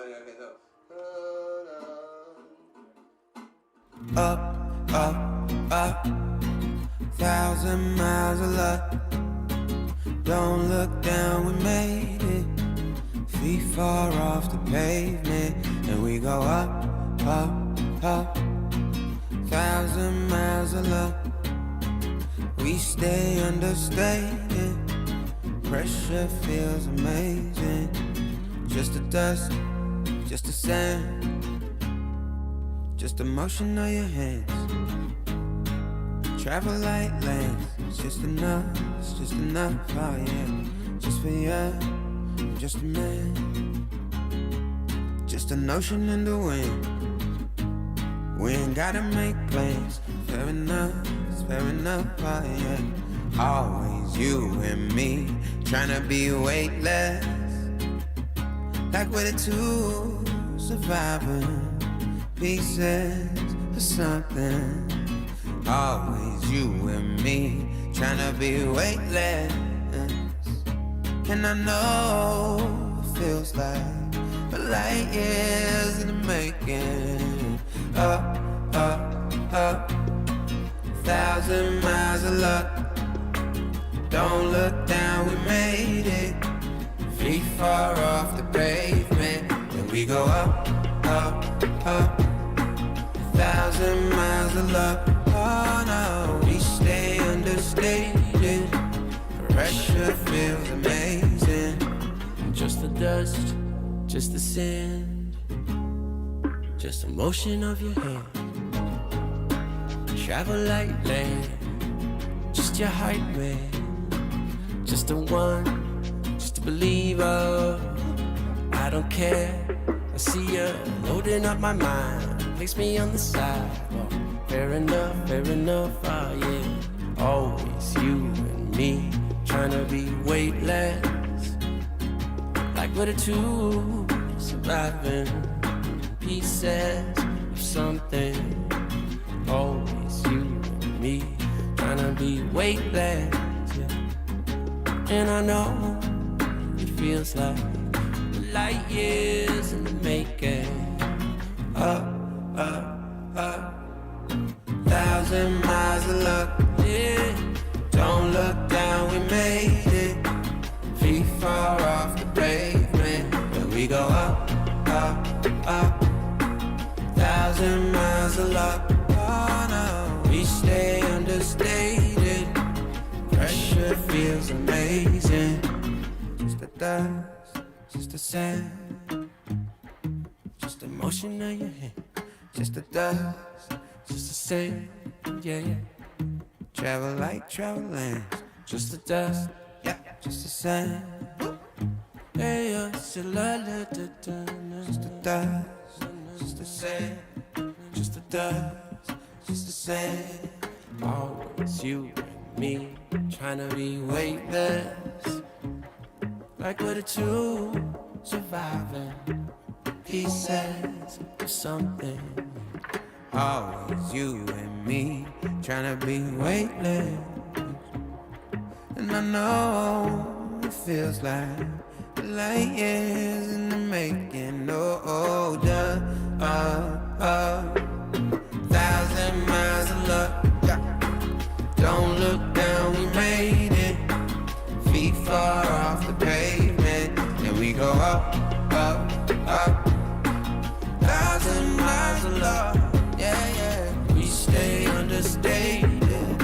Okay, so. Up, up, up, 1,000 miles of luck. Don't look down, we made it. Feet far off the pavement, and we go up, up, up. 1,000 miles of luck. We stay understated. Pressure feels amazing. Just the dust, just the sand, just the motion of your hands. Travel like lands, it's just enough, oh yeah. Just for you, I'm just a man. Just an ocean in the wind. We ain't gotta make plans. Fair enough, it's fair enough, oh yeah. Always you and me, tryna be weightless. Like we're the two surviving pieces of something. Always you and me, tryna be weightless. And I know it feels like a light years in the making. Up, up, up, 1,000 miles of luck. Don't look down, we made it. Feet far off the pavement, and we go up, up, up. 1,000 miles of luck. Oh no, we stay understated. Pressure feels amazing. Just the dust, just the sand, just the motion of your hand. Travel like land, just your height, man. Just the one, just a believer. I don't care, I see you loading up my mind. Place me on the sidewalk. Fair enough, oh yeah. Always you and me, tryna be weightless. Like we're the two surviving pieces of something. Always you and me, tryna be weightless, yeah. And I know it feels like light years in the making. Up, up, up, 1,000 miles of luck, yeah. Don't look down, we made it. Feet far off the pavement, and we go up, up, up. 1,000 miles of luck, oh no. We stay understated. Pressure feels amazing. Just the dust, just the sand, just the motion of your hand. Just the dust, just the sand, yeah, yeah. Travel like traveling. Just the dust, yeah, just the sand. Hey, just the dust, just the sand, just the dust, just the sand. Always you and me, tryna be weightless. Like we're the two surviving pieces of something. Always you and me, tryna be weightless. And I know it feels like light years in the making. Oh, duh, 1,000 miles of luck. Don't look down, we made it. Feet far off the pavement, and we go up, up, up. 1,000 miles of luck, yeah, yeah. We stay understated.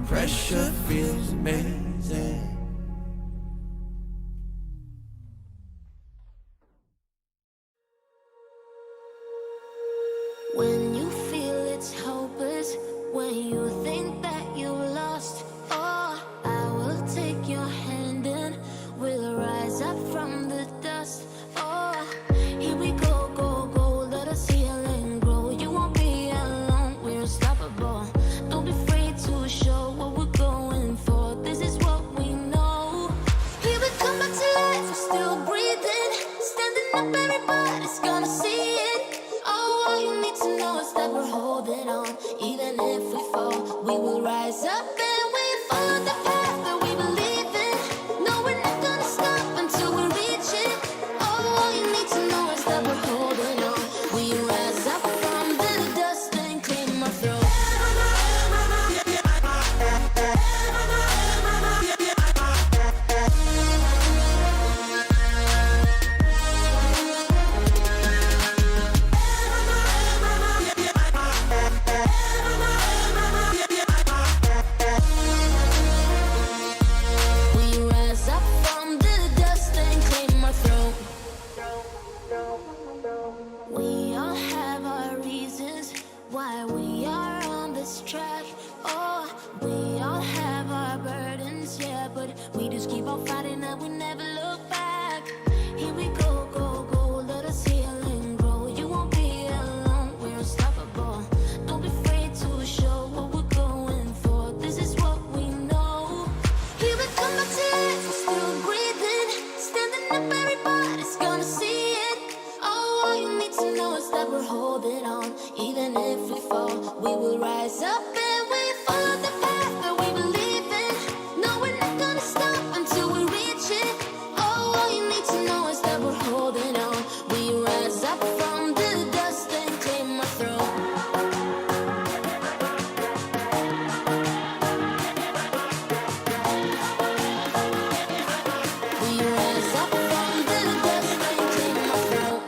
Pressure feels amazing. to know is that we're holding on. Even if we fall, we will rise up and we follow the path that we believe in. No, we're not gonna stop until we reach it. Oh, all you need to know is that we're holding on. We rise up from the dust and claim our throne. We rise up from the dust and claim our throne.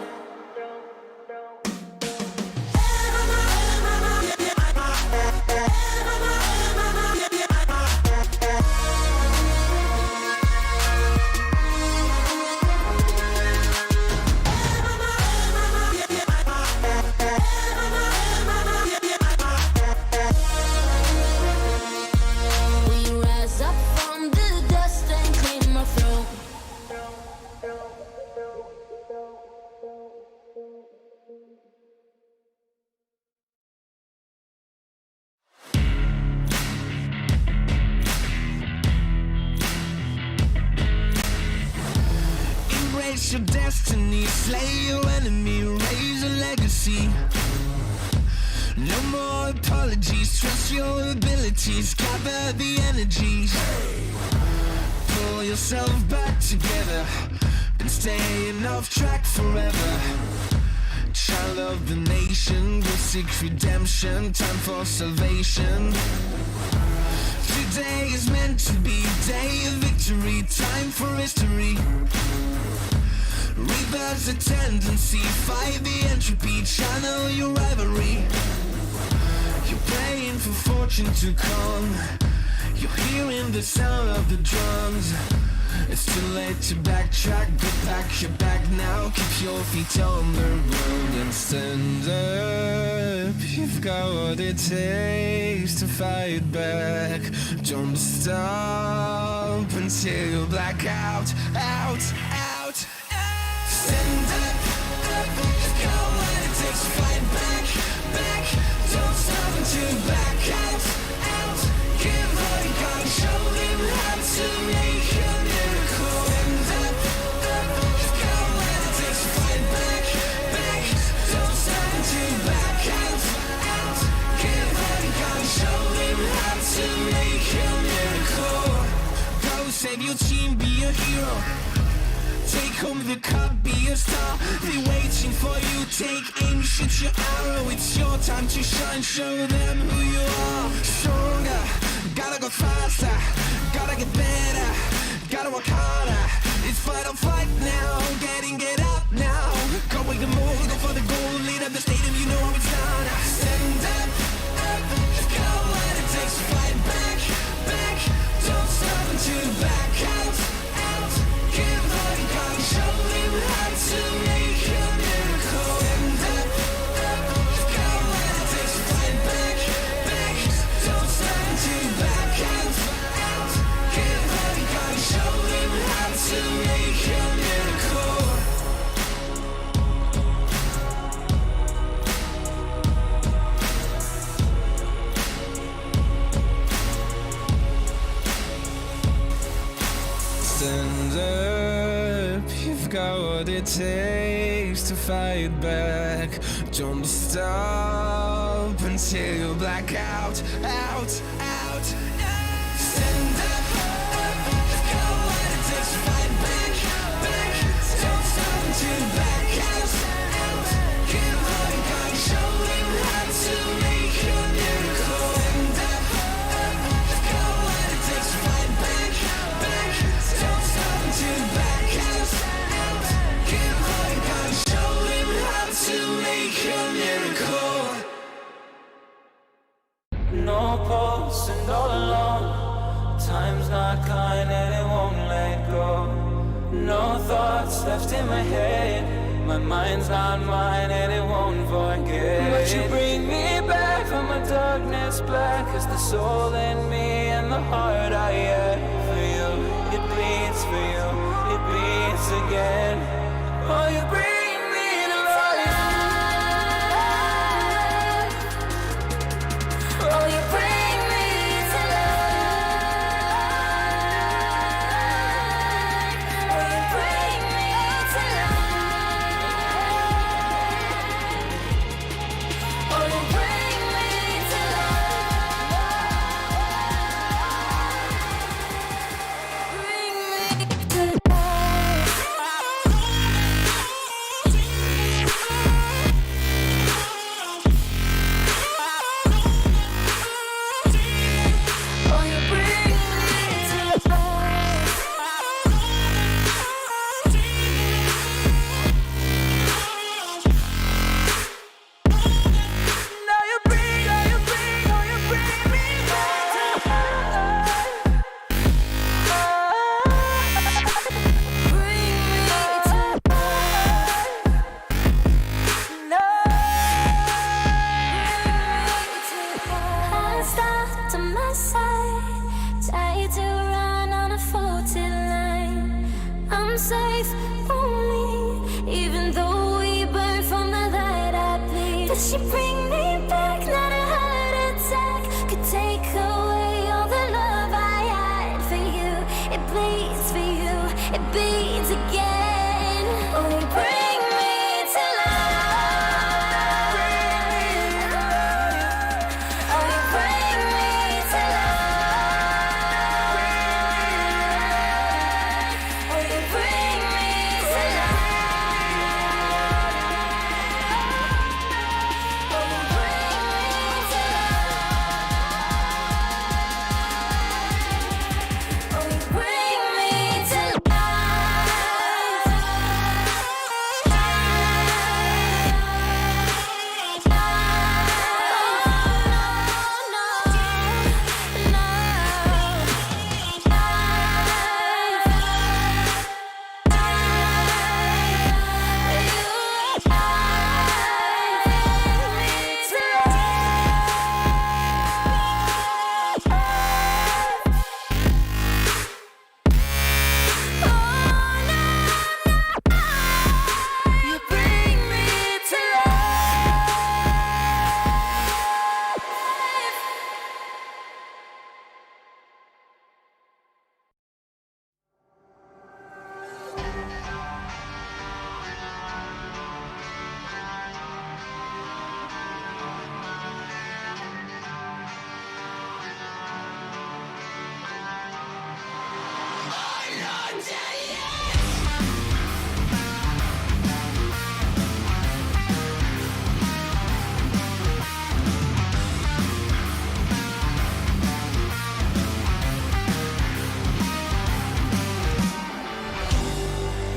We rise up from the dust and claim our throne. Embrace your destiny, slay your enemy, raise a legacy. No more apologies, trust your abilities, gather the energies. Pull yourself back together, been staying off track forever. Child of the nation, go seek redemption, time for salvation. Today is meant to be day of victory, time for history. Reverse the tendency, fight the entropy, channel your rivalry. You're praying for fortune to come, you're hearing the sound of the drums. It's too late to backtrack, go pack your bag now, keep your feet on the ground and stand up. You've got what it takes to fight back. Don't stop until you black out, out, out. Stand up, up, you've got what it takes to fight back, back. Don't stop until you black out, out. Give all you got and show them how to make a miracle. Stand up, up, you've got what it takes to fight back, back. Don't stop until you black out, out. Give all you got and show them how to make a miracle. Go save your team, be a hero. Take home the cup, be a star. They're waiting for you, take aim, shoot your arrow. It's your time to shine, show them who you are. Stronger, gotta go faster, gotta get better, gotta work harder. It's fight or flight now, get up now. Go with the move, go for the goal, lead up the stadium, you know how it's done. Stand up, up, you've got what it takes to fight back, back. Don't stop until you back out, out. Give all you got and show them how to make a miracle. Stand up, up, you've got what it takes to fight back, back. Don't stop until you back out, out. Give all you got and show them how to make a miracle. Stand up, you've got what it takes to fight back. Don't stop until you black out, out, out. Stand up, up, you've got what it takes to fight back, back. Don't stop until you black out, out. Give all you got and show them how to make a miracle. Stand up, up, you've got what it takes to fight back, back. Don't stop until you back out, out. Give all you got and show them how to make a miracle. No pulse and all alone. Time's not kind and it won't let go. No thoughts left in my head. My mind's not mine and it won't forget. But you bring me back from my darkness black as the soul in me and the heart I had for you. It bleeds for you, it beats again. Oh, you bring me to life. Oh, you bring me to life. Oh, you bring me to life. Cause you bring me back, not a heart attack could take away all the love I had for you. It bleeds for you, it beats again. Oh, you bring me to life. Oh, you bring me to life. Oh, you bring me to life.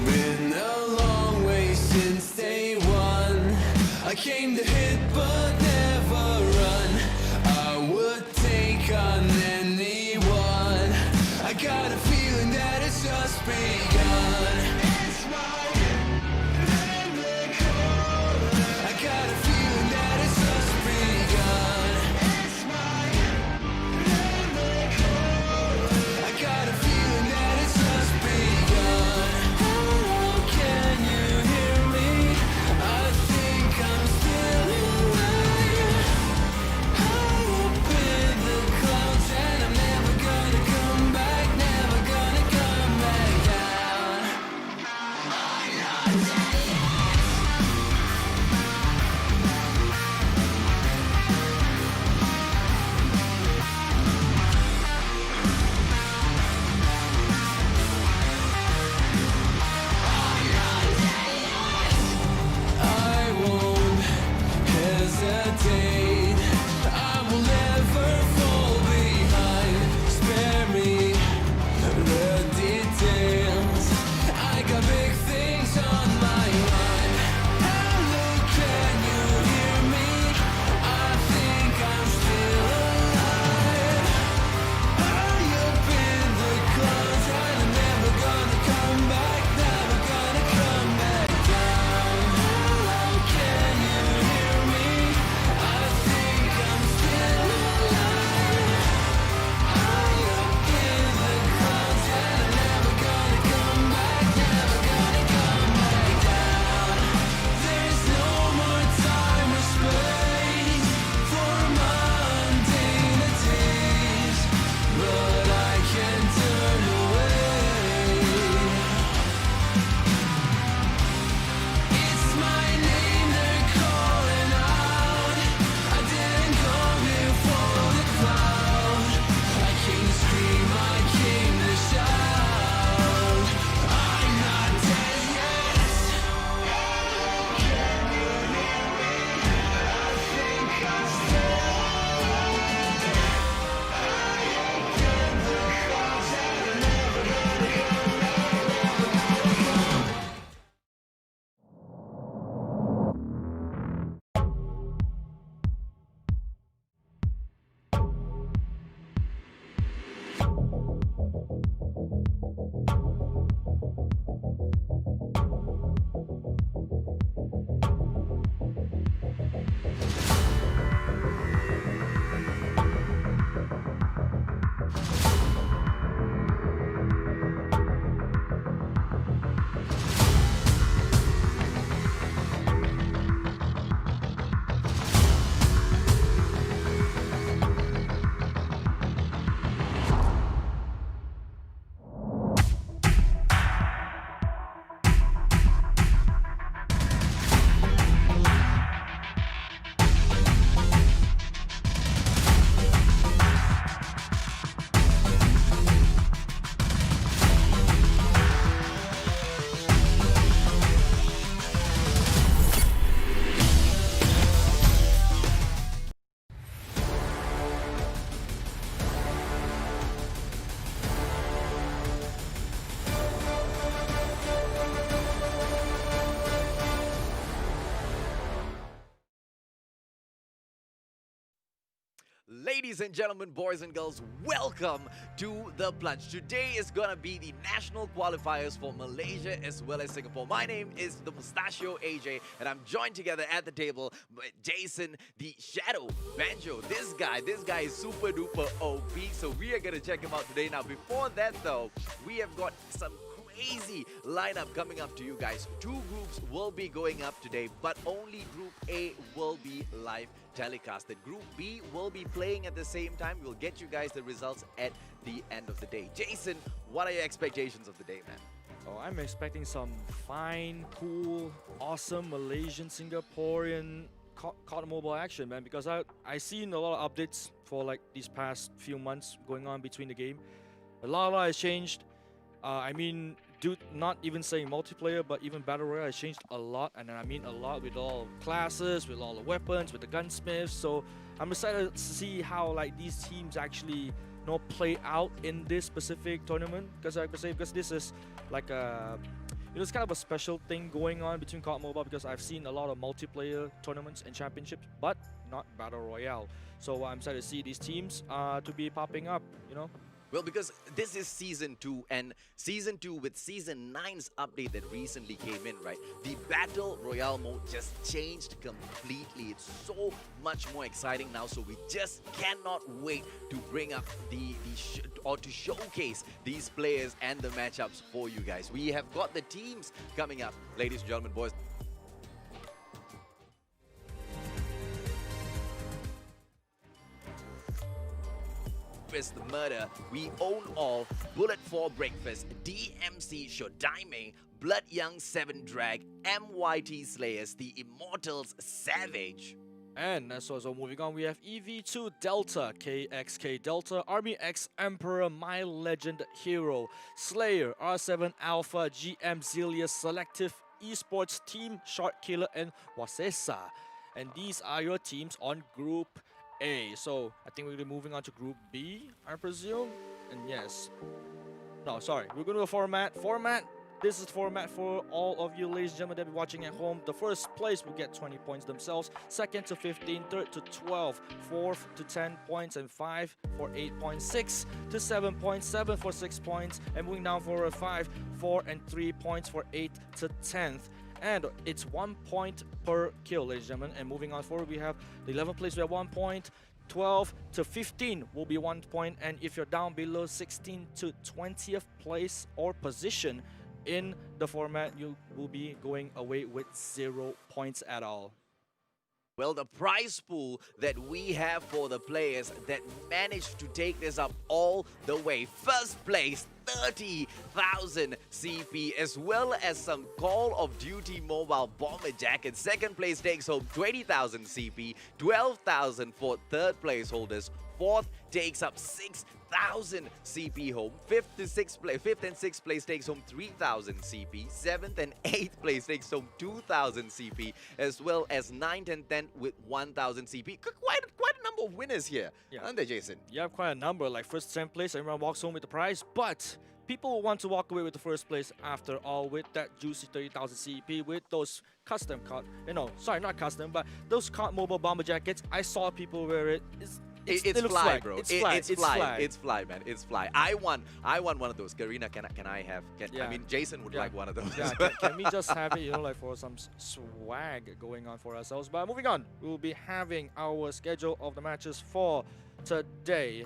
Been a long way since day one. I came to hit but never run. I would take on anyone. I got a feeling that it's just begun. It's my I got a feeling that it's just begun. It's my I got a feeling that it's just begun. Can you hear me? I think I'm still awake. Ladies and gentlemen, boys and girls, welcome to the Plunge. Today is gonna be the national qualifiers for Malaysia as well as Singapore. My name is the Mustachio AJ, and I'm joined together at the table by Jason, the Shadowbanj0. This guy is super duper OP, so we are gonna check him out today. Now, before that though, we have got some crazy lineup coming up to you guys. Two groups will be going up today, but only Group A will be live telecasted. Group B will be playing at the same time. We'll get you guys the results at the end of the day. Jason, what are your expectations of the day, man? Oh, I'm expecting some fine, cool, awesome Malaysian, Singaporean COD Mobile action, man, because I seen a lot of updates for like these past few months going on between the game. A lot has changed. I mean, dude, not even saying multiplayer, but even Battle Royale has changed a lot, and I mean a lot with all classes, with all the weapons, with the gunsmiths. So I'm excited to see how like these teams actually play out in this specific tournament, because this is like a it's kind of a special thing going on between COD Mobile, because I've seen a lot of multiplayer tournaments and championships, but not Battle Royale. So I'm excited to see these teams to be popping up, Well, because this is Season 2, and Season 2 with Season 9's update that recently came in, right? The Battle Royale mode just changed completely. It's so much more exciting now, so we just cannot wait to bring up to showcase these players and the matchups for you guys. We have got the teams coming up, ladies and gentlemen, boys. The murder, we own all, Bullet for breakfast, DMC Shodaime, Blood Young 7 Drag, MYT Slayers, the Immortals Savage. And so moving on, we have EV2 Delta, KXK Delta, Army X Emperor, My Legend Hero, Slayer, R7 Alpha, GM Zilius, Selective Esports Team, Shark Killer, and Wasesa. And these are your teams on Group A. So I think we're gonna be moving on to Group B, I presume. And yes, no, sorry, we're gonna do a format. This is the format for all of you ladies and gentlemen that be watching at home. The first place will get 20 points themselves, second to 15, third to 12, fourth to 10 points, and 5 for 8 points, 6 to 7 points, 7 for 6 points, and moving down for a 5, 4, and 3 points for 8 to 10th. And it's 1 point per kill, ladies and gentlemen. And moving on forward, we have the 11th place, we have 1 point. 12 to 15 will be 1 point. And if you're down below 16 to 20th place or position in the format, you will be going away with 0 points at all. Well, the prize pool that we have for the players that managed to take this up all the way. First place, 30,000 CP, as well as some Call of Duty Mobile Bomber Jackets. Second place takes home 20,000 CP, 12,000 for third place holders. Fourth takes up 6,000 CP home. Fifth and sixth place takes home 3,000 CP. Seventh and eighth place takes home 2,000 CP, as well as ninth and 10th with 1,000 CP. Quite a number of winners here, aren't there, Jason? You have quite a number. Like first to 10th place, everyone walks home with the prize, but people want to walk away with the first place after all with that juicy 30,000 CP with those custom COD. Sorry, not custom, but those COD Mobile Bomber Jackets. I saw people wear it. It's fly, fly, bro. It's fly. It's fly, man. It's fly. I want one of those. Garena, can I have? I mean, Jason would like one of those. Yeah, can we just have it, like for some swag going on for ourselves? But moving on, we'll be having our schedule of the matches for today.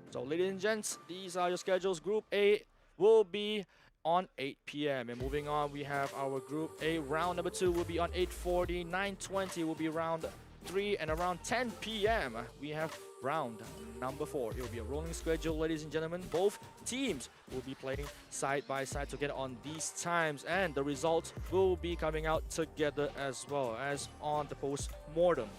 So, ladies and gents, these are your schedules. Group A will be on 8 p.m. And moving on, we have our Group A round number 2 will be on 8:40. 9:20 will be round 3, and around 10 p.m. we have round number 4. It will be a rolling schedule, ladies and gentlemen. Both teams will be playing side by side together on these times, and the results will be coming out together as well as on the post-mortem.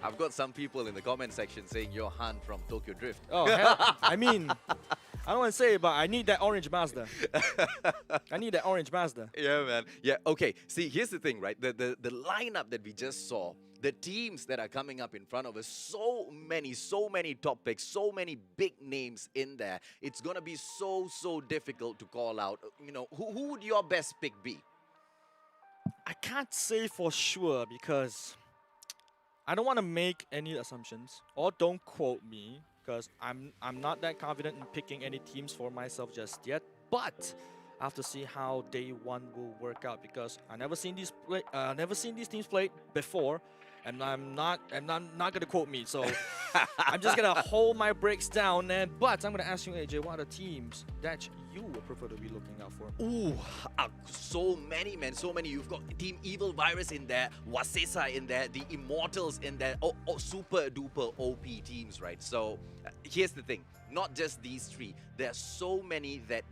I've got some people in the comment section saying you're Han from Tokyo Drift. Oh, hell, I mean, I don't want to say it, but I need that orange Mazda. I need that orange Mazda. Yeah, man. Yeah, okay. See, here's the thing, right? The lineup that we just saw, the teams that are coming up in front of us, so many top picks, so many big names in there. It's going to be so difficult to call out. Who would your best pick be? I can't say for sure because I don't want to make any assumptions, or don't quote me, because I'm not that confident in picking any teams for myself just yet. But I have to see how day one will work out, because I never seen these teams play before, and I'm not gonna quote me. So I'm just gonna hold my breaks down. But I'm gonna ask you, AJ, what are the teams that you would prefer to be looking out for? Ooh, so many, man, so many. You've got Team Evil Virus in there, Wasesa in there, the Immortals in there. Oh, super duper OP teams, right? So here's the thing: not just these three. There are so many that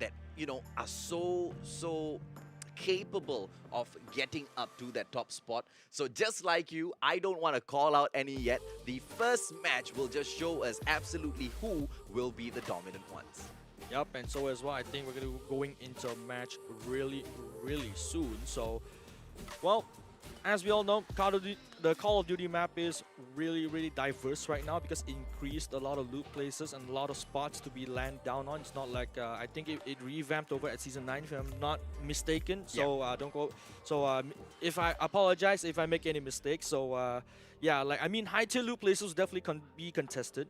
are so capable of getting up to that top spot. So just like you, I don't want to call out any yet. The first match will just show us absolutely who will be the dominant ones. Yep, and so as well, I think we're gonna be going into a match really, really soon. So, well, as we all know, the Call of Duty map is really, really diverse right now, because it increased a lot of loot places and a lot of spots to be land down on. It's not like I think it revamped over at Season 9, if I'm not mistaken. So don't go. So if I apologize if I make any mistakes. So yeah, like I mean, high tier loot places will definitely be contested.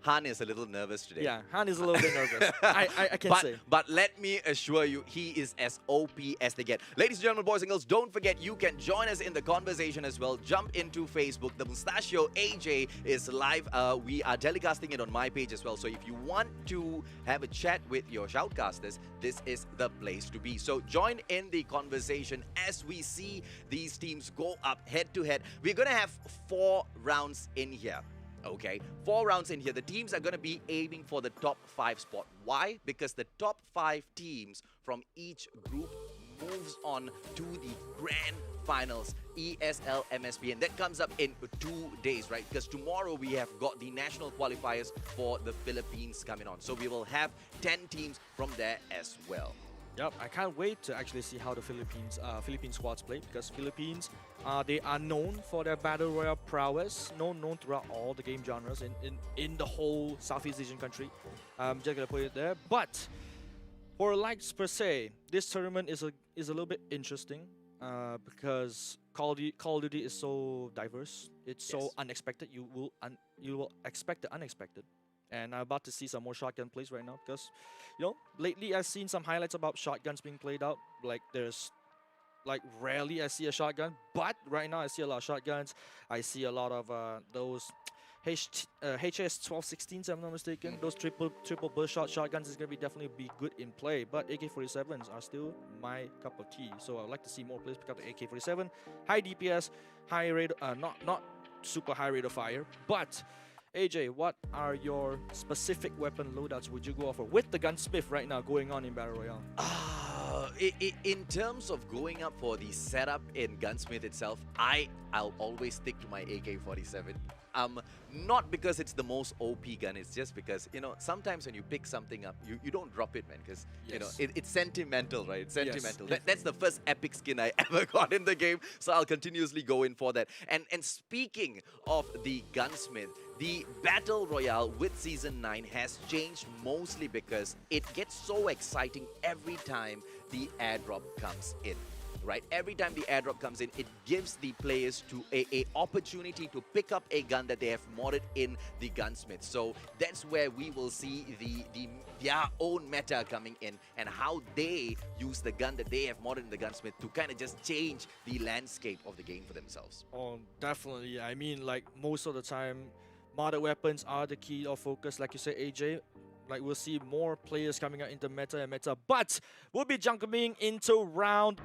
Han is a little nervous today. Yeah, Han is a little bit nervous. I can say. But let me assure you, he is as OP as they get. Ladies and gentlemen, boys and girls, don't forget you can join us in the conversation as well. Jump into Facebook. The Mustachio AJ is live. We are telecasting it on my page as well. So if you want to have a chat with your shoutcasters, this is the place to be. So join in the conversation as we see these teams go up head to head. We're going to have 4 rounds in here. Okay, 4 rounds in here. The teams are going to be aiming for the top 5 spot. Why? Because the top 5 teams from each group moves on to the grand finals, ESL MSP, and that comes up in 2 days, right? Because tomorrow we have got the national qualifiers for the Philippines coming on. So we will have 10 teams from there as well. Yep, I can't wait to actually see how the Philippine squads play, because Philippines, they are known for their battle royale prowess, known throughout all the game genres in the whole Southeast Asian country. Just gonna put it there. But for likes per se, this tournament is a little bit interesting, because Call of Duty is so diverse. It's so unexpected. You will expect the unexpected. And I'm about to see some more shotgun plays right now, because, lately I've seen some highlights about shotguns being played out. Like, rarely I see a shotgun, but right now I see a lot of shotguns. I see a lot of those HS-1216s, if I'm not mistaken. Those triple burst shotguns is going to definitely be good in play, but AK-47s are still my cup of tea. So I'd like to see more players pick up the AK-47. High DPS, high rate, not super high rate of fire, but AJ, what are your specific weapon loadouts would you go for with the gunsmith right now going on in Battle Royale? In terms of going up for the setup in Gunsmith itself, I'll always stick to my AK-47. Not because it's the most OP gun, it's just because, sometimes when you pick something up, you don't drop it, man, because, it's sentimental, right? It's sentimental. Yes, That's the first epic skin I ever got in the game, so I'll continuously go in for that. And speaking of the Gunsmith, the Battle Royale with Season 9 has changed mostly because it gets so exciting every time the airdrop comes in. Right, every time the airdrop comes in, it gives the players to a opportunity to pick up a gun that they have modded in the Gunsmith. So that's where we will see their own meta coming in, and how they use the gun that they have modded in the Gunsmith to kind of just change the landscape of the game for themselves. Oh, definitely. I mean, like, most of the time, modded weapons are the key of focus, like you said, AJ. Like, we'll see more players coming out into meta, but we'll be jumping into round.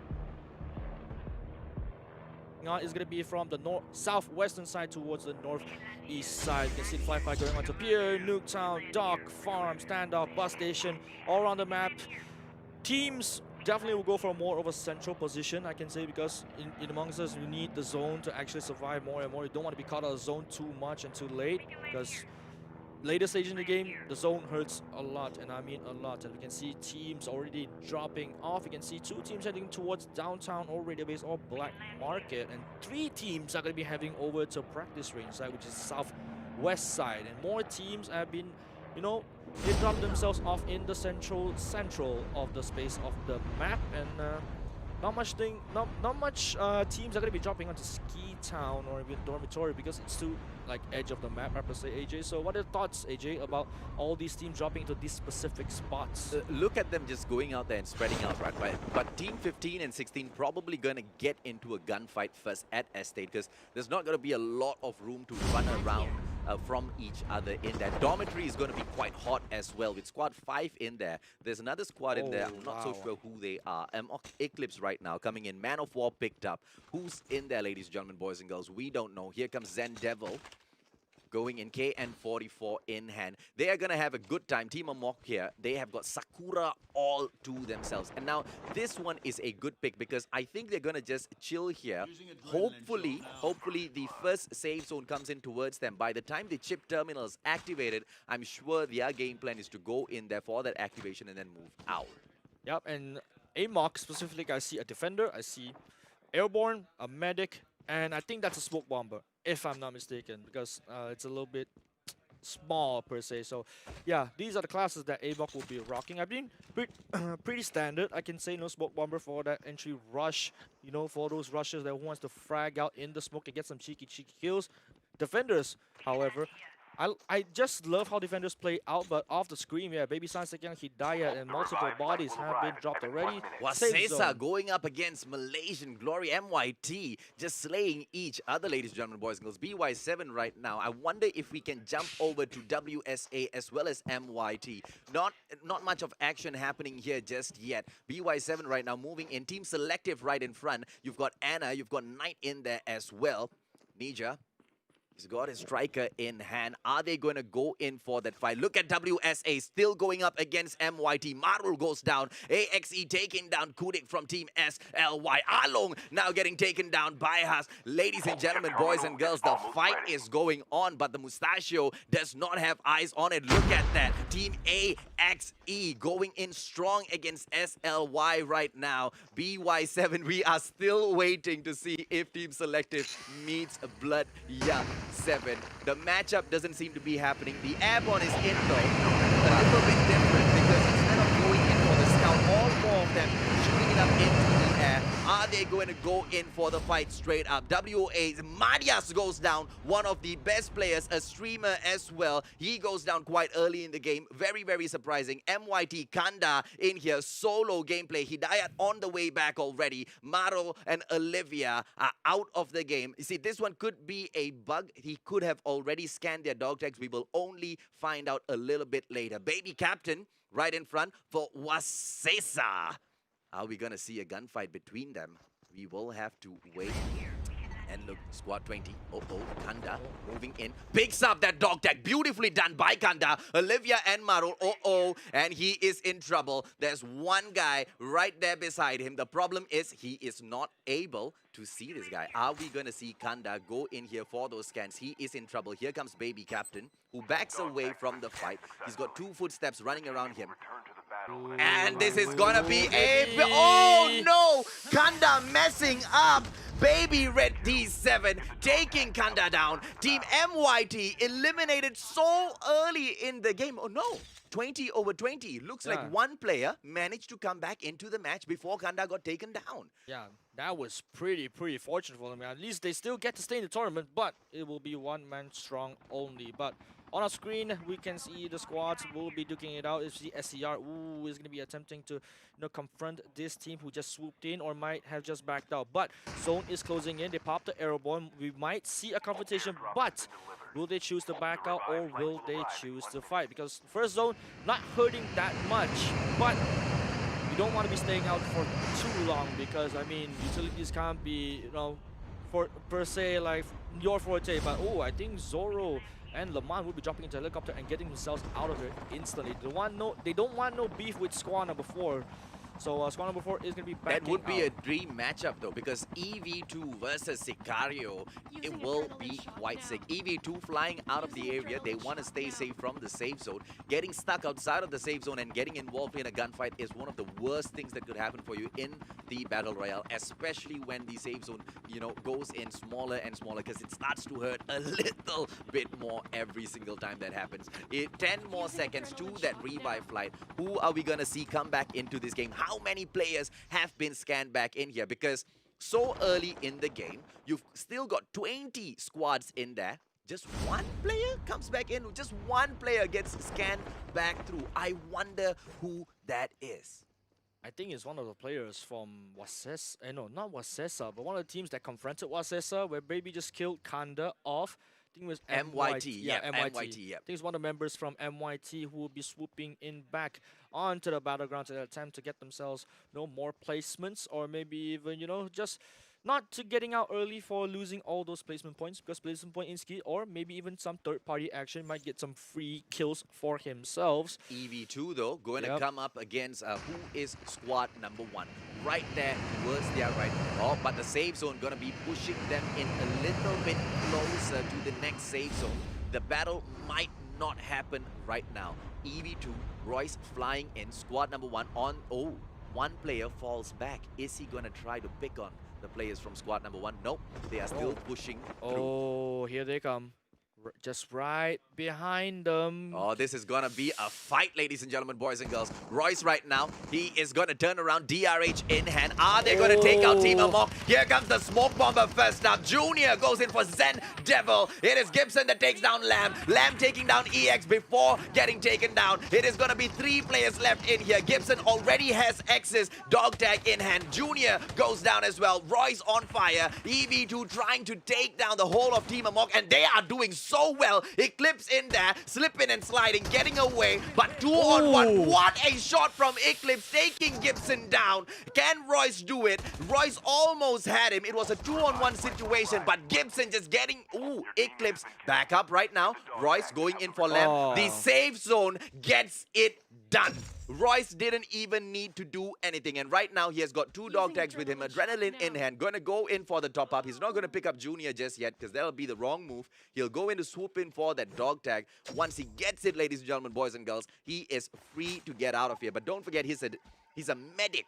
Is going to be from the southwestern side towards the northeast side. You can see the fly going onto Pier, Nuketown, Dock, Farm, Standoff, Bus Station, all around the map. Teams definitely will go for more of a central position, I can say, because in amongst us, we need the zone to actually survive more and more. You don't want to be caught out of zone too much and too late, because later stage in the game, the zone hurts a lot, and I mean a lot. And we can see teams already dropping off. You can see 2 teams heading towards downtown or radio base or black market, and 3 teams are going to be heading over to practice range side, which is southwest side. And more teams have been, they dropped themselves off in the central of the space of the map. And not much teams are gonna be dropping onto Ski Town or even Dormitory because it's too like edge of the map, I per se, AJ. So what are your thoughts, AJ, about all these teams dropping into these specific spots? Look at them just going out there and spreading out, right? But Team 15 and 16 probably going to get into a gunfight first at Estate because there's not going to be a lot of room to run around from each other in there. Dormitory is going to be quite hot as well with squad 5 in there. There's another squad in there. I'm not so sure who they are. Eclipse right now coming in. Man of War picked up. Who's in there, ladies and gentlemen, boys and girls? We don't know. Here comes Zen Devil. Going in KN44 in hand. They are going to have a good time. Team Amok here, they have got Sakura all to themselves. And now this one is a good pick because I think they're going to just chill here. Hopefully the first save zone comes in towards them. By the time the chip terminal is activated, I'm sure their game plan is to go in there for that activation and then move out. Yep, and Amok specifically, I see a defender, I see airborne, a medic, and I think that's a smoke bomber, if I'm not mistaken, because it's a little bit small per se. So yeah, these are the classes that Amok will be rocking. I've been pretty standard, I can say. No smoke bomber for that entry rush, you know, for those rushers that wants to frag out in the smoke and get some cheeky kills. Defenders, however, I just love how defenders play out, but off the screen, yeah, Baby San Sekyang Hidayat and multiple bodies have been dropped already. Wasesa going up against Malaysian Glory MYT, just slaying each other, ladies and gentlemen, boys and girls. BY7 right now. I wonder if we can jump over to WSA as well as MYT. Not much of action happening here just yet. BY7 right now moving in. Team Selective right in front. You've got Anna, you've got Knight in there as well. Nija. He's got his striker in hand. Are they going to go in for that fight? Look at WSA still going up against MYT. Marul goes down. AXE taking down Kudik from Team SLY. Along now getting taken down by Haas. Ladies and gentlemen, boys and girls, the fight is going on, but the Mustachio does not have eyes on it. Look at that. Team AXE going in strong against SLY right now. BY7, we are still waiting to see if Team Selective meets Blood 7. The matchup doesn't seem to be happening. The airborne is in though. A little bit different because instead of going in for the scout, all 4 of them shooting it up into the air. Are they going to go in for the fight straight up? WA, Marias goes down. One of the best players, a streamer as well. He goes down quite early in the game. Very, very surprising. MYT Kanda in here. Solo gameplay. Hidayat on the way back already. Maro and Olivia are out of the game. You see, this one could be a bug. He could have already scanned their dog tags. We will only find out a little bit later. Baby Captain right in front for Wasesa. Are we going to see a gunfight between them? We will have to wait. And look, squad 20. Kanda moving in. Picks up that dog tag. Beautifully done by Kanda. Olivia and Marul. And he is in trouble. There's one guy right there beside him. The problem is he is not able to see this guy. Are we going to see Kanda go in here for those scans? He is in trouble. Here comes Baby Captain, who backs away from the fight. He's got 2 footsteps running around him. And this is gonna be a... Oh no! Kanda messing up! Baby Red D7 taking Kanda down. Team MYT eliminated so early in the game. Oh no! 20 over 20. Looks like one player managed to come back into the match before Kanda got taken down. Yeah, that was pretty fortunate for them. At least they still get to stay in the tournament, but it will be 1 man strong only. But on our screen, we can see the squads will be duking it out. It's the SCR. Is going to be attempting to confront this team who just swooped in or might have just backed out. But zone is closing in. They popped the airborne. We might see a confrontation, but will they choose to back out or will they choose to fight? Because first zone, not hurting that much, but you don't want to be staying out for too long because, I mean, utilities can't be, for per se, like your forte. But, I think Zoro and Lamont will be dropping into a helicopter and getting themselves out of it instantly. They don't want no beef with squad number 4. So squad number 4 is going to be backing That would be out. a dream matchup though, because EV2 versus Sicario, it will be quite sick. EV2 flying out of the area, they want to stay safe from the safe zone. Getting stuck outside of the safe zone and getting involved in a gunfight is one of the worst things that could happen for you in the Battle Royale, especially when the safe zone, goes in smaller and smaller, because it starts to hurt a little bit more every single time that happens. 10 more seconds to that revive flight. Who are we going to see come back into this game? how many players have been scanned back in here, because so early in the game, you've still got 20 squads in there. Just one player comes back in, just one player gets scanned back through. I wonder who that is. I think it's one of the players from Wasesa, no, not Wasesa, but one of the teams that confronted Wasesa, where Baby just killed Kanda off. I think it was MYT, Yeah, yep, MYT. MYT, yep. I think it's one of the members from MYT who will be swooping in back onto the battleground to attempt to get themselves more placements, or maybe even, just not to getting out early for losing all those placement points, because placement point in ski, or maybe even some third-party action might get some free kills for himself. EV2 though, going to come up against who is squad number 1. Right there towards their right. Oh, but the safe zone going to be pushing them in a little bit closer to the next safe zone. The battle might not happen right now. EV2, Royce flying in, squad number 1 on, one player falls back. Is he going to try to pick on the players from squad number 1? Nope, they are still pushing through. Oh, here they come. Just right behind them. Oh, this is gonna be a fight, ladies and gentlemen, boys and girls. Royce right now, he is gonna turn around, DRH in hand. Are they gonna take out Team Amok? Here comes the smoke bomber first up. Junior goes in for Zen Devil. It is Gibson that takes down Lamb. Lamb taking down EX before getting taken down. It is gonna be 3 players left in here. Gibson already has X's dog tag in hand. Junior goes down as well. Royce on fire. EV2 trying to take down the whole of Team Amok, and they are doing so well. Eclipse in there, slipping and sliding, getting away, but 2 on 1. What a shot from Eclipse, taking Gibson down. Can Royce do it? Royce almost had him. It was a 2 on 1 situation, but Gibson just getting, Eclipse back up right now. Royce going in for Lamb. The safe zone gets it done. Royce didn't even need to do anything, and right now he has got 2 dog tags with him, adrenaline in hand, gonna go in for the top up. He's not gonna pick up Junior just yet, because that'll be the wrong move. He'll go in to swoop in for that dog tag. Once he gets it, ladies and gentlemen, boys and girls, he is free to get out of here. But don't forget, he's a medic.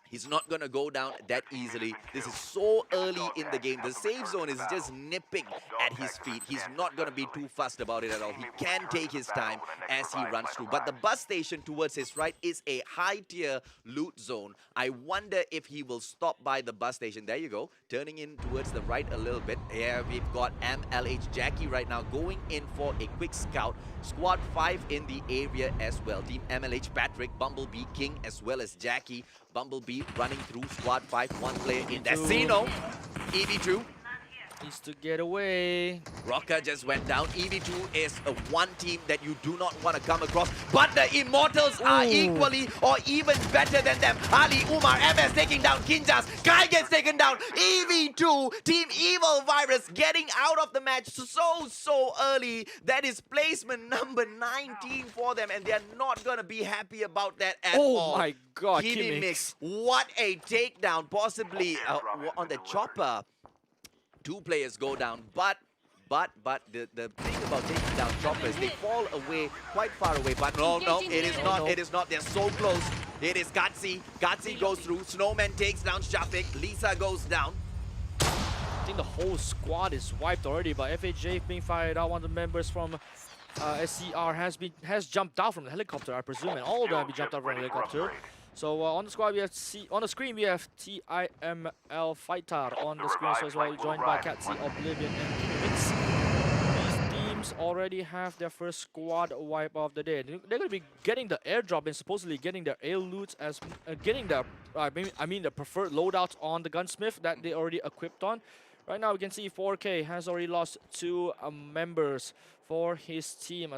He's not going to go down that easily. This is so early in the game. The safe zone is just nipping at his feet. He's not going to be too fussed about it at all. He can take his time as he runs through. But the bus station towards his right is a high-tier loot zone. I wonder if he will stop by the bus station. There you go. Turning in towards the right a little bit. Here we've got MLH Jackie right now going in for a quick scout. Squad 5 in the area as well. Team MLH, Patrick, Bumblebee, King, as well as Jackie. Bumblebee running through squad 5, 1 player in there. Sino, EV2 needs to get away. Rocker just went down. EV2 is a one team that you do not want to come across, but the Immortals are equally or even better than them. Ali, Umar, MS taking down Kinjas. Kai gets taken down. EV2, Team Evil Virus getting out of the match so early. That is placement number 19 for them, and they're not going to be happy about that at all. Oh my god, Kimi Mix, what a takedown, possibly on the chopper. 2 players go down, but the thing about taking down choppers, they fall away, quite far away, but no, it is not, they're so close. It is Gatsy goes through, Snowman takes down Shafiq, Lisa goes down. I think the whole squad is wiped already, but FHJ being fired out. One of the members from SCR has jumped out from the helicopter, I presume, and all of them have jumped out from the helicopter. So on the squad, on the screen we have TIML Fighter on the screen as well, joined by Katsi, Oblivion, and Kimix. These teams already have their first squad wipe of the day. They're going to be getting the airdrop and supposedly getting their air loot as getting the the preferred loadout on the gunsmith that they already equipped on. Right now we can see 4K has already lost 2 members for his team.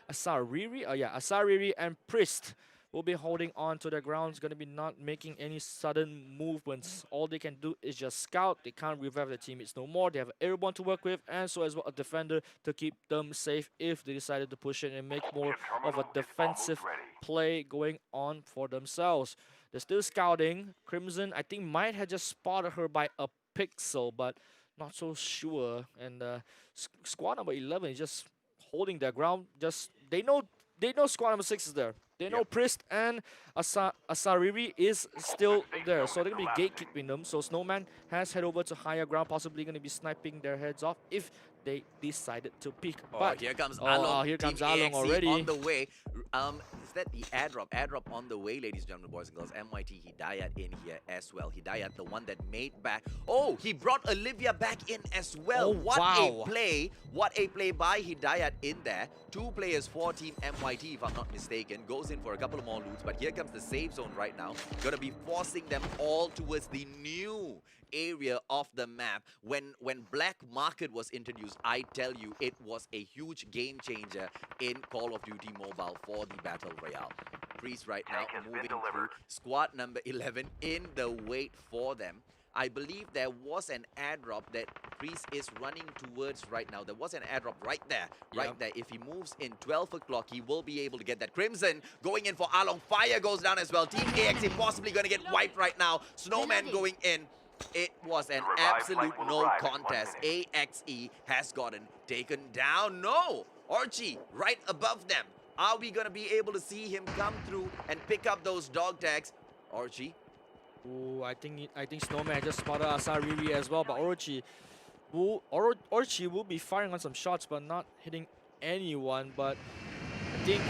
Asariri and Priest will be holding on to the ground. It's going to be not making any sudden movements. All they can do is just scout. They can't revive their teammates no more. They have everyone to work with, and so as well a defender to keep them safe if they decided to push in and make more of a defensive play going on for themselves. They're still scouting. Crimson, I think, might have just spotted her by a pixel, but not so sure. And squad number 11 is just holding their ground. Just they know squad number 6 is there. They know Priest and Asariri is still there, so they're going to be gatekeeping them. So Snowman has head over to higher ground, possibly going to be sniping their heads off if they decided to peek. But here comes Along. Here comes Team Along AXE already. on the way. instead the airdrop on the way, ladies and gentlemen, boys and girls. MYT Hidayat in here as well. Hidayat, the one that made back. Oh, he brought Olivia back in as well. Oh, What wow. a play. What a play by Hidayat in there. 2 players for Team MYT, if I'm not mistaken. Goes in for a couple of more loots, but here comes the save zone right now. Gonna be forcing them all towards the new area of the map. When Black Market was introduced, I tell you, it was a huge game changer in Call of Duty Mobile for the Battle Royale. Priest right now moving through squad number 11 in the wait for them. I believe there was an airdrop that Priest is running towards right now. There was an airdrop right there, right there. If he moves in 12 o'clock, he will be able to get that. Crimson going in for Along. Fire goes down as well. Team AXE possibly going to get wiped right now. Snowman going in. It was an absolute no contest. AXE has gotten taken down. No! Orchi right above them. Are we going to be able to see him come through and pick up those dog tags? Orchi. Ooh, I think Snowman just spotted Asariri as well, but Orchi will be firing on some shots, but not hitting anyone. But I think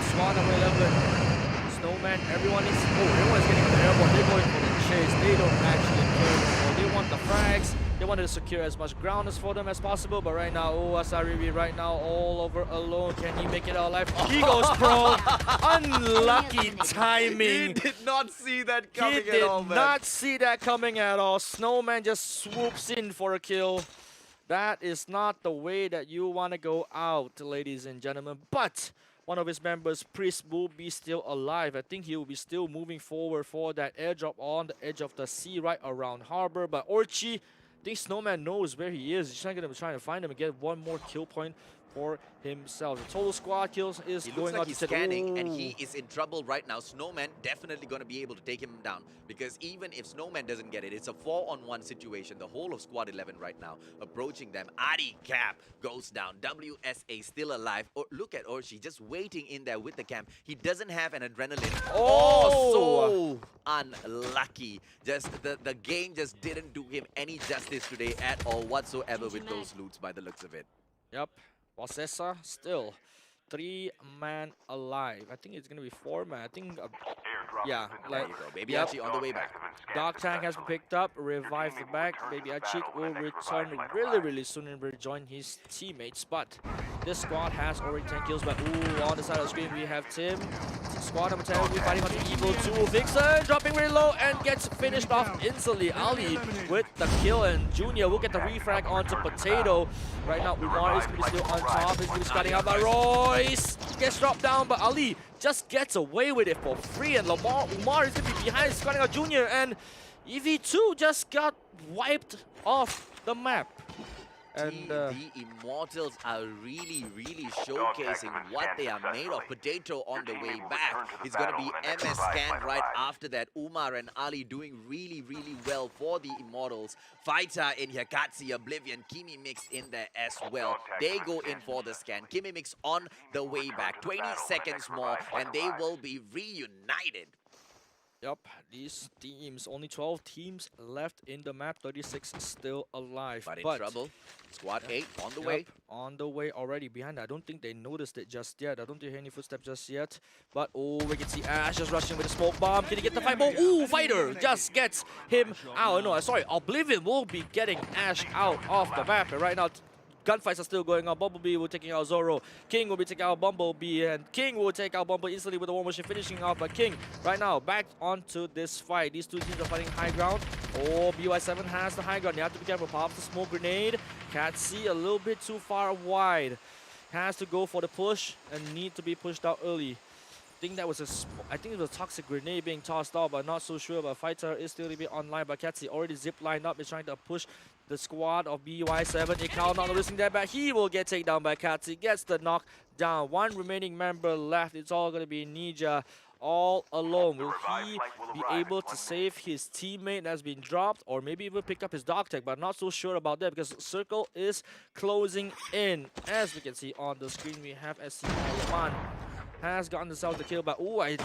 squad number 11, Snowman, everyone is getting the airborne. They're going for the chase. They don't actually care anymore. They want the frags. They wanted to secure as much ground as for them as possible, but right now, Asariri right now all over alone. Can he make it out alive? He goes pro. Unlucky timing. He did not see that coming He at did all, man. not see that coming at all. Snowman just swoops in for a kill. That is not the way that you want to go out, ladies and gentlemen. But one of his members, Priest, will be still alive. I think he will be still moving forward for that airdrop on the edge of the sea right around harbor. But Orchi, I think Snowman knows where he is. He's not going to try to find him and get one more kill point for himself. The total squad kills is He looks going like out. he's scanning and he is in trouble right now. Snowman definitely going to be able to take him down, because even if Snowman doesn't get it, it's a 4-on-1 situation. The whole of squad 11 right now approaching them. Adi Cap goes down. WSA still alive. Oh, look at Orchi just waiting in there with the camp. He doesn't have an adrenaline. Oh, so unlucky. Just the game just didn't do him any justice today at all whatsoever with those loots by the looks of it. Yep. Wasesa still 3-man alive. I think it's gonna be 4-man. I think yeah, There like you go. Baby Archie on the way back. Dark Tank has been picked up, revived back. Baby Achik will return really soon and rejoin his teammates. But this squad has already 10 kills. But ooh, on the side of the screen we have Tim. Squad number 10 will be fighting on the Eagle 2. Vixen dropping really low and gets finished off instantly. Ali with the kill, and Junior will get the refrag onto Potato. Right now, Umar is going to be still on top. He's going to be scouting out by Royce. Gets dropped down, but Ali just gets away with it for free. And Umar is going to be behind, scouting out Junior. And EV2 just got wiped off the map. And the Immortals are really showcasing what they are made of. Potato on the way back. It's going to be MS Scan right after that. Umar and Ali doing really well for the Immortals. Fighter in here, Katsi, Oblivion, Kimi Mix in there as well. They go in for the scan. Kimi Mix on the way back. 20 seconds more and they will be reunited. Yep, these teams, only 12 teams left in the map, 36 still alive. But in trouble. Squad 8 on the way. On the way already behind. I don't think they noticed it just yet. I don't hear any footsteps just yet. But oh, we can see Ash just rushing with a smoke bomb. Can he get the fight ball? Ooh, Fighter just gets him out. No, sorry, Oblivion will be getting Ash out of the map. And right now, gunfights are still going on. Bumblebee will taking out Zoro. King will be taking out Bumblebee. And King will take out Bumblebee instantly with the War Machine finishing off. But King, right now, back onto this fight. These two teams are fighting high ground. Oh, BY7 has the high ground. You have to be careful. Pops the smoke grenade. Catzy a little bit too far wide. Has to go for the push and need to be pushed out early. I think it was a toxic grenade being tossed out, but not so sure. But Fighter is still a bit online. But Catzy already zip lined up, is trying to push the squad of BY7. Ikao not noticing that, but he will get taken down by Catzy. Gets the knock down. One remaining member left. It's all going to be Ninja all alone. Will he be able to save his teammate that's been dropped, or maybe even pick up his dog tag? But not so sure about that because Circle is closing in. As we can see on the screen, we have SC Alaman has gotten themselves the kill, but oh, I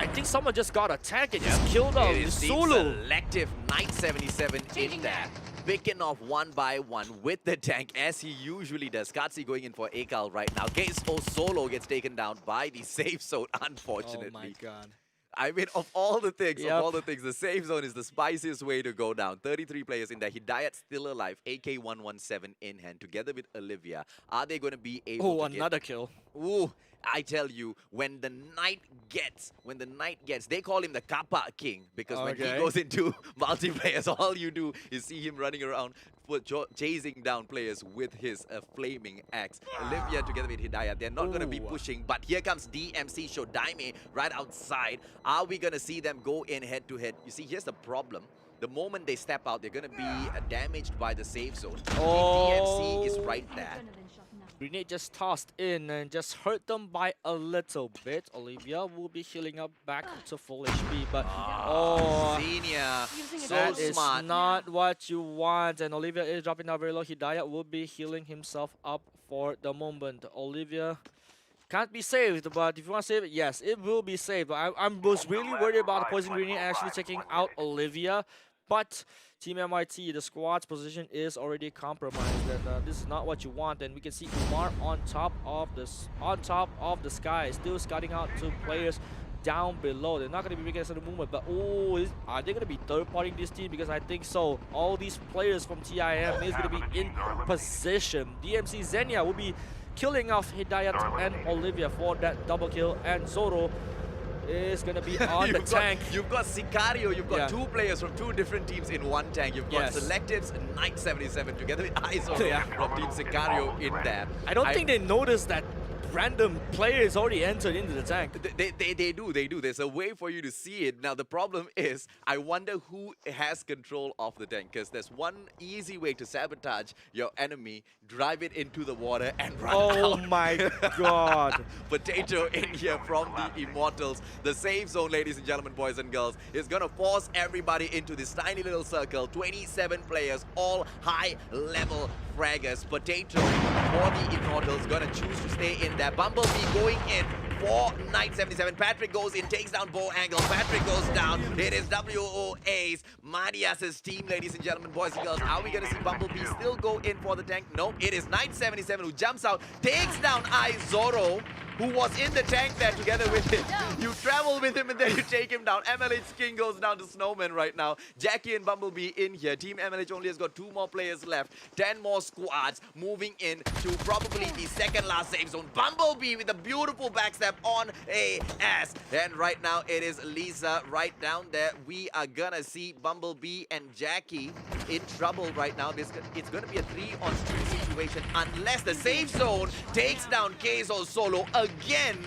think someone just got attacked and just killed out It is the Sulu. selective Knight 77 in there. picking off one by one with the tank as he usually does. Katsi going in for Ekal right now. Queso solo gets taken down by the safe zone, unfortunately. Oh my god. I mean, of all the things, Yep. the safe zone is the spiciest way to go down. 33 players in there. Hidayat still alive. AK-117 in hand, together with Olivia. Are they going to be able Oh, to another kill. Ooh, I tell you, when the night gets, they call him the Kappa King because when he Okay. goes into multiplayers, all you do is see him running around chasing down players with his flaming axe. Olivia together with Hidayat, they're not going to be Ooh. pushing, but here comes DMC Shodaime right outside. Are we going to see them go in head to head? You see, here's the problem. The moment they step out, they're going to be damaged by the safe zone. DMC is right there. Grenade just tossed in and just hurt them by a little bit. Olivia will be healing up back to full HP, but Xenia, so that is smart. not what you want. And Olivia is dropping down very low. Hidayat will be healing himself up for the moment. Olivia can't be saved, but if you want to save it, yes, it will be saved. But I was really worried about the poison grenade actually taking out Olivia. But Team MIT, the squad's position is already compromised, and this is not what you want. And we can see Umar on top of the sky, still scouting out two players down below. They're not going to be making a movement, but are they going to be third-partying this team? Because I think so. All these players from TIM is going to be in position. DMC Xenia will be killing off Hidayat and Olivia for that double kill, and Zoro is going to be on the tank. You've got Sicario, you've got Yeah. two players from two different teams in one tank. You've got Yes. Selectives and Knight 77 together with Izoro Yeah. from Team Sicario in there. I don't think they noticed that random players already entered into the tank. They do. There's a way for you to see it. Now, the problem is, I wonder who has control of the tank, because there's one easy way to sabotage your enemy, drive it into the water and run Oh out. my god. Potato in here from the Immortals. The safe zone, ladies and gentlemen, boys and girls, is going to force everybody into this tiny little circle. 27 players, all high-level fraggers. Potato for the Immortals, going to choose to stay in there. Bumblebee going in for Knight 77. Patrick goes in, takes down Bow Angle. Patrick goes down. It is WOA's Marias's team, ladies and gentlemen, boys and girls. Are we going to see Bumblebee still go in for the tank? Nope. It is Knight 77 who jumps out, takes down Izoro, who was in the tank there together with him. You travel with him and then you take him down. MLH King goes down to Snowman right now. Jackie and Bumblebee in here. Team MLH only has got 2 more players left. 10 more squads moving in to probably the second last safe zone. Bumblebee with a beautiful backstab on AS. And right now it is Lisa right down there. We are gonna see Bumblebee and Jackie in trouble right now. It's gonna be a 3-on-2 situation unless the safe zone takes down Queso solo again.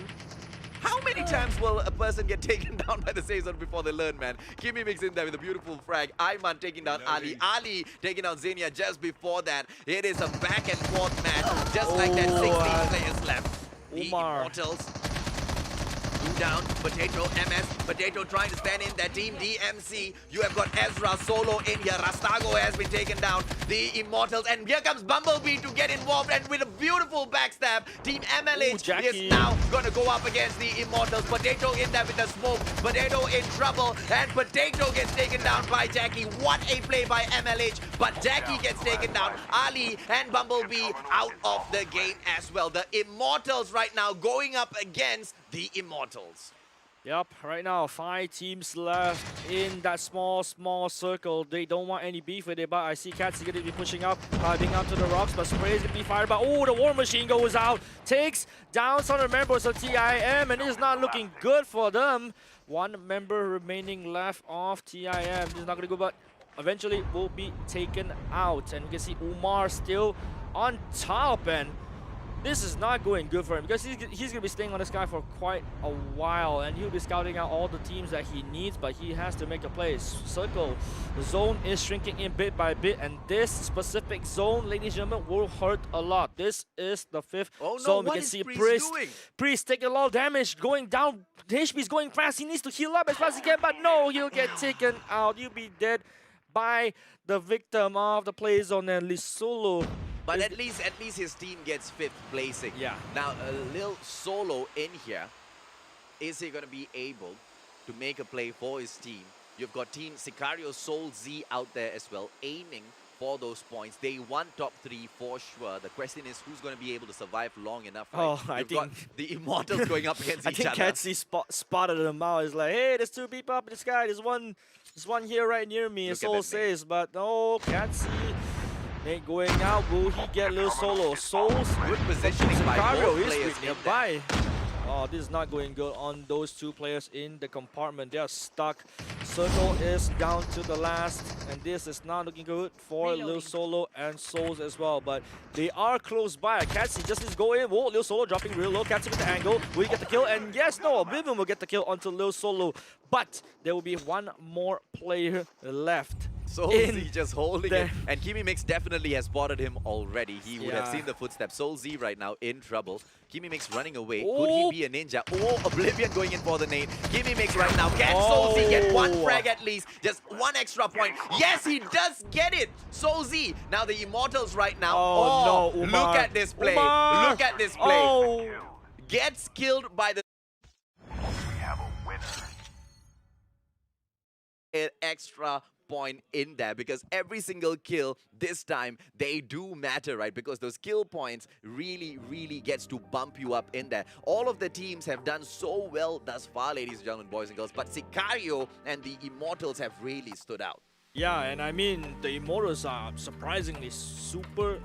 How many times will a person get taken down by the safe zone before they learn, man? Kimmy mix in there with a beautiful frag. Ayman taking down Ali. Ali taking down Xenia just before that. It is a back and forth match, just like that. 16 players left. The Umar. Immortals. 2 down. Potato, MS. Potato trying to stand in that team. DMC. You have got Ezra solo in here. Rastago has been taken down. The Immortals. And here comes Bumblebee to get involved. And with a beautiful backstab, Team MLH Jackie. is now going to go up against the Immortals. Potato in there with the smoke. Potato in trouble. And Potato gets taken down by Jackie. What a play by MLH. But Jackie gets taken down. Ali and Bumblebee out of the game as well. The Immortals right now going up against the Immortals. Yep, right now 5 teams left in that small circle. They don't want any beef with it, but I see Cats going to be pushing up, diving out to the rocks, but Spray is going to be fired. But oh, the War Machine goes out, takes down some of the members of TIM, and it is not looking good for them. 1 member remaining left of TIM. This is not going to go, but eventually will be taken out. And we can see Umar still on top, and this is not going good for him because he's going to be staying on this guy for quite a while, and he'll be scouting out all the teams that he needs, but he has to make a play. Circle, the zone is shrinking in bit by bit, and this specific zone, ladies and gentlemen, will hurt a lot. This is the 5th Oh no, zone. We what can is see Priest doing? Priest taking a lot of damage, going down. The HP is going fast. He needs to heal up as fast as he can, but no, he'll get taken out. He'll be dead by the victim of the play zone, and Lisulu. But at least his team gets 5th placing. Yeah. Now, a little solo in here. Is he going to be able to make a play for his team? You've got Team Sicario Soul Z out there as well, aiming for those points. They want top 3 for sure. The question is who's going to be able to survive long enough. Right? Oh, I You've got think the Immortals going up against I each think other. Catsy spotted them out. He's like, hey, there's 2 people up in the sky. There's one here right near me. Look at Soul that name. says, but no, Catsy. Nate going out. Will he get Lil Solo? Souls. Good positioning by Sicario both is players right in there. nearby. Oh, this is not going good on those 2 players in the compartment. They are stuck. Circle is down to the last, and this is not looking good for Lil Solo and Souls as well. But they are close by. Catsy just needs to go in. Whoa, Lil Solo dropping real low. Catsy with the angle. Will he get the kill? And yes, no, Oblivion will get the kill onto Lil Solo. But there will be one more player left. Soulzy just holding there. it, and Kimi Mix definitely has spotted him already. He would have Yeah. seen the footsteps. Soulzy right now in trouble. Kimi Mix running away. Could Oh. he be a ninja? Oh, Oblivion going in for the nade. Kimi Mix right now. Can Oh. Soulzy get 1 frag at least? Just 1 extra point. Yes, he does get it. Soulzy. Now the Immortals right now. Oh, no, Umar. Look at this play. Umar. Look at this play. Oh. Gets killed by the an extra point in there, because every single kill this time they do matter, right? Because those kill points really gets to bump you up in there. All of the teams have done so well thus far, ladies and gentlemen, boys and girls, but Sicario and the Immortals have really stood out. Yeah, and I mean, the Immortals are surprisingly super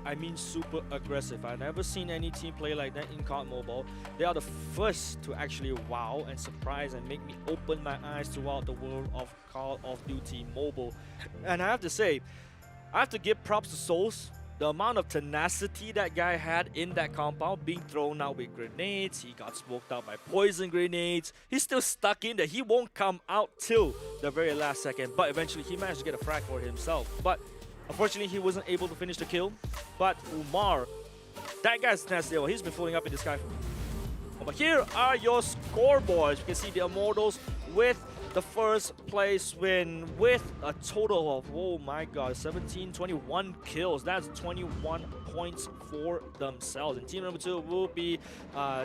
aggressive. I've never seen any team play like that in COD Mobile. They are the first to actually wow and surprise and make me open my eyes throughout the world of Call of Duty Mobile. And I have to say, I have to give props to Souls. The amount of tenacity that guy had in that compound, being thrown out with grenades, he got smoked out by poison grenades, he's still stuck in there. He won't come out till the very last second, but eventually he managed to get a frag for himself. But unfortunately, he wasn't able to finish the kill. But Umar, that guy's nasty. He's been floating up in the sky. But here are your scoreboards. You can see the Immortals with the first place win with a total of, oh my god, 21 kills. That's 21 points for themselves. And team number 2 will be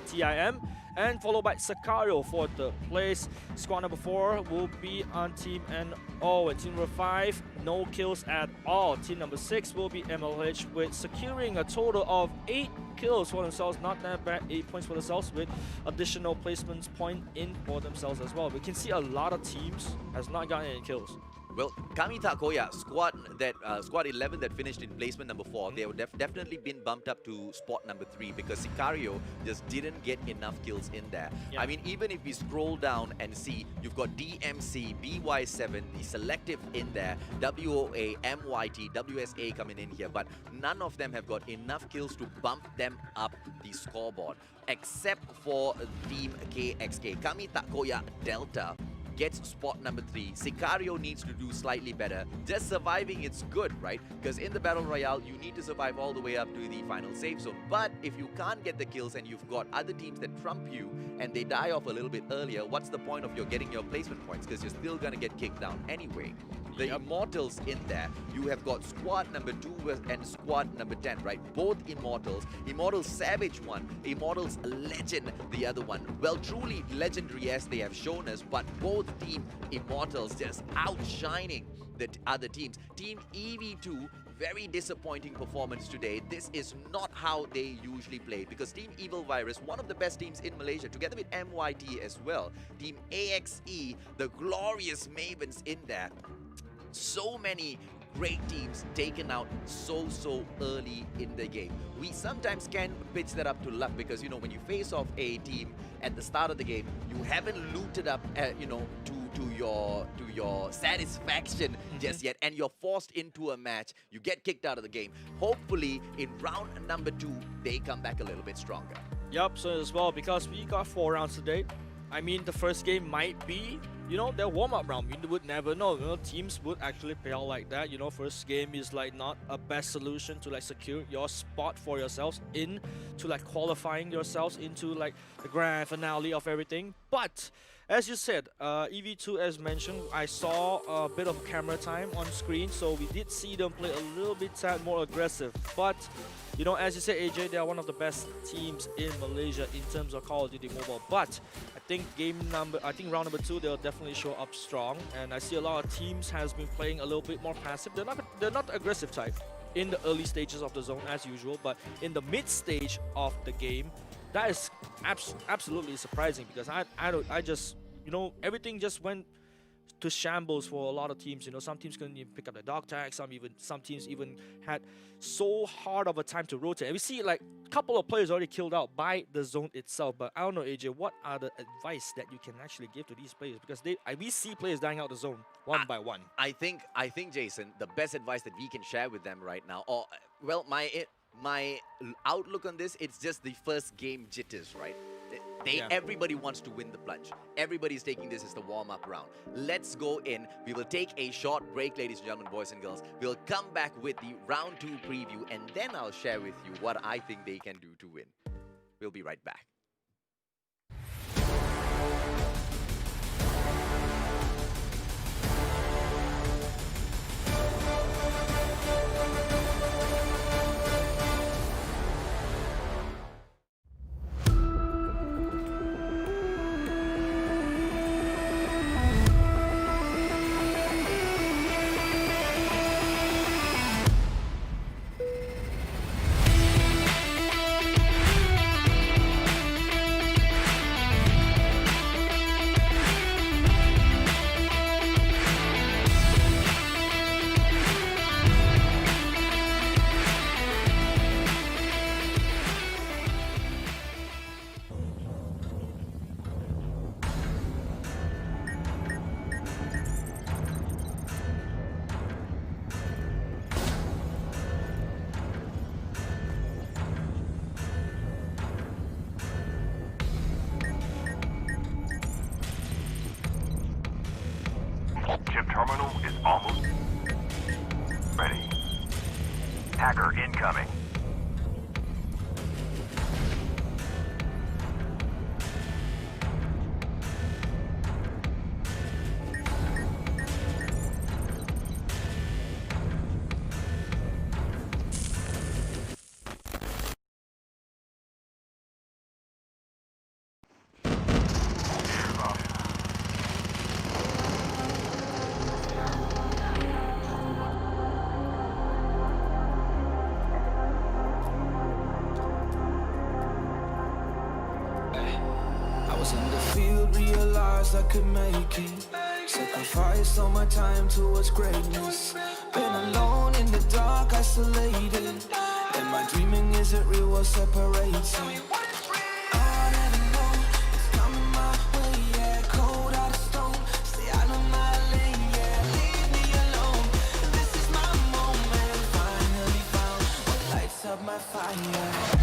TIM, and followed by Sicario for the place. Squad number 4 will be on Team NO, and team number 5, no kills at all. Team number 6 will be MLH with securing a total of 8 kills for themselves. Not that bad, 8 points for themselves with additional placements point in for themselves as well. We can see a lot of teams has not gotten any kills. Well, Kami Takoya, squad 11 that finished in placement number 4, they have definitely been bumped up to spot number 3 because Sicario just didn't get enough kills in there. Yeah. I mean, even if we scroll down and see, you've got DMC, BY7, the selective in there, WOA, MYT, WSA coming in here, but none of them have got enough kills to bump them up the scoreboard, except for Team KXK. Kami Takoya Delta gets spot number 3. Sicario needs to do slightly better. Just surviving, it's good, right? Because in the Battle Royale, you need to survive all the way up to the final safe zone. But if you can't get the kills and you've got other teams that trump you and they die off a little bit earlier, what's the point of your getting your placement points? Because you're still gonna get kicked down anyway. The Immortals in there, you have got squad number 2 and squad number 10, right? Both Immortals. Immortals Savage one, Immortals Legend the other one. Well, truly legendary as they have shown us, but both Team Immortals just outshining the other teams. Team EV2, very disappointing performance today. This is not how they usually play, because Team Evil Virus, one of the best teams in Malaysia, together with MYT as well. Team AXE, the glorious Mavens in there. So many great teams taken out so early in the game. We sometimes can pitch that up to luck, because you know, when you face off a team at the start of the game, you haven't looted up you know, to your satisfaction just yet, and you're forced into a match, you get kicked out of the game. Hopefully in round number 2 they come back a little bit stronger. Yup, so as well, because we got 4 rounds today. I mean, the first game might be, you know, their warm-up round. We would never know. You know, teams would actually play out like that. You know, first game is like not a best solution to like secure your spot for yourselves in to like qualifying yourselves into like the grand finale of everything. But as you said, EV2, as mentioned, I saw a bit of camera time on screen, so we did see them play a little bit more aggressive. But you know, as you said, AJ, they are one of the best teams in Malaysia in terms of Call of Duty Mobile. But I think round number 2, they'll definitely show up strong. And I see a lot of teams has been playing a little bit more passive. They're not they're not the aggressive type in the early stages of the zone as usual, but in the mid stage of the game, that is absolutely surprising because I just, you know, everything just went to shambles for a lot of teams. You know, some teams couldn't even pick up the dog tag. Some teams even had so hard of a time to rotate. And we see like a couple of players already killed out by the zone itself. But I don't know, AJ, what are the advice that you can actually give to these players? Because we see players dying out the zone one by one. I think Jason, the best advice that we can share with them right now, or well, my outlook on this, it's just the first game jitters, right? Everybody wants to win the plunge. Everybody's taking this as the warm-up round. Let's go in. We will take a short break, ladies and gentlemen, boys and girls. We'll come back with the round 2 preview, and then I'll share with you what I think they can do to win. We'll be right back. Chip terminal is almost ready. Hacker incoming. In the field, realized I could make it. Sacrificed all my time towards greatness. Been alone in the dark, isolated. And my dreaming isn't real, what separates me. I never know, it's coming my way, yeah. Cold out of stone, stay out of my lane, yeah. Leave me alone, this is my moment. Finally found what lights up my fire.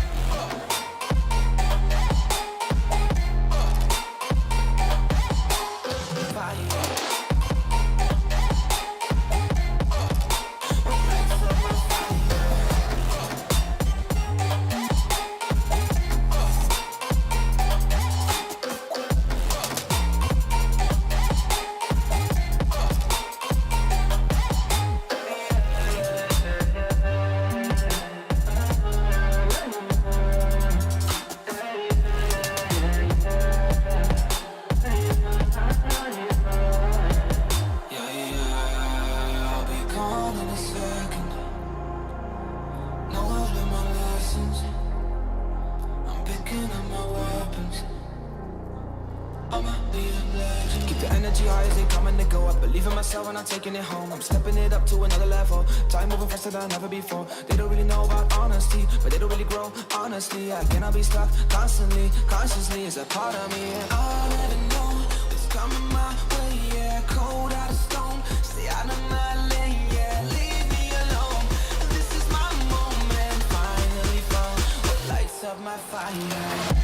When I'm taking it home, I'm stepping it up to another level. Time moving faster than ever before. They don't really know about honesty, but they don't really grow. Honestly, I cannot be stuck constantly. Consciously is a part of me. And I'll never know what's coming my way. Yeah, cold out of stone, stay out of my lane. Yeah, leave me alone. This is my moment. Finally found what lights up my fire.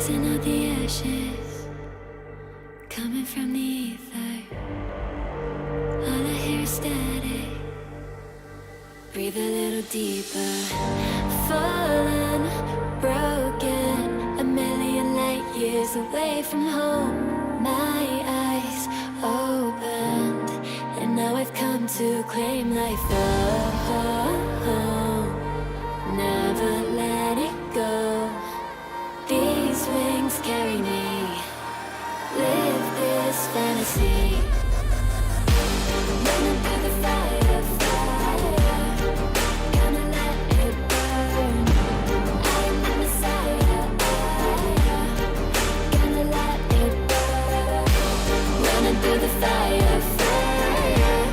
Rising out the ashes, coming from the ether. All I hear is static. Breathe a little deeper. Fallen, broken, a million light years away from home. My eyes opened, and now I've come to claim life. Never let it go. These wings carry me. Live this fantasy. Running through the fire, fire. Gonna let it burn. I am the Messiah. Gonna let it burn. Running through the fire, fire.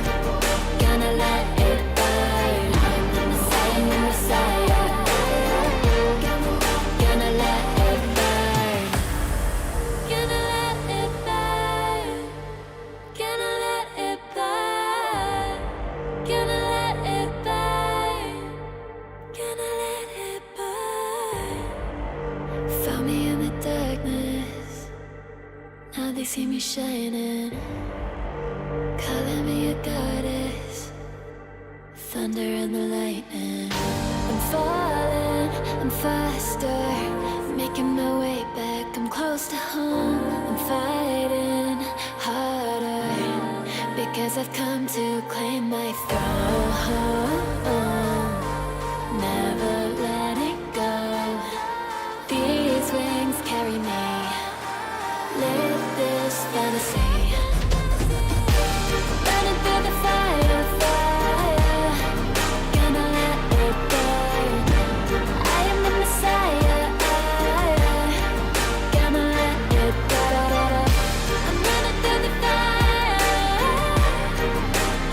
Gonna let it burn. I am the Messiah, the Messiah. Gonna let it burn. Gonna let it burn. Gonna let it burn. Gonna let it burn. Gonna let it burn. Found me in the darkness. Now they see me shining. Calling me a goddess. Thunder and the lightning. I'm falling, I'm faster. Making my way back, I'm close to home. I'm fighting harder because I've come to claim my throne. Never let it go. These wings carry me. Live this fantasy. Running through the fire, fire. Gonna let it burn. I am the Messiah. Gonna let it burn. I'm running through the fire.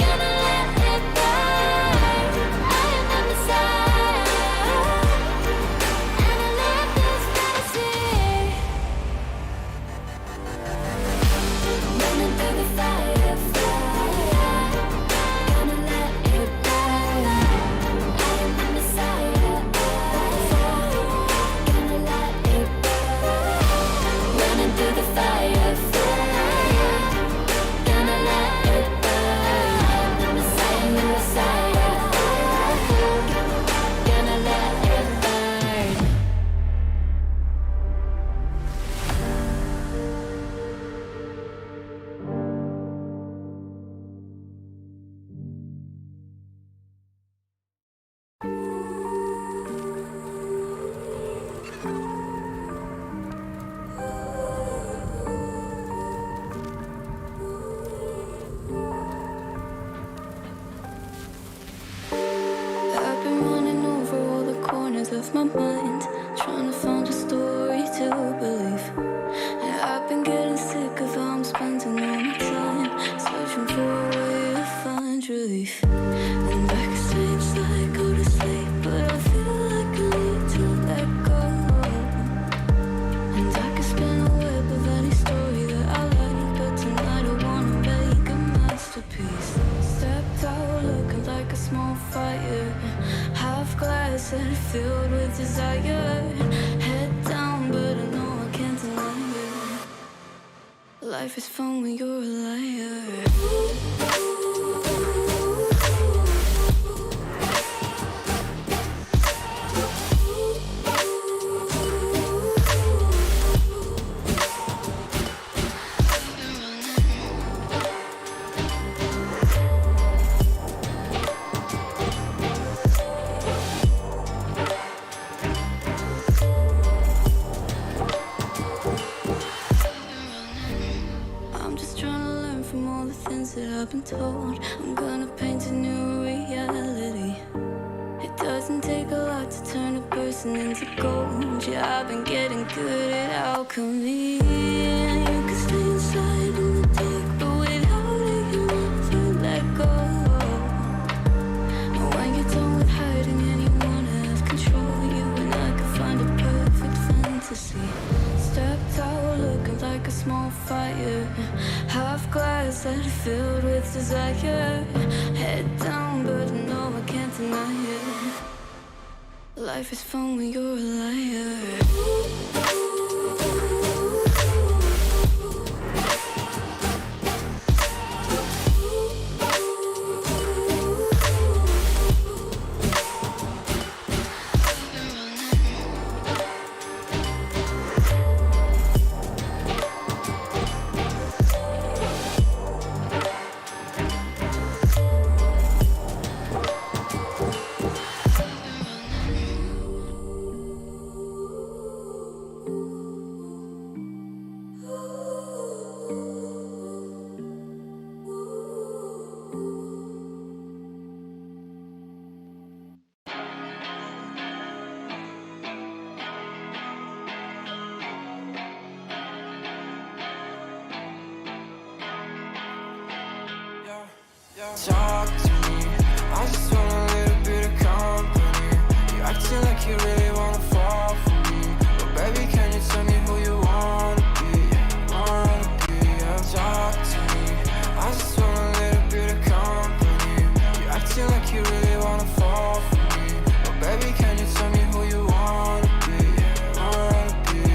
Gonna let it burn. I am the Messiah. And I live this fantasy. Running through the fire, fire. Gonna let it burn. I am the Messiah. Gonna let it burn. Running through the fire, fire. Gonna let it burn. I am the Messiah, the Messiah. Gonna let it burn. I've been running over all the corners of my mind, trying to find a story to believe. And I've been getting sick of how I'm spending all my time, searching for a way to find relief. And I can say it's like go to sleep, but I feel like I need to let go. And I can spin a web of any story that I like, but tonight I wanna make a masterpiece. Stepped out looking like a small fire, half glass and filled with desire. Head down, but I know I can't deny it. Life is fun when you're a liar. I'm just trying to learn from all the things that I've been told. I'm gonna paint a new reality. It doesn't take a lot to turn a person into gold. Yeah, I've been getting good at alchemy. And you can stay inside in the dark, but without it you never let go. And when you're done with hiding and you wanna have control, you and I can find a perfect fantasy. Stepped out looking like a small fire, half glass that filled with desire. Head down, but I know I can't deny it. Life is fun when you're a liar. Talk to me, I just want a little bit of company. You acting like you really wanna fall for me, but baby, can you tell me who you wanna be? Yeah. Talk to me, I just want a little bit of company. You acting like you really wanna fall for me, but baby, can you tell me who you wanna be?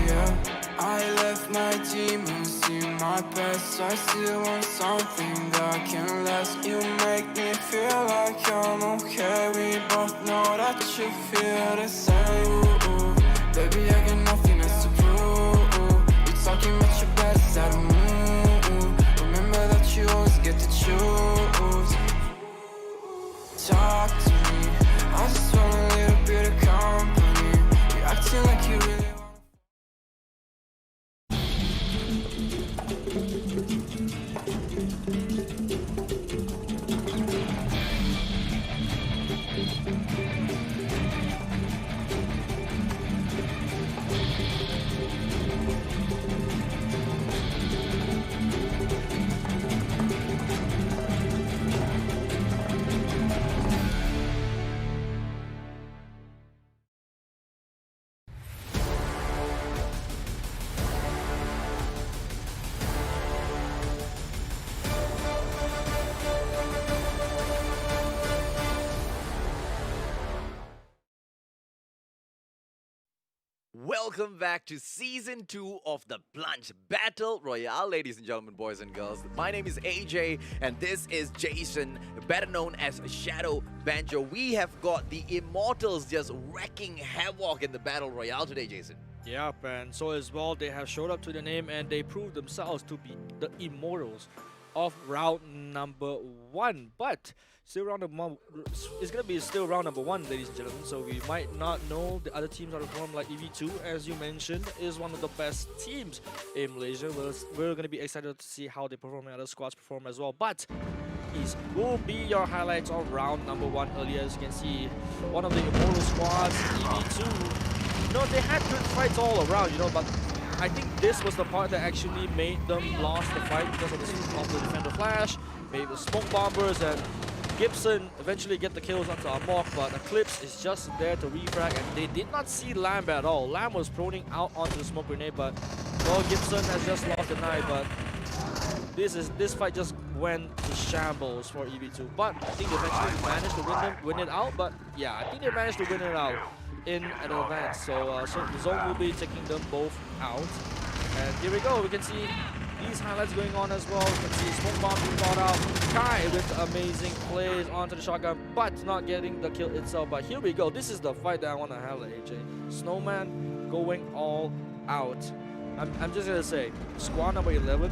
Yeah. I left my demons in my past. I still want something that can last. You make me feel like I'm okay. We both know that you feel the same. Ooh. Baby, I got nothing else to prove. You're talking about your best, I don't move. Remember that you always get to choose. Talk to me, I just want a little bit of company. You're acting like you really want. Welcome back to Season 2 of the Plunge Battle Royale, ladies and gentlemen, boys and girls. My name is AJ and this is Jason, better known as Shadowbanj0. We have got the Immortals just wrecking havoc in the Battle Royale today, Jason. Yep, and so as well, they have showed up to the name and they proved themselves to be the Immortals of round number 1. But still round number 1, it's going to be still round number 1, ladies and gentlemen. So we might not know the other teams are perform like EV2, as you mentioned, is one of the best teams in Malaysia. We're going to be excited to see how they perform and other squads perform as well. But these will be your highlights of round number 1 earlier. As you can see, one of the Immortal squads, EV2, they had good fights all around, but I think this was the part that actually made them lost the fight because of the defender flash, maybe the smoke bombers, and Gibson eventually get the kills onto Amok, but Eclipse is just there to refrag, and they did not see Lamb at all. Lamb was proning out onto the smoke grenade, but well, Gibson has just lost the knife, but this fight just went to shambles for EV2. But I think they eventually managed to win it out, but yeah, I think they managed to win it out in an advance. So the zone will be taking them both out. And here we go, we can see these highlights going on as well. You can see smoke bomb being brought out. Kai with amazing plays onto the shotgun, but not getting the kill itself. But here we go, this is the fight that I want to highlight, AJ. Snowman going all out. I'm just gonna say, squad number 11,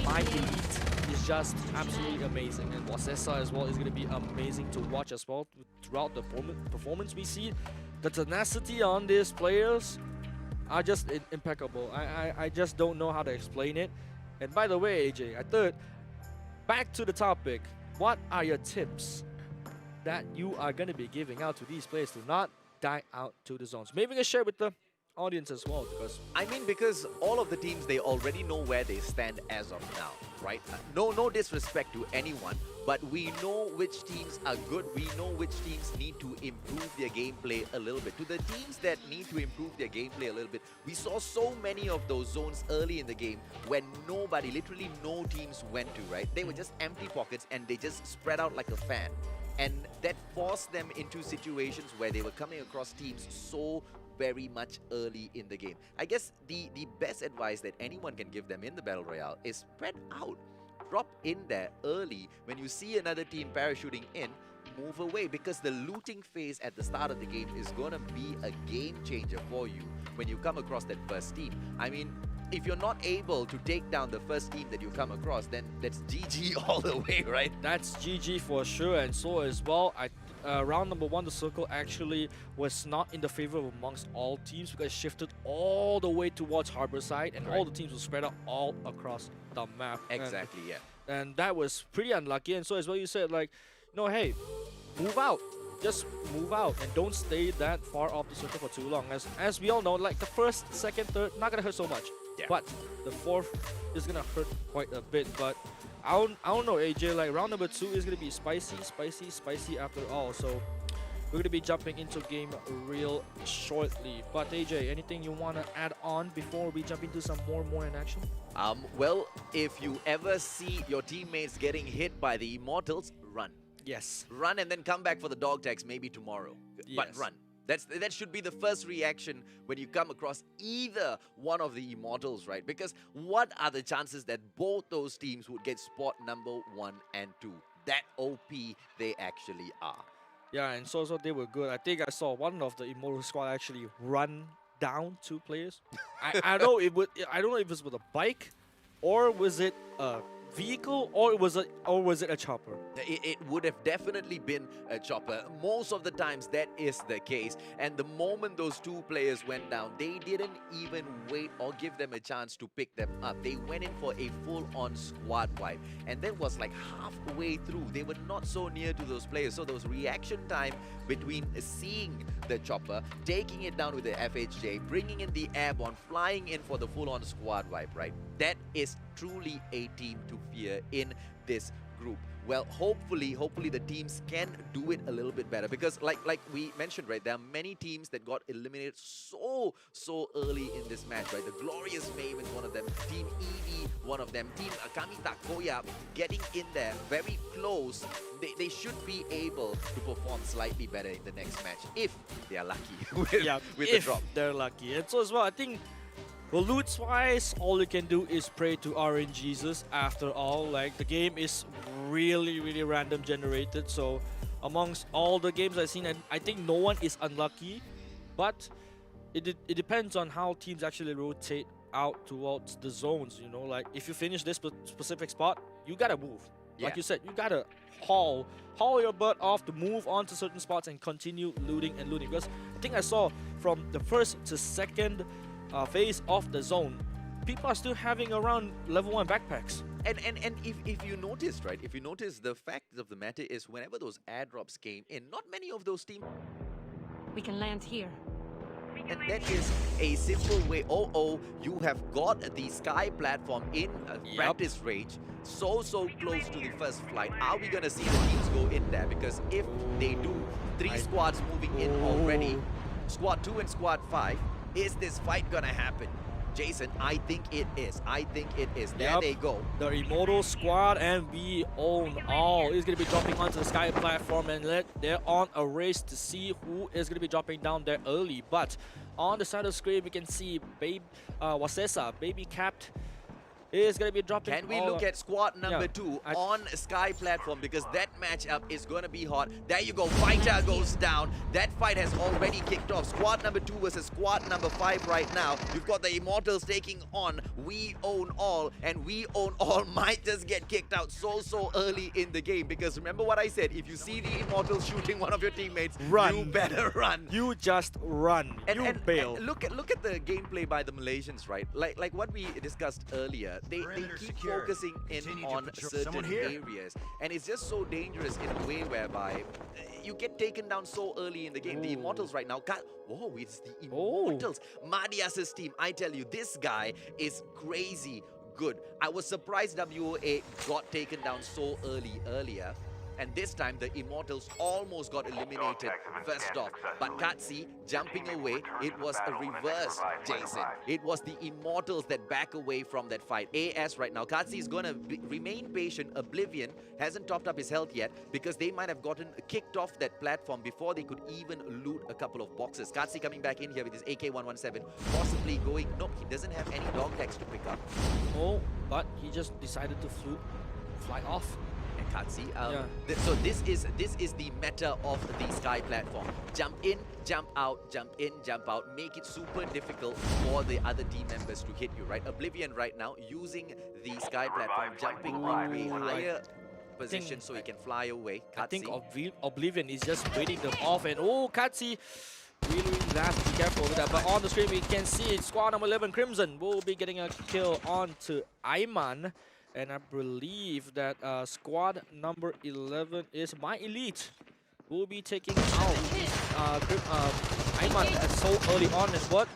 my elite is just absolutely amazing, and Wasessa as well is gonna be amazing to watch as well. Throughout the performance we see, the tenacity on these players are just impeccable. I just don't know how to explain it. And by the way, AJ, I thought, back to the topic, what are your tips that you are gonna be giving out to these players to not die out to the zones? Maybe we can share with the audience as well, because all of the teams, they already know where they stand as of now, right? No disrespect to anyone, but we know which teams are good. We know which teams need to improve their gameplay a little bit. To the teams that need to improve their gameplay a little bit, we saw so many of those zones early in the game when nobody, literally no teams went to, right? They were just empty pockets and they just spread out like a fan. And that forced them into situations where they were coming across teams so very much early in the game. I guess the best advice that anyone can give them in the Battle Royale is spread out. Drop in there early. When you see another team parachuting in, move away, because the looting phase at the start of the game is gonna be a game changer for you when you come across that first team. I mean, if you're not able to take down the first team that you come across, then that's GG all the way, right? That's GG for sure. And so as well, round number 1, the circle actually was not in the favor of amongst all teams because it shifted all the way towards Harborside, and all the teams were spread out all across the map. Exactly, yeah. And that was pretty unlucky. And so as well, you said, like, hey, move out. Just move out and don't stay that far off the circle for too long. As we all know, like the first, second, third, not gonna hurt so much. Yeah. But the fourth is gonna hurt quite a bit. But I don't know, AJ. Like round number 2 is gonna be spicy, spicy, spicy after all. So we're gonna be jumping into game real shortly. But AJ, anything you wanna add on before we jump into some more in action? Well, if you ever see your teammates getting hit by the Immortals, run. Yes. Run and then come back for the dog tags maybe tomorrow. But Yes. run. That should be the first reaction when you come across either one of the Immortals, right? Because what are the chances that both those teams would get spot number 1 and 2? That OP they actually are. Yeah, and so they were good. I think I saw one of the Immortal squad actually run down 2 players. I don't know if it was with a bike, or was it a vehicle, or was it a chopper? It would have definitely been a chopper. Most of the times that is the case. And the moment those 2 players went down, they didn't even wait or give them a chance to pick them up. They went in for a full-on squad wipe. And that was like halfway through. They were not so near to those players. So those reaction time between seeing the chopper, taking it down with the FHJ, bringing in the airborne, flying in for the full-on squad wipe, right? That is truly a team to fear in this group. Well, hopefully the teams can do it a little bit better, because like we mentioned, right, there are many teams that got eliminated so early in this match, right? The Glorious Mavens, one of them, Team Eevee, one of them, Team Kamita Koya, getting in there very close. They should be able to perform slightly better in the next match if they are lucky with the if drop. they're lucky. And so as well, I think, well, loots-wise, all you can do is pray to RNGesus. After all, like, the game is really random generated. So amongst all the games I've seen, I think no one is unlucky. But it depends on how teams actually rotate out towards the zones, you know? Like, if you finish this specific spot, you gotta move. Like Yeah. you said, you gotta haul your butt off to move on to certain spots and continue looting and looting. Because I think I saw from the first to second phase of the zone, people are still having around level 1 backpacks. And if you noticed, right, if you notice, the fact of the matter is, whenever those airdrops came in, not many of those teams, We can land here. and that is a simple way. You have got the sky platform in practice range, so close to the first flight. Are we gonna see the teams go in there? Because if they do, 3 squads moving in already, squad 2 and squad 5. Is this fight gonna happen? Jason, I think it is. There they go. The Immortal squad, and we own all. Is going to be dropping onto the sky platform, and they're on a race to see who is going to be dropping down there early. But on the side of the screen, we can see Wasesa, Baby Capped, is going to be dropping. Can we look at squad number 2 on sky platform, because that matchup is going to be hot. There you go, Fighter goes down. That fight has already kicked off. Squad number 2 versus squad number 5 right now. You've got the Immortals taking on We Own All, and We Own All might just get kicked out so early in the game, because remember what I said, if you see the Immortals shooting one of your teammates, Run. you better run. You just run. You bail. And look at the gameplay by the Malaysians, right? Like what we discussed earlier. They keep focusing in on certain areas, and it's just so dangerous in a way whereby you get taken down so early in the game. The Immortals right now, whoa, it's the Immortals. Madias's team, I tell you, this guy is crazy good. I was surprised WOA got taken down so earlier. And this time, the Immortals almost got eliminated first off. But Katsi jumping away, it was a reverse, Jason. It was the Immortals that back away from that fight. AS right now, Katsi is going to remain patient. Oblivion hasn't topped up his health yet, because they might have gotten kicked off that platform before they could even loot a couple of boxes. Katsi coming back in here with his AK-117, possibly going... Nope, he doesn't have any dog tags to pick up. Oh, but he just decided to fly off. Katsi. So this is the meta of the sky platform. Jump in, jump out, jump in, jump out. Make it super difficult for the other team members to hit you, right? Oblivion right now using the sky platform, jumping on a higher position so he can fly away. I think Oblivion is just waiting them off, and Katsi really has to be careful with that. But on the screen we can see squad number 11 Crimson will be getting a kill onto Ayman. And I believe that squad number 11 is My Elite. Will be taking out Ayman so early on. And what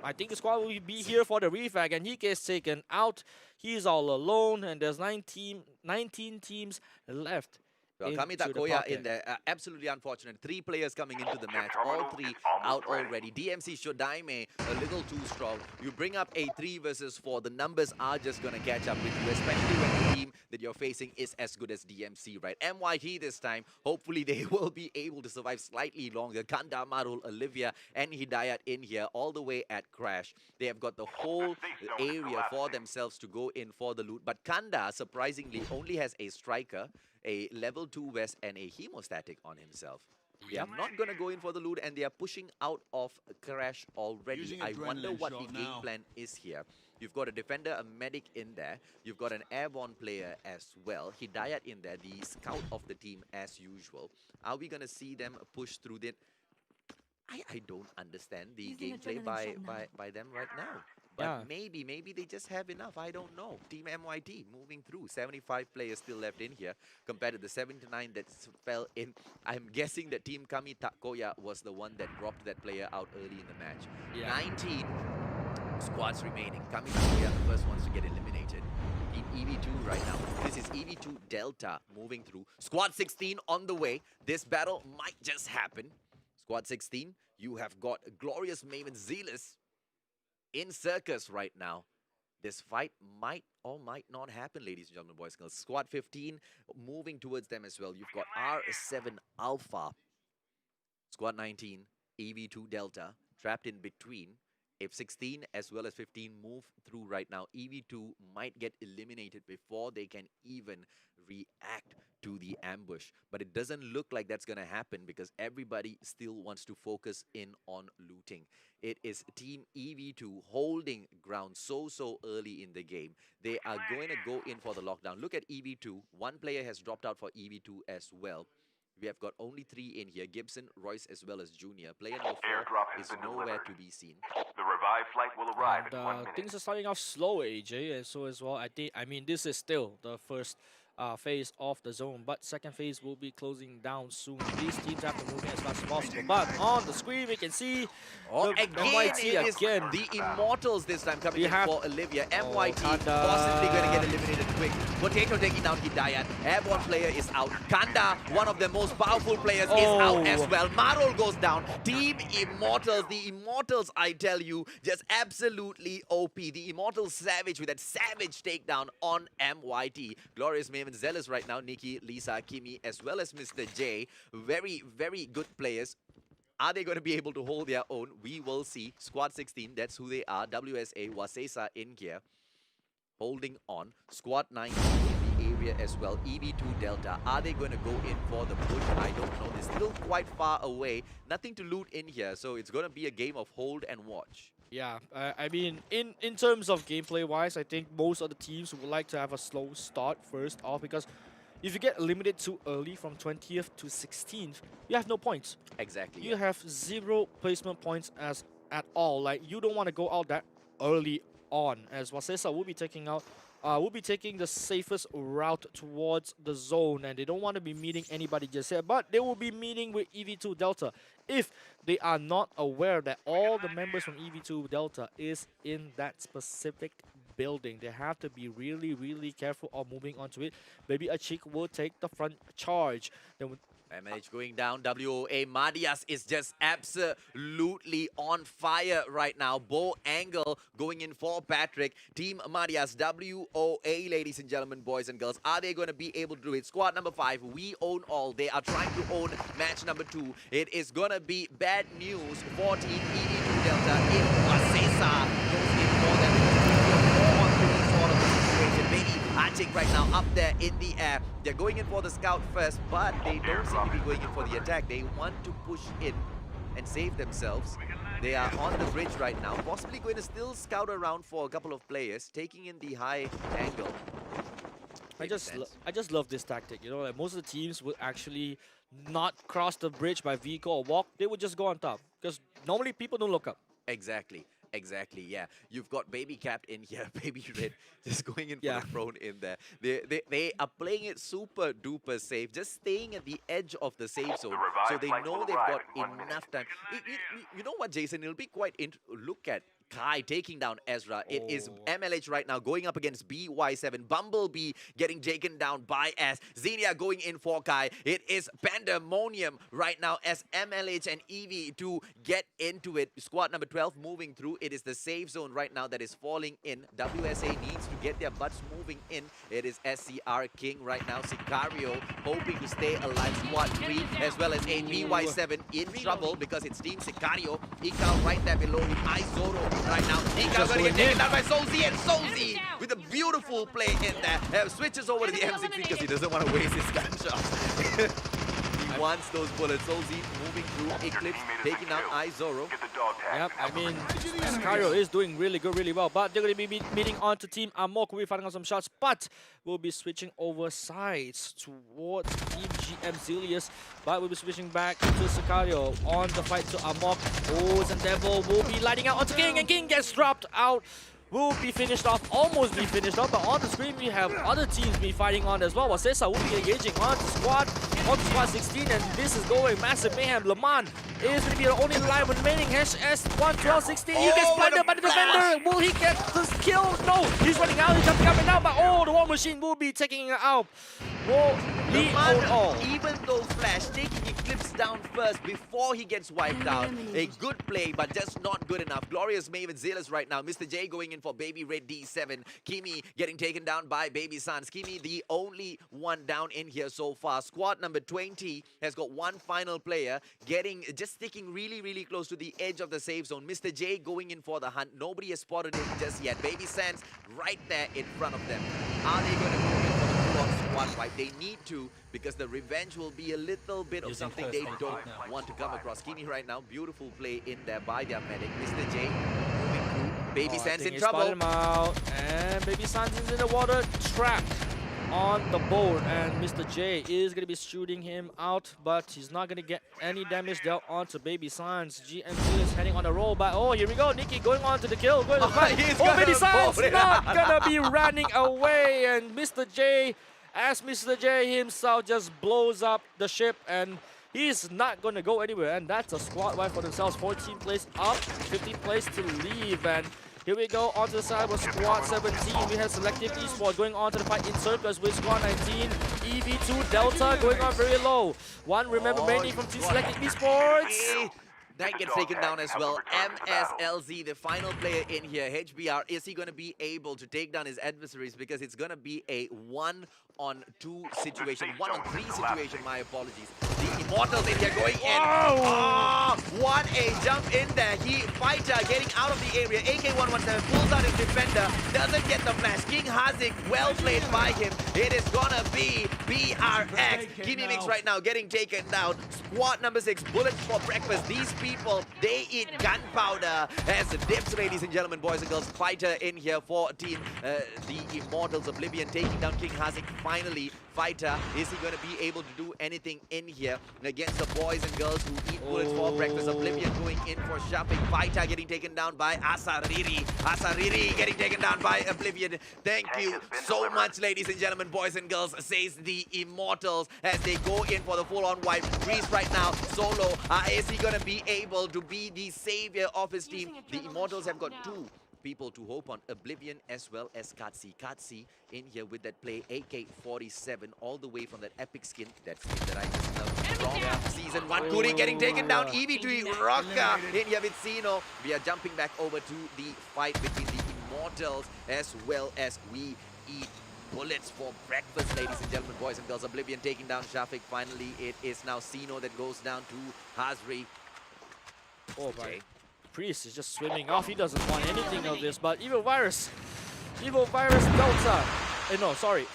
I think the squad will be here for the refag, and he gets taken out. He's all alone, and there's 19 teams left. Well, into Kamita the Koya pocket. in there, absolutely unfortunate. 3 players coming into the match, all terminal 3 is almost out ready. already. DMC Shodaime a little too strong. You bring up a 3 versus 4, the numbers are just going to catch up with you, especially when the team that you're facing is as good as DMC, right? MYT this time, hopefully they will be able to survive slightly longer. Kanda, Marul, Olivia, and Hidayat in here, all the way at Crash. They have got the whole area for themselves to go in for the loot, but Kanda, surprisingly, only has a striker, a level 2 vest, and a hemostatic on himself. They are not going to go in for the loot, and they are pushing out of Crash already. I wonder what the game plan is here. You've got a defender, a medic in there. You've got an airborne player as well. Hidayat in there, the scout of the team as usual. Are we going to see them push through that? I don't understand the Using gameplay adrenaline shot by them right now. But maybe they just have enough. I don't know. Team MYT moving through. 75 players still left in here compared to the 79 that fell in. I'm guessing that Team Kami Takoya was the one that dropped that player out early in the match. 19 squads remaining. Kami Takoya the first ones to get eliminated. Team EV2 right now. This is EV2 Delta moving through. Squad 16 on the way. This battle might just happen. Squad 16, you have got Glorious Maven Zealous in Circus right now. This fight might or might not happen, ladies and gentlemen, boys and girls. Squad 15 moving towards them as well. You've got R7 Alpha. Squad 19, EV2 Delta, trapped in between. If 16 as well as 15 move through right now, EV2 might get eliminated before they can even react to the ambush. But it doesn't look like that's going to happen because everybody still wants to focus in on looting. It is Team EV2 holding ground so early in the game. They are going to go in for the lockdown. Look at EV2. One player has dropped out for EV2 as well. We have got only 3 in here, Gibson, Royce, as well as Junior. Player number 4 Airdrop has is been nowhere delivered. to be seen. The revived flight will arrive in 1 And minute. things are starting off slow, AJ, and so as well. I mean, this is still the first phase of the zone, but second phase will be closing down soon. These teams have to move in as fast as possible. But on the screen, we can see the MYT it is again. the Immortals this time coming in for Olivia. MYT Kanda. possibly going to get eliminated quick. Potato taking down Hidayat. Airborne player is out. Kanda, one of the most powerful players, is out as well. Marul goes down. Team Immortals. The Immortals, I tell you, just absolutely OP. The Immortals savage with that savage takedown on MYT. Glorious Maven Zealous right now. Nikki, Lisa, Kimi, as well as Mr. J. Very, very good players. Are they going to be able to hold their own? We will see. Squad 16, that's who they are. WSA, Wasesa in here. Holding on. Squad 9 in the area as well. EV2 Delta. Are they going to go in for the push? I don't know. They're still quite far away. Nothing to loot in here. So it's going to be a game of hold and watch. Yeah, I mean, in terms of gameplay-wise, I think most of the teams would like to have a slow start first off because if you get eliminated too early from 20th to 16th, you have no points. Exactly. You have 0 placement points at all. Like, you don't want to go out that early on, as Wasesa will be taking out. Will be taking the safest route towards the zone, and they don't want to be meeting anybody just yet, but they will be meeting with EV2 Delta if they are not aware that all the members from EV2 Delta is in that specific building. They have to be really, really careful of moving onto it. Maybe a chick will take the front charge. Then MH going down. WOA Madias is just absolutely on fire right now. Bow angle going in for Patrick. Team Madias, WOA, ladies and gentlemen, boys and girls. Are they going to be able to do it? Squad number 5, we own all. They are trying to own match number 2. It is going to be bad news for Team EV2 Delta if Wasesa goes in for them. Sort of a situation. Maybe Achik right now up there in the air. They're going in for the scout first, but they don't seem to be going in for the attack. They want to push in and save themselves. They are on the bridge right now, possibly going to still scout around for a couple of players, taking in the high angle. I just love this tactic. You know, like most of the teams would actually not cross the bridge by vehicle or walk. They would just go on top because normally people don't look up. Exactly. Exactly, yeah. You've got Baby Capped in here, Baby Red just going in for the prone in there. They are playing it super duper safe, just staying at the edge of the safe zone, so they know they've got enough time. You know what, Jason? It'll be quite look at Kai taking down Ezra. It is MLH right now going up against BY7. Bumblebee getting taken down by S. Xenia going in for Kai. It is pandemonium right now as MLH and EV to get into it. Squad number 12 moving through. It is the safe zone right now that is falling in. WSA needs to get their butts moving in. It is SCR King right now. Sicario hoping to stay alive. Squad 3 as well as a BY7 in trouble because it's Team Sicario. Ikao right there below him. Izoro right now. Ikao going to get taken down by Sozi, and Sozi with a beautiful play in there. Switches over to the M16 because he doesn't want to waste his gunshots. He wants those bullets. Sozi moving through Eclipse, taking out Izoro. Get the dog tag. Yep, I mean, Sicario is doing really good, really well, but they're going to be meeting on to Team Amok. We'll be fighting on some shots, but we'll be switching over sides towards Team GM Zilius, but we'll be switching back to Sicario on the fight to Amok. And Devil will be lighting out onto King, and King gets dropped out. Will be finished off, almost be finished off, but on the screen we have other teams be fighting on as well. Wasesa will be engaging on squad 16, and this is going massive mayhem. Le Mans is going to be the only line remaining. S112-16, he gets blinded by the defender. Will he get this kill? No, he's running out, he's jumping up and down, but the War Machine will be taking it out. Le Mans, even though Flash taking Eclipse down first before he gets wiped out. A good play, but just not good enough. Glorious Maven Zealous right now. Mr. J going in for Baby Red D7. Kimi getting taken down by Baby Sans. Kimi the only one down in here so far. Squad number 20 has got one final player just sticking really close to the edge of the safe zone. Mr. J going in for the hunt. Nobody has spotted him just yet. Baby Sans right there in front of them. Are they going to move in for the full-on squad fight? They need to, because the revenge will be a little bit of something they don't want to come across. Kimi right now, beautiful play in there by their medic. Mr. J moving through. Baby Sans in trouble. Him out, and Baby Sans is in the water, trapped on the board, and Mr. J is going to be shooting him out, but he's not going to get any damage dealt onto Baby Sans. GMC is heading on the roll, but here we go, Nikki going on to the kill, going to the fight. Baby Sans not going to be running away, and Mr. J, as Mr. J himself just blows up the ship, and he's not going to go anywhere, and that's a squad wipe for themselves. 14 plays up, 15 plays to leave, and here we go onto the side with Squad 17. We have Selective Esports going on to the fight in circles with Squad 19. EV2 Delta going on very low. One remember mainly from Team Selective Esports. That gets taken down as well. MSLZ, the final player in here. HBR, is he going to be able to take down his adversaries? Because it's going to be a 1-on-2 situation. 1-on-3 situation, my apologies. The Immortals in here going in. Oh, what a jump in there. Fighter getting out of the area. AK-117 pulls out his defender. Doesn't get the flash. King Hazik, well played by him. It is going to be BRX. Kimi Mix right now getting taken down. Squad number 6, bullets for breakfast. These people, they eat gunpowder as the dips, ladies and gentlemen, boys and girls. Fighter in here for team the Immortals. Oblivion taking down King Hazik finally. Fighter, is he going to be able to do anything in here against the boys and girls who eat bullets for breakfast? Oblivion going in for shopping. Fighter getting taken down by Asariri. Asariri getting taken down by Oblivion. Thank you so much, ladies and gentlemen, boys and girls, says the Immortals as they go in for the full-on wipe. Reese right now, solo. Is he going to be able to be the savior of his team? The Immortals have got two people to hope on, Oblivion as well as Katsi. Katsi in here with that play, AK-47, all the way from that epic skin, that skin that I just love from Season 1. Kuri getting taken down, EV3 Rocka in here with Sino. We are jumping back over to the fight between the Immortals as well as we eat bullets for breakfast, ladies and gentlemen, boys and girls. Oblivion taking down Shafiq. Finally, it is now Sino that goes down to Hazri. Okay. Priest is just swimming off. He doesn't want anything of this, but Evil Virus Delta.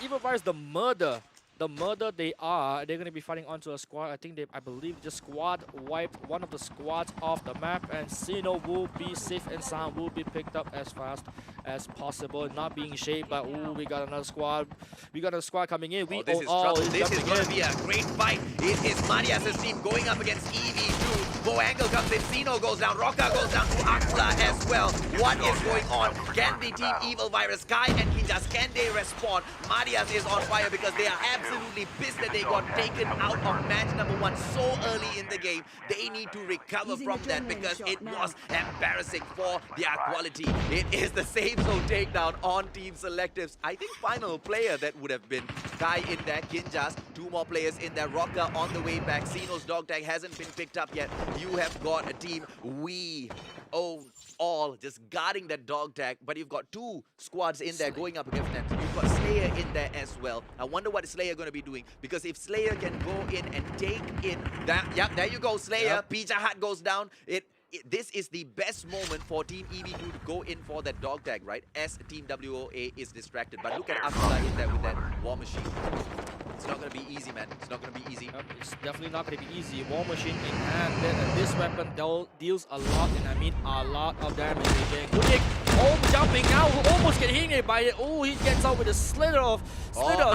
Evil Virus the murder. They're going to be fighting onto a squad. I believe just squad wiped one of the squads off the map, and Sino will be safe and sound, will be picked up as fast as possible, not being shaped, but we got another squad. We got a squad coming in. This is trouble. This is going to be a great fight. It is Marias' team going up against EV2. Boangle comes in, Sino goes down, Rocka goes down to Akla as well. What is going on? Can the team Evil Virus, Kai and Kinjas, can they respond? Marias is on fire because they are absolutely pissed that they got taken out of match number 1 so early in the game. They need to recover from that because it was embarrassing for their quality. It is the safe zone takedown on Team Selectives. I think final player that would have been Kai in there, Kinjas, 2 more players in there, Rocker on the way back. Xeno's dog tag hasn't been picked up yet. You have got a team we own all just guarding that dog tag, but you've got 2 squads in there going up against them. You've got Slayer in there as well. I wonder what Slayer going to be doing, because if Slayer can go in and take in that, yep, there you go, Slayer. Pizza Hut goes down. This is the best moment for Team EV2 to go in for that dog tag, right? As Team WOA is distracted. But look at Akula in there with that War Machine. It's not going to be easy, man. It's not going to be easy. It's definitely not going to be easy. War Machine in hand. This weapon deals a lot, and I mean a lot of damage. Gudik, jumping out, almost get hit by it. Oh, he gets out with a slither of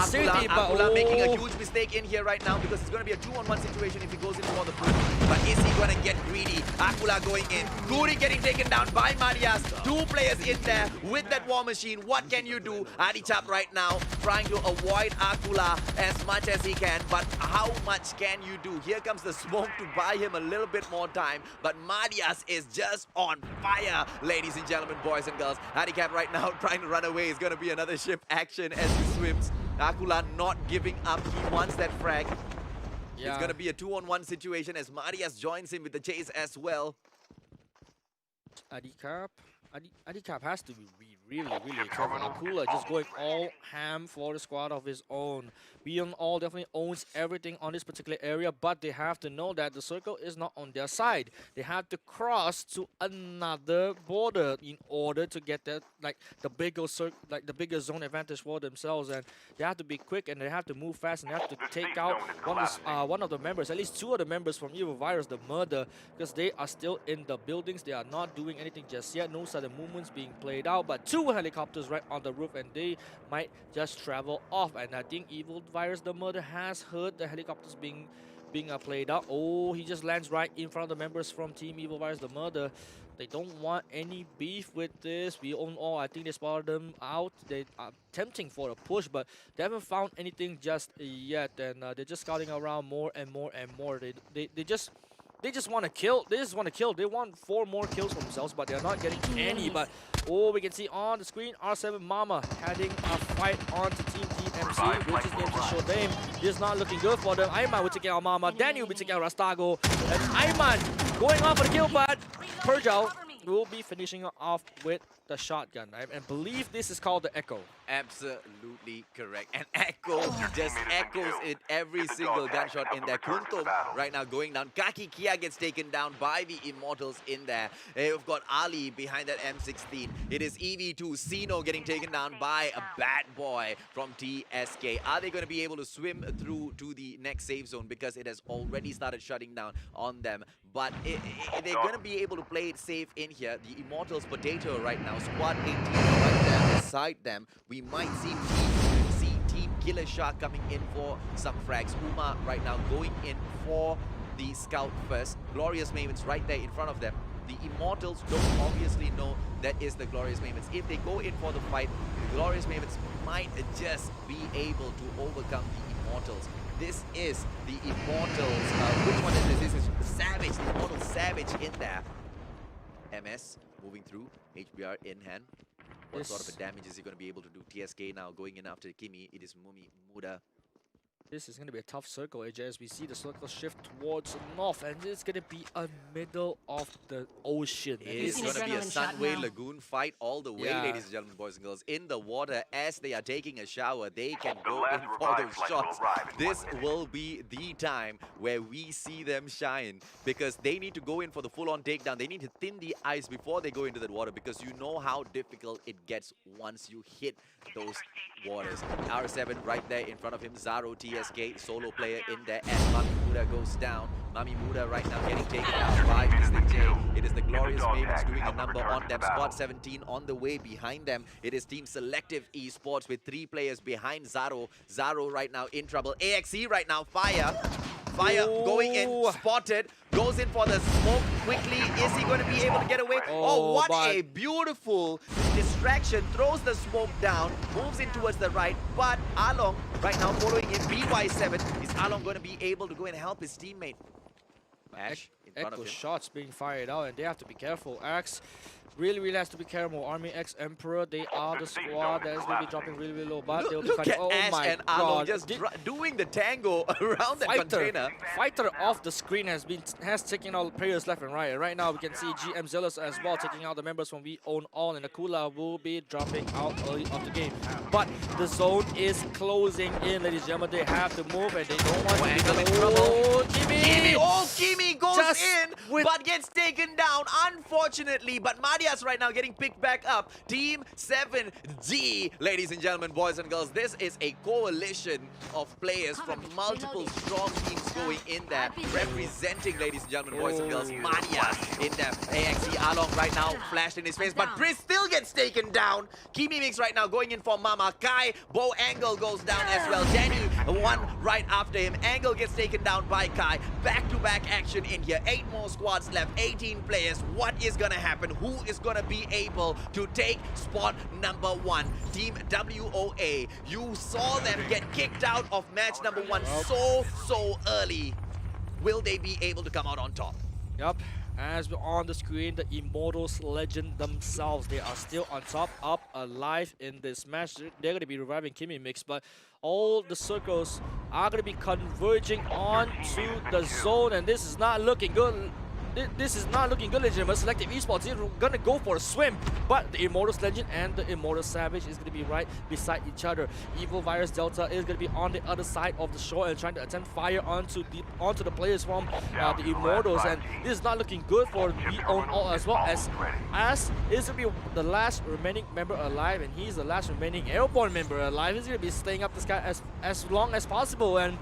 safety. But Akula making a huge mistake in here right now, because it's going to be a 2-on-1 situation if he goes in for the push. But is he going to get greedy? Akula going in. Gudik getting taken down by Marias. 2 players in there with that War Machine. What can you do? Adichap right now trying to avoid Akula as much as he can, but how much can you do? Here comes the smoke to buy him a little bit more time, but Marias is just on fire, ladies and gentlemen, boys and girls. Handicap right now trying to run away. Is going to be another ship action as he swims. Akula not giving up. He wants that frag. Yeah. It's going to be a 2-on-1 situation as Marias joins him with the chase as well. Adicap has to be really careful. Akula just going all ham for the squad of his own. Beyond All definitely owns everything on this particular area, but they have to know that the circle is not on their side. They have to cross to another border in order to get that, like the bigger zone advantage for themselves. And they have to be quick, and they have to move fast, and they have to take out one of the members, at least 2 of the members from Evil Virus, the Murder, because they are still in the buildings. They are not doing anything just yet. No sudden movements being played out, but 2 helicopters right on the roof, and they might just travel off. And I think Evil Virus, the Murder, has heard the helicopters being played out. Oh, he just lands right in front of the members from Team Evil Virus, the Murder. They don't want any beef with this. We own all. I think they spotted them out. They are tempting for a push, but they haven't found anything just yet, and they're just scouting around more and more and more. They just want to kill. They just want to kill. They want 4 more kills for themselves, but they're not getting any. But oh, we can see on the screen R7 Mama having a fight onto Team TMC, which is named to show them. This is not looking good for them. Ayman will take out Mama. Daniel will take out Rastago. And Ayman going on for the kill, but Purjal will be finishing off with the shotgun. I believe this is called the Echo. Absolutely correct. And Echo just echoes in every single gunshot in there. Kuntum right now going down. Kaki Kia gets taken down by the Immortals in there. You've got Ali behind that M16. It is EV2. Xeno getting taken down by a bad boy from TSK. Are they going to be able to swim through to the next safe zone? Because it has already started shutting down on them. But they're going to be able to play it safe in here. The Immortals Potato right now. Squad 18 right there beside them. We might see Team Killer Shark coming in for some frags. Uma right now going in for the scout first. Glorious Mavens right there in front of them. The Immortals don't obviously know that is the Glorious Mavens. If they go in for the fight, the Glorious Mavens might just be able to overcome the Immortals. This is the Immortals. Which one is this? This is Savage, the Immortal Savage in there. MS moving through, HBR in hand. What sort of a damage is he going to be able to do? TSK now going in after Kimi. It is Mumi Muda. This is going to be a tough circle, AJ, as we see the circle shift towards north, and it's going to be a middle of the ocean. It's going to be a Sunway Lagoon fight all the way, ladies and gentlemen, boys and girls. In the water, as they are taking a shower, they can go in for those shots. This will be the time where we see them shine, because they need to go in for the full-on takedown. They need to thin the ice before they go into that water, because you know how difficult it gets once you hit those waters. R7 right there in front of him. Zaro TSK, solo player in there, and Mami Muda goes down. Mami Muda right now getting taken out by Mr. J. It is the Glorious Mavens doing a number on them. Squad 17 on the way behind them. It is Team Selective Esports with 3 players behind Zaro. Zaro right now in trouble. AXE right now, fire. Fire going in, Ooh. spotted, goes in for the smoke quickly. Is he going to be able to get away? Oh, what but a beautiful distraction. Throws the smoke down, moves in towards the right, but Along right now following him. BY7, is Along going to be able to go and help his teammate? Ash in front of Echo him. shots being fired out, and they have to be careful. Axe really has to be careful. Army X Emperor, they are the squad that is going to be dropping really low, but they'll be Look fighting. at Oh Ash my and Along god! just doing the tango around the container. Fighter off the screen has taken out players left and right. Right now we can see GM Zealous as well taking out the members from We Own All, and the Kula will be dropping out early of the game. But the zone is closing in, ladies and gentlemen. They have to move and they don't want to be Angle in trouble. trouble. Kimi! Kimi goes Just in, with- but gets taken down, unfortunately. But Madias right now getting picked back up. Team 7G, ladies and gentlemen, boys and girls. This is a coalition of players from multiple strong teams going in there, representing, ladies and gentlemen, boys and girls, Madias in there. AXE Along right now flashed in his face, but Briz still gets taken down. Kimi Mix right now going in for Mama Kai. Bo Angle goes down as well. Danny, one right after him. Angle gets taken down by Kai. Back-to-back action in here. 8 more squads left, 18 players. What is gonna happen? Who is gonna be able to take spot number 1? Team WOA. You saw them get kicked out of match number 1 so early. Will they be able to come out on top? Yup. As we're on the screen, the Immortals legend themselves, they are still on top, up, alive in this match. They're going to be reviving Kimi Mix, but all the circles are going to be converging onto the zone, and this is not looking good. This is not looking good, legend. But Selective Esports is going to go for a swim, but the Immortals Legend and the Immortals Savage is going to be right beside each other. Evil Virus Delta is going to be on the other side of the shore and trying to attempt fire onto the players from the Immortals, and this is not looking good for We Own All as well, as is going to be the last remaining member alive, and he's the last remaining airborne member alive. He's going to be staying up the sky as long as possible, and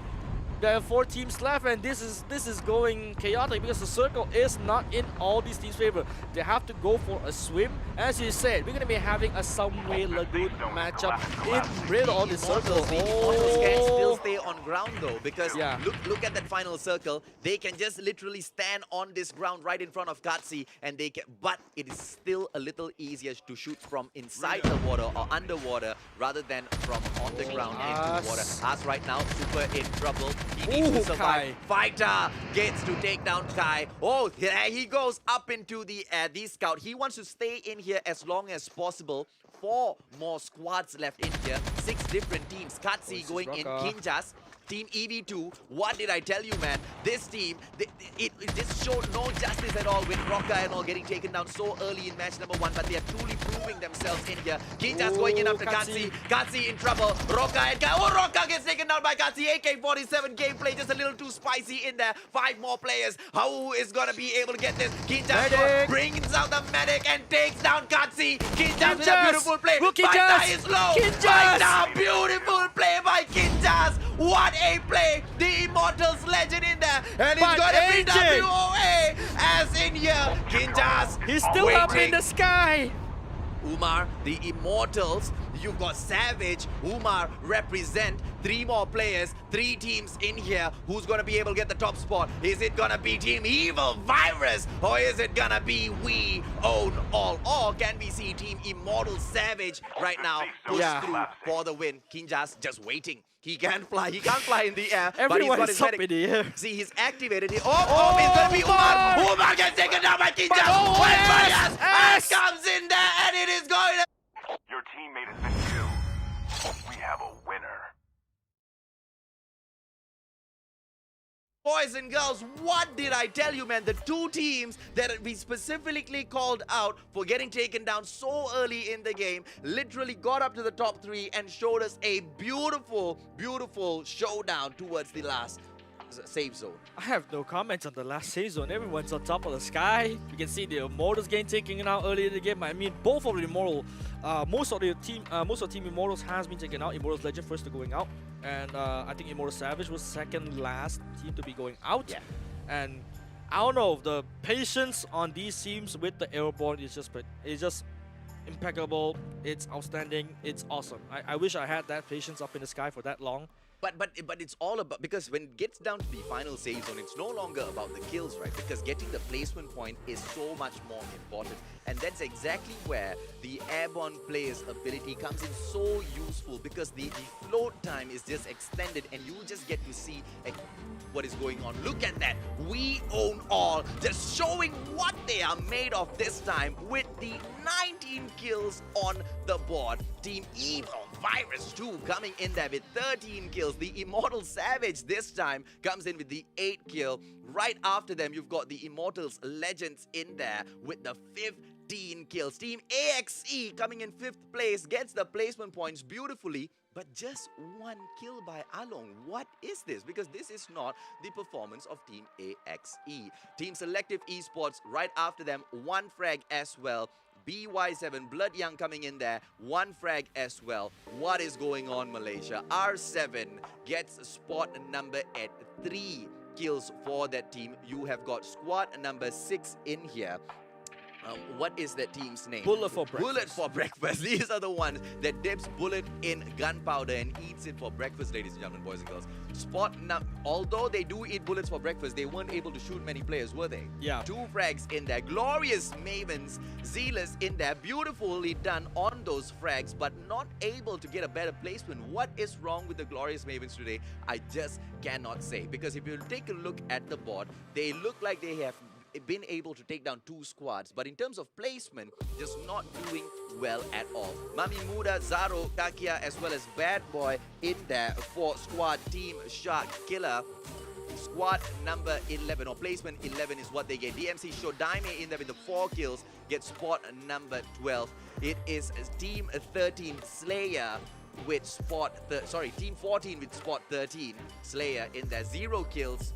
there are 4 teams left, and this is going chaotic because the circle is not in all these teams' favor. They have to go for a swim. As you said, we're going to be having a Someway Lagoon matchup in middle of the circle. The Immortals can still stay on ground though, because Yeah. look at that final circle. They can just literally stand on this ground right in front of Katsi, and they can. But it is still a little easier to shoot from inside the water or underwater rather than from on the ground into water. As right now, super in trouble. He needs to survive. Kai. Fighter gets to take down Kai. Oh, there he goes up into the scout. He wants to stay in here as long as possible. 4 more squads left in here. 6 different teams. Katsi is going in. Rocka. Kinjas. Team EV2, what did I tell you, man? This team, it just showed no justice at all with Rocka and all getting taken down so early in match number 1, but they are truly proving themselves in here. Kinjas going in after Katsi. Katsi in trouble. Rocka and Kai. Oh, Rocka gets taken down by Katsi. AK-47 gameplay, just a little too spicy in there. 5 more players. Who is gonna be able to get this? Kinjas brings out the medic and takes down Katsi. Kinjas with a beautiful play. Fighter is low. Fighter, beautiful play by Kinjas. What a play! The Immortals legend in there, and it's gonna be AJ, WOA as in here. Kinjas, he's still up in the sky. Umar, the Immortals. You've got Savage. Umar represent 3 more players, 3 teams in here. Who's gonna be able to get the top spot? Is it gonna be Team Evil Virus, or is it gonna be We Own All? Or can we see Team Immortal Savage right now push through for the win? Kinjas just waiting. He can't fly. He can't fly in the air. Everyone but is he's up got in his the air. See, he's activated it. Oh, it's gonna be Umar. Umar gets taken down by Kinjas. When Bias S comes in there, and it is going to. Your teammate has been killed. We have a winner. Boys and girls, what did I tell you, man? The 2 teams that we specifically called out for getting taken down so early in the game literally got up to the top 3 and showed us a beautiful, beautiful showdown towards the last save zone. I have no comments on the last save zone. Everyone's on top of the sky. You can see the Immortals getting taken out early in the game. I mean, both of the Immortal, most of Team Immortals has been taken out. Immortals Legend first to going out, and I think Immortal Savage was second last team to be going out. Yeah. And I don't know, the patience on these teams with the airborne is just impeccable. It's outstanding. It's awesome. I wish I had that patience up in the sky for that long. But it's all about, because when it gets down to the final save zone, it's no longer about the kills, right? Because getting the placement point is so much more important, and that's exactly where the airborne player's ability comes in so useful, because the float time is just extended, and you just get to see what is going on. Look at that. We own all, just showing what they are made of this time with the 19 kills on the board. Team Evil Virus 2 coming in there with 13 kills. The Immortal Savage this time comes in with the 8 kill. Right after them, you've got the Immortals Legends in there with the 15 kills. Team AXE coming in 5th place, gets the placement points beautifully, but just 1 kill by Along. What is this? Because this is not the performance of Team AXE. Team Selective Esports right after them, 1 frag as well. BY7, Blood Young coming in there, 1 frag as well. What is going on, Malaysia? R7 gets spot number at 3 kills for that team. You have got squad number 6 in here. What is that team's name? Bullet for breakfast. Bullet for breakfast. These are the ones that dips bullet in gunpowder and eats it for breakfast, ladies and gentlemen, boys and girls. Although they do eat bullets for breakfast, they weren't able to shoot many players, were they? Yeah. 2 frags in there. Glorious Mavens, Zealous in there. Beautifully done on those frags, but not able to get a better placement. What is wrong with the Glorious Mavens today? I just cannot say. Because if you take a look at the board, they look like they have been able to take down 2 squads, but in terms of placement, just not doing well at all. Mami Muda, Zaro, Kakia, as well as Bad Boy in there for squad Team Shark Killer. Squad number 11, or placement 11 is what they get. DMC Shodaime in there with the 4 kills, gets spot number 12. It is Team 13 Slayer with spot, Team 14 with spot 13. Slayer in there, 0 kills.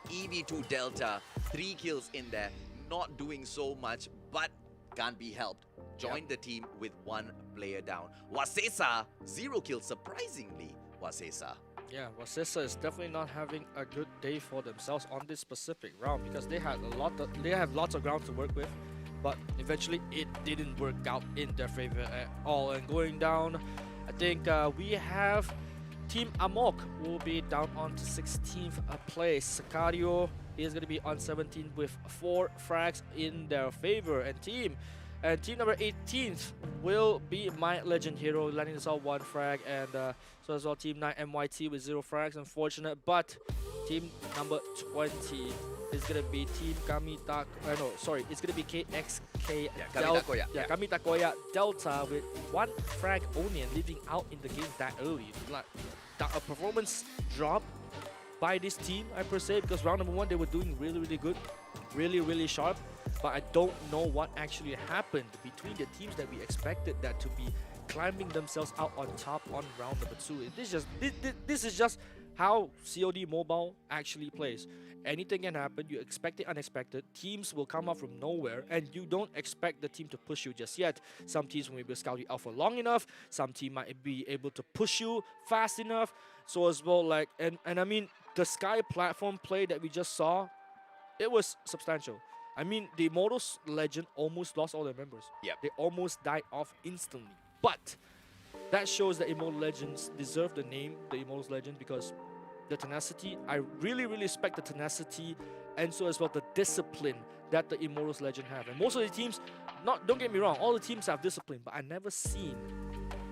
EV2 Delta, 3 kills in there, not doing so much, but can't be helped. Joined the team with 1 player down. Wasesa, 0 kills, surprisingly, Wasesa. Yeah, Wasesa is definitely not having a good day for themselves on this specific round, because they have lots of ground to work with, but eventually it didn't work out in their favor at all. And going down, I think we have Team Amok will be down on to 16th place. Sicario is going to be on 17th with 4 frags in their favor. And team number 18th will be My Legend Hero, landing us all 1 frag. And so as well, Team 9 MYT with 0 frags. Unfortunate, but team number 20 is going to be Team it's going to be KXK Kamitakoya Delta with 1 frag only and leaving out in the game that early. Like, a performance drop by this team, I per se, because round number 1 they were doing really good, really sharp, but I don't know what actually happened between the teams that we expected that to be climbing themselves out on top on round number 2. This is just how COD Mobile actually plays. Anything can happen. You expect the unexpected. Teams will come out from nowhere, and you don't expect the team to push you just yet. Some teams will be scout you out for long enough. Some team might be able to push you fast enough. So as well, like, and I mean, the Sky platform play that we just saw, it was substantial. I mean, the Immortals Legend almost lost all their members. Yep. They almost died off instantly. But that shows that Immortal Legends deserve the name, the Immortals Legend, because the tenacity, I really respect the tenacity, and so as well the discipline that the Immortals Legend have. And most of the teams, don't get me wrong, all the teams have discipline, but I never seen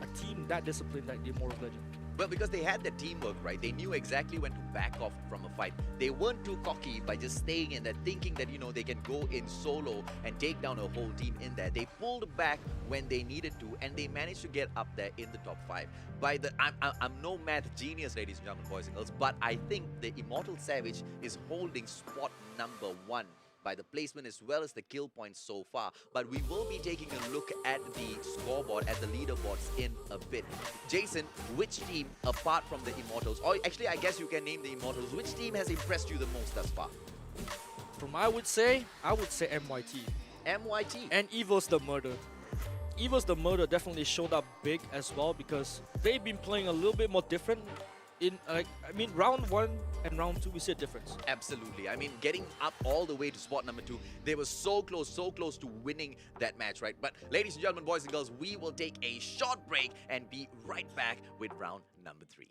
a team that disciplined like the Immortals Legend. Well, because they had the teamwork, right? They knew exactly when to back off from a fight. They weren't too cocky by just staying in there, thinking that, you know, they can go in solo and take down a whole team in there. They pulled back when they needed to, and they managed to get up there in the top 5. I'm no math genius, ladies and gentlemen, boys and girls, but I think the Immortal Savage is holding spot number 1 by the placement as well as the kill points so far. But we will be taking a look at the scoreboard, at the leaderboards in a bit. Jason, which team, apart from the Immortals, or actually I guess you can name the Immortals, which team has impressed you the most thus far? I would say MYT. MYT? And Evil's the Murder. Evil's the Murder definitely showed up big as well, because they've been playing a little bit more different. In round 1 and round 2, we see a difference. Absolutely. I mean, getting up all the way to spot number 2, they were so close to winning that match, right? But ladies and gentlemen, boys and girls, we will take a short break and be right back with round number 3.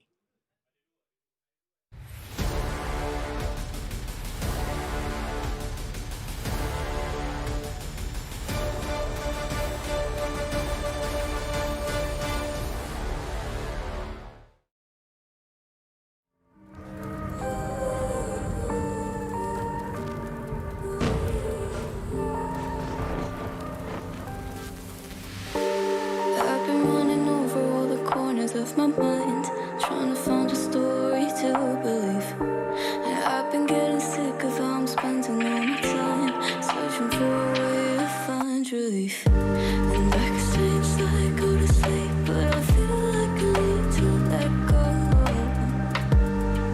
I've been running over all the corners of my mind, trying to find a story to believe. And I've been getting sick of how I'm spending all my time, searching for a way to find relief. And I can stay inside, go to sleep, but I feel like I need to let go.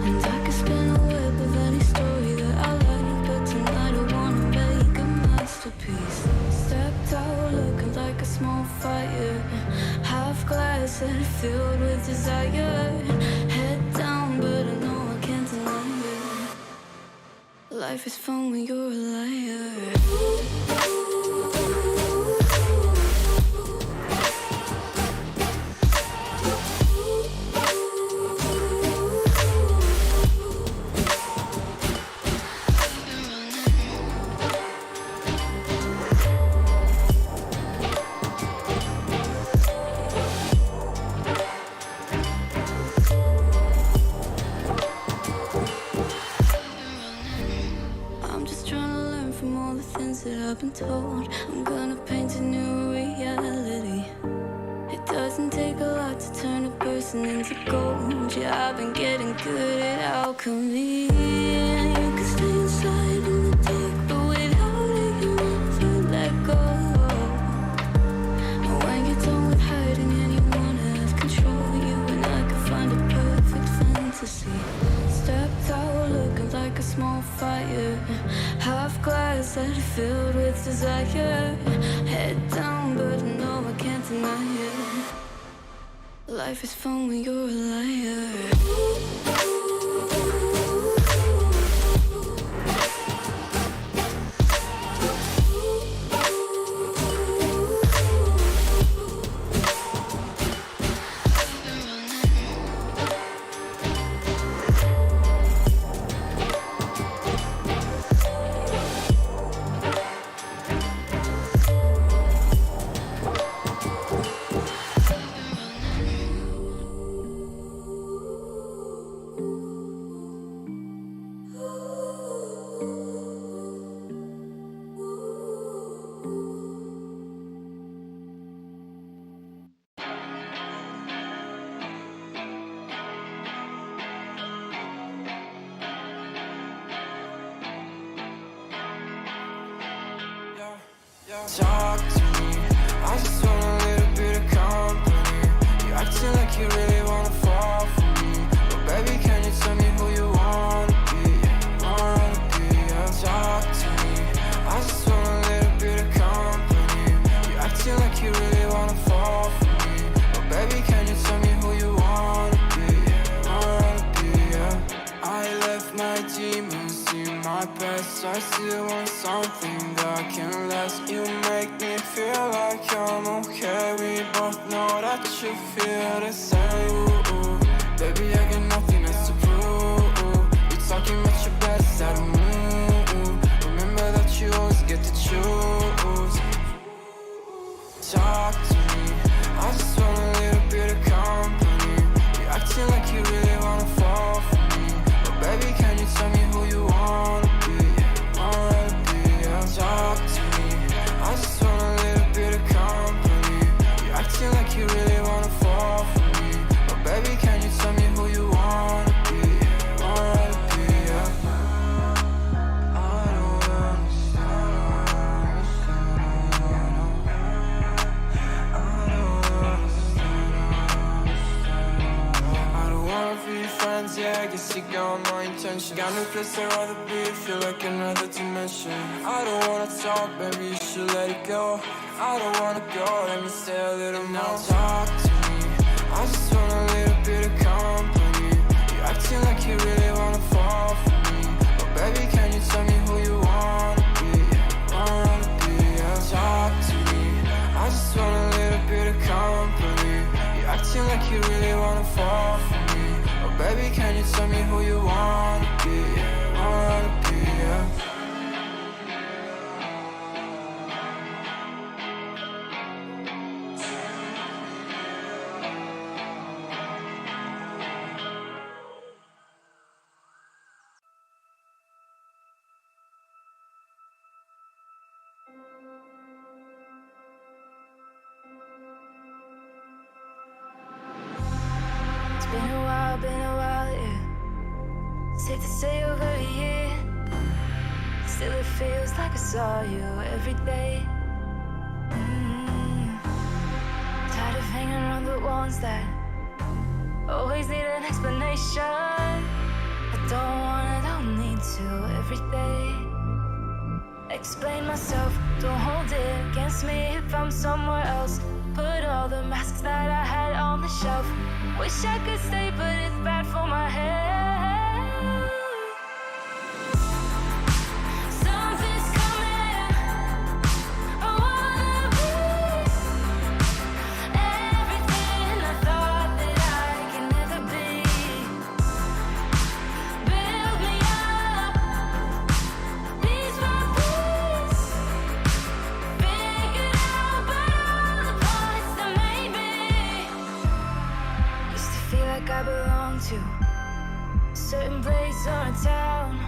And I can spin a web of any story that I like, but tonight I wanna make a masterpiece. Stepped out looking like a small fire, half glass and filled with desire. Head down, but I know I can't deny it. Life is fun when you're a liar. I'm just trying to learn from all the things that I've been told. I'm gonna paint a new reality. It doesn't take a lot to turn a person into gold. Yeah, I've been getting good at alchemy. And you can stay inside in the dark, but without it you never let go. And when you're done with hiding and you wanna have control, you and I can find a perfect fantasy. Stepped out looking like a small fire, half glass that filled with desire. Head down, but I know I can't deny it. Life is fun when you're a liar. Talk to me, I just want a little bit of company. You acting like you really wanna fall for me, but baby, can you tell me who you wanna be? Yeah. Talk to me, I just want a little bit of company. You acting like you really wanna fall for me, but baby, can you tell me who you wanna be? Yeah. I left my demons in my past, I still want something that can last. You make me feel like I'm okay. We both know that you feel the same. Ooh. Baby, I got nothing else to prove. You're talking about your best, I don't move. Remember that you always get to choose. Talk to me, I just want a little bit of company. You acting like you really wanna fall for me, but baby, can you tell me who you wanna be? Yeah. Talk to me, I just want a little bit of company. You acting like you really wanna fall for me, but baby, can you tell me who you wanna be? Yeah. I don't friends, yeah, I guess you got my intention. Got no place I'd rather be, feel like another dimension. I don't wanna talk, baby, you should let it go. I don't wanna go, let me stay a little more. Now talk to me, I just want a little bit of company. You acting like you really wanna fall for me, but baby, can you tell me who you wanna be? Yeah. Talk to me, I just want a little bit of company. You acting like you really wanna fall for me, but baby, can you tell me who you wanna be? Wanna be, yeah. Been a while, yeah. Safe to say over a year. Still it feels like I saw you every day. Tired of hanging around the ones that always need an explanation. I don't need to every day. Explain myself, don't hold it against me if I'm somewhere else. Put all the masks that I had on the shelf. Wish I could stay, but it's bad for my head. Something's coming. I wanna be everything I thought that I could never be. Build me up, piece by piece. Figured out about all the parts that made me. Used to feel like I belong to a certain place or a town.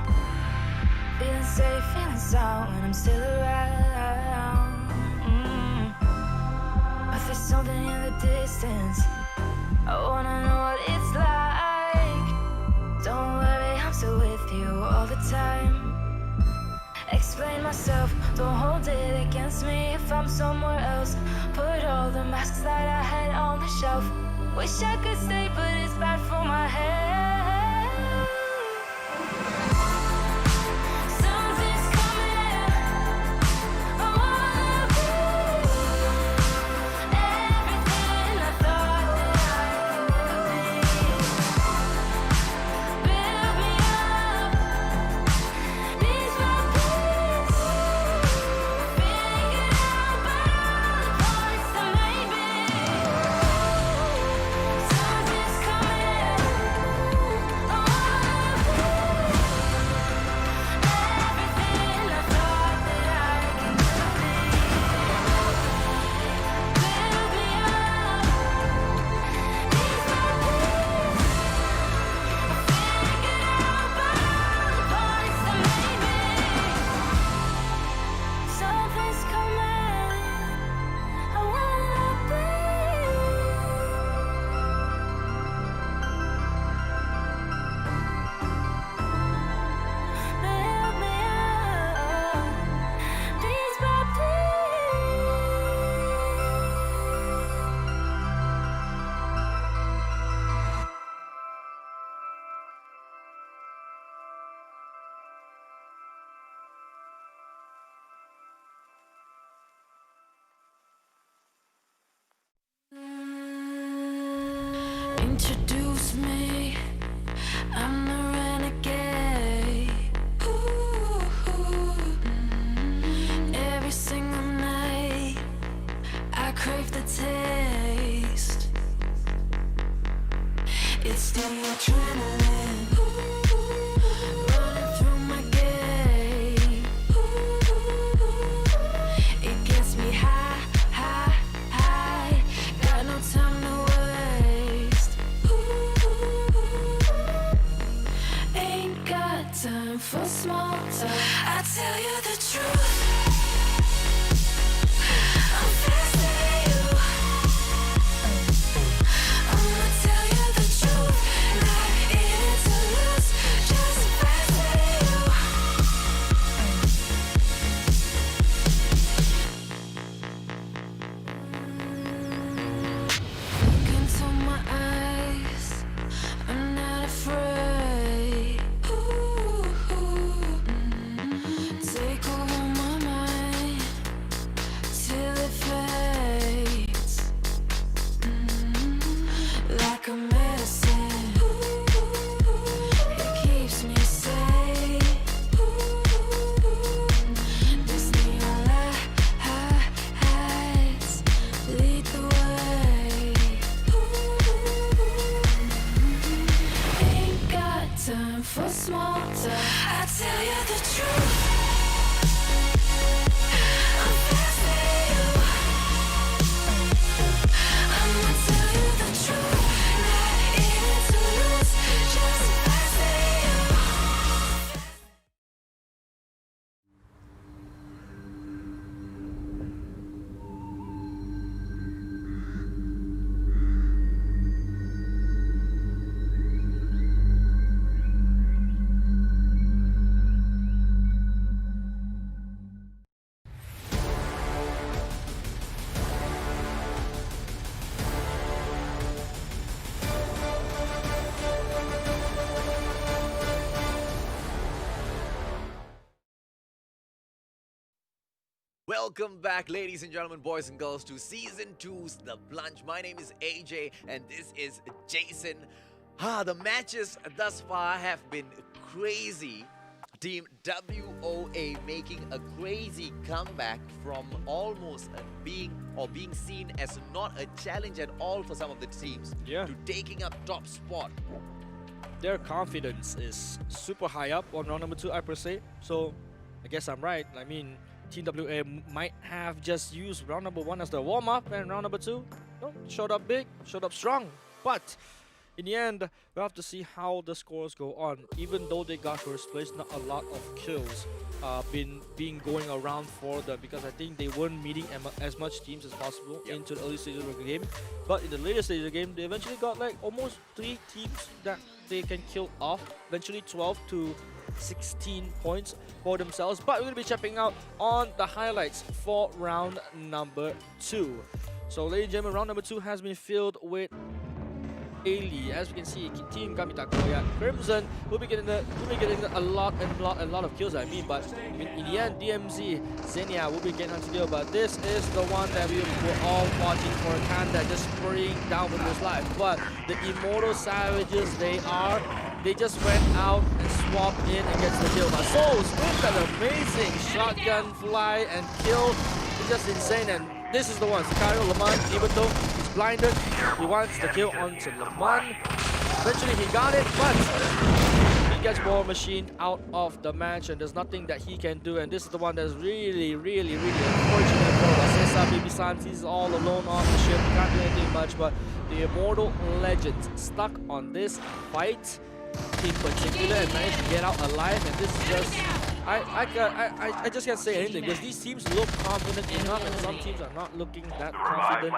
Feeling safe, feeling sound when I'm still around. But there's something in the distance. I wanna know what it's like. Don't worry, I'm still with you all the time. Explain myself, don't hold it against me if I'm somewhere else. Put all the masks that I had on the shelf. Wish I could stay, but it's bad for my head. Something's coming. I wanna be everything I thought that I could never be. Build me up, piece by piece. Figured out about all the parts that made me. Something's coming. I wanna be everything I thought that I could never be. Build me up, piece by piece. Figured out about all the parts that made me. Something's coming. I wanna be. Build me up, piece by piece. Introduce me, I'm the renegade. Every single night, I crave the taste. It's the adrenaline running through my gait. It gets me high, high, high. Got no time to waste. Ain't got time for small talk. I tell you the truth. I'm faster than you. I'ma tell you the truth. Not in Welcome back, ladies and gentlemen, boys and girls, to Season 2's The Plunge. My name is AJ and this is Jason. The matches thus far have been crazy. Team WOA making a crazy comeback from almost being seen as not a challenge at all for some of the teams to taking up top spot. Their confidence is super high up on round number 2, I per se. So I guess I'm right. I mean, Team WA might have just used round number 1 as the warm-up, and round number 2 showed up big, showed up strong. But in the end, we'll have to see how the scores go on. Even though they got first place, not a lot of kills being going around for them, because I think they weren't meeting as much teams as possible into the early stages of the game. But in the later stages of the game, they eventually got like almost 3 teams that they can kill off. Eventually 12 to 16 points for themselves. But we're going to be checking out on the highlights for round number 2. So ladies and gentlemen, round number 2 has been filled with Ali. As we can see, Team Gamita Korea Crimson will be getting a lot of kills, I mean, but in the end, DMZ Xenia will be getting onto kill. But this is the one that we were all watching for, Kanda just spraying down with his life. But the Immortal Savages, they just went out and swapped in and gets the kill. But Souls with that amazing shotgun fly and kill, it's just insane. And this is the one, Sicario Lemon, even though he's blinded, he wants the kill onto Lemon. Eventually he got it, but he gets War Machine out of the match and there's nothing that he can do. And this is the one that's really unfortunate for Cesar Baby Sans. He's all alone on the ship, can't do anything much, but the Immortal Legends stuck on this fight in particular and managed to get out alive. And this is just, I just can't say anything because these teams look confident enough and some teams are not looking that confident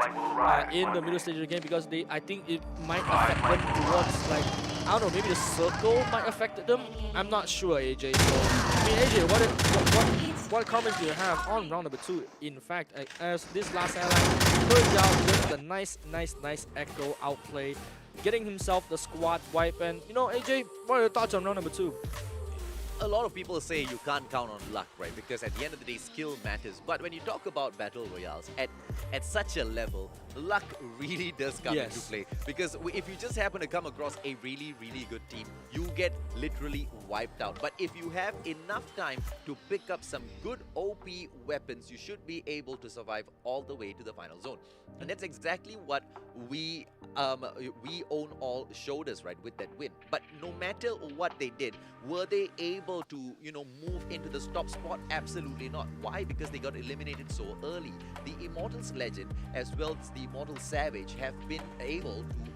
in the middle stage of the game, because I think it might affect them towards, like, I don't know, maybe the circle might affect them. I'm not sure, AJ. So, I mean, AJ, what comments do you have on round number 2? In fact, as this last ally turns out with the nice Echo outplay, getting himself the squad wipe. And you know, AJ, what are your thoughts on round number 2? A lot of people say you can't count on luck, right? Because at the end of the day, skill matters. But when you talk about battle royales, at such a level, luck really does come into play. Because if you just happen to come across a really good team, you get literally wiped out. But if you have enough time to pick up some good OP weapons, you should be able to survive all the way to the final zone. And that's exactly what we own all showed us, right, with that win. But no matter what they did, were they able to, you know, move into the top spot? Absolutely not. Why? Because they got eliminated so early. The Immortals Legend as well as the Immortal Savage have been able to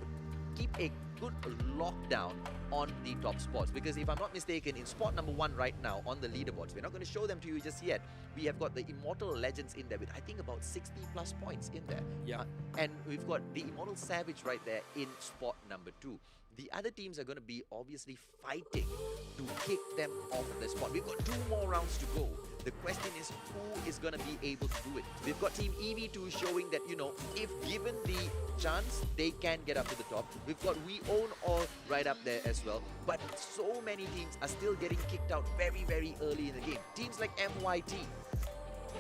keep a good lockdown on the top spots, because if I'm not mistaken, in spot number 1 right now on the leaderboards, we're not going to show them to you just yet, we have got the Immortal Legends in there with I think about 60 plus points in there. And we've got the Immortal Savage right there in spot number 2. The other teams are going to be obviously fighting to kick them off of the spot. We've got 2 more rounds to go. The question is, who is going to be able to do it? We've got Team EV2 showing that, you know, if given the chance, they can get up to the top. We've got We Own All right up there as well. But so many teams are still getting kicked out very early in the game. Teams like MYT,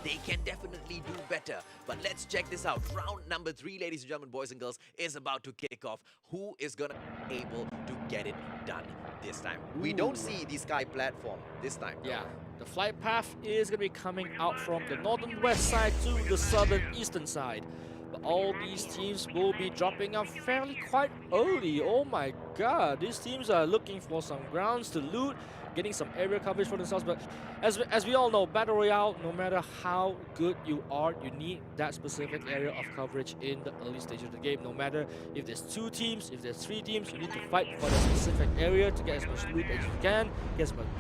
they can definitely do better. But let's check this out. Round number 3, ladies and gentlemen, boys and girls, is about to kick off. Who is going to be able to get it done this time? We don't see the sky platform this time. Yeah. The flight path is going to be coming out from the northern west side to the southern eastern side. But all these teams will be dropping out fairly quite early. Oh my god, these teams are looking for some grounds to loot, getting some area coverage for themselves. But as we all know, Battle Royale, no matter how good you are, you need that specific area of coverage in the early stage of the game. No matter if there's 2 teams, if there's 3 teams, you need to fight for that specific area to get as much loot as you can,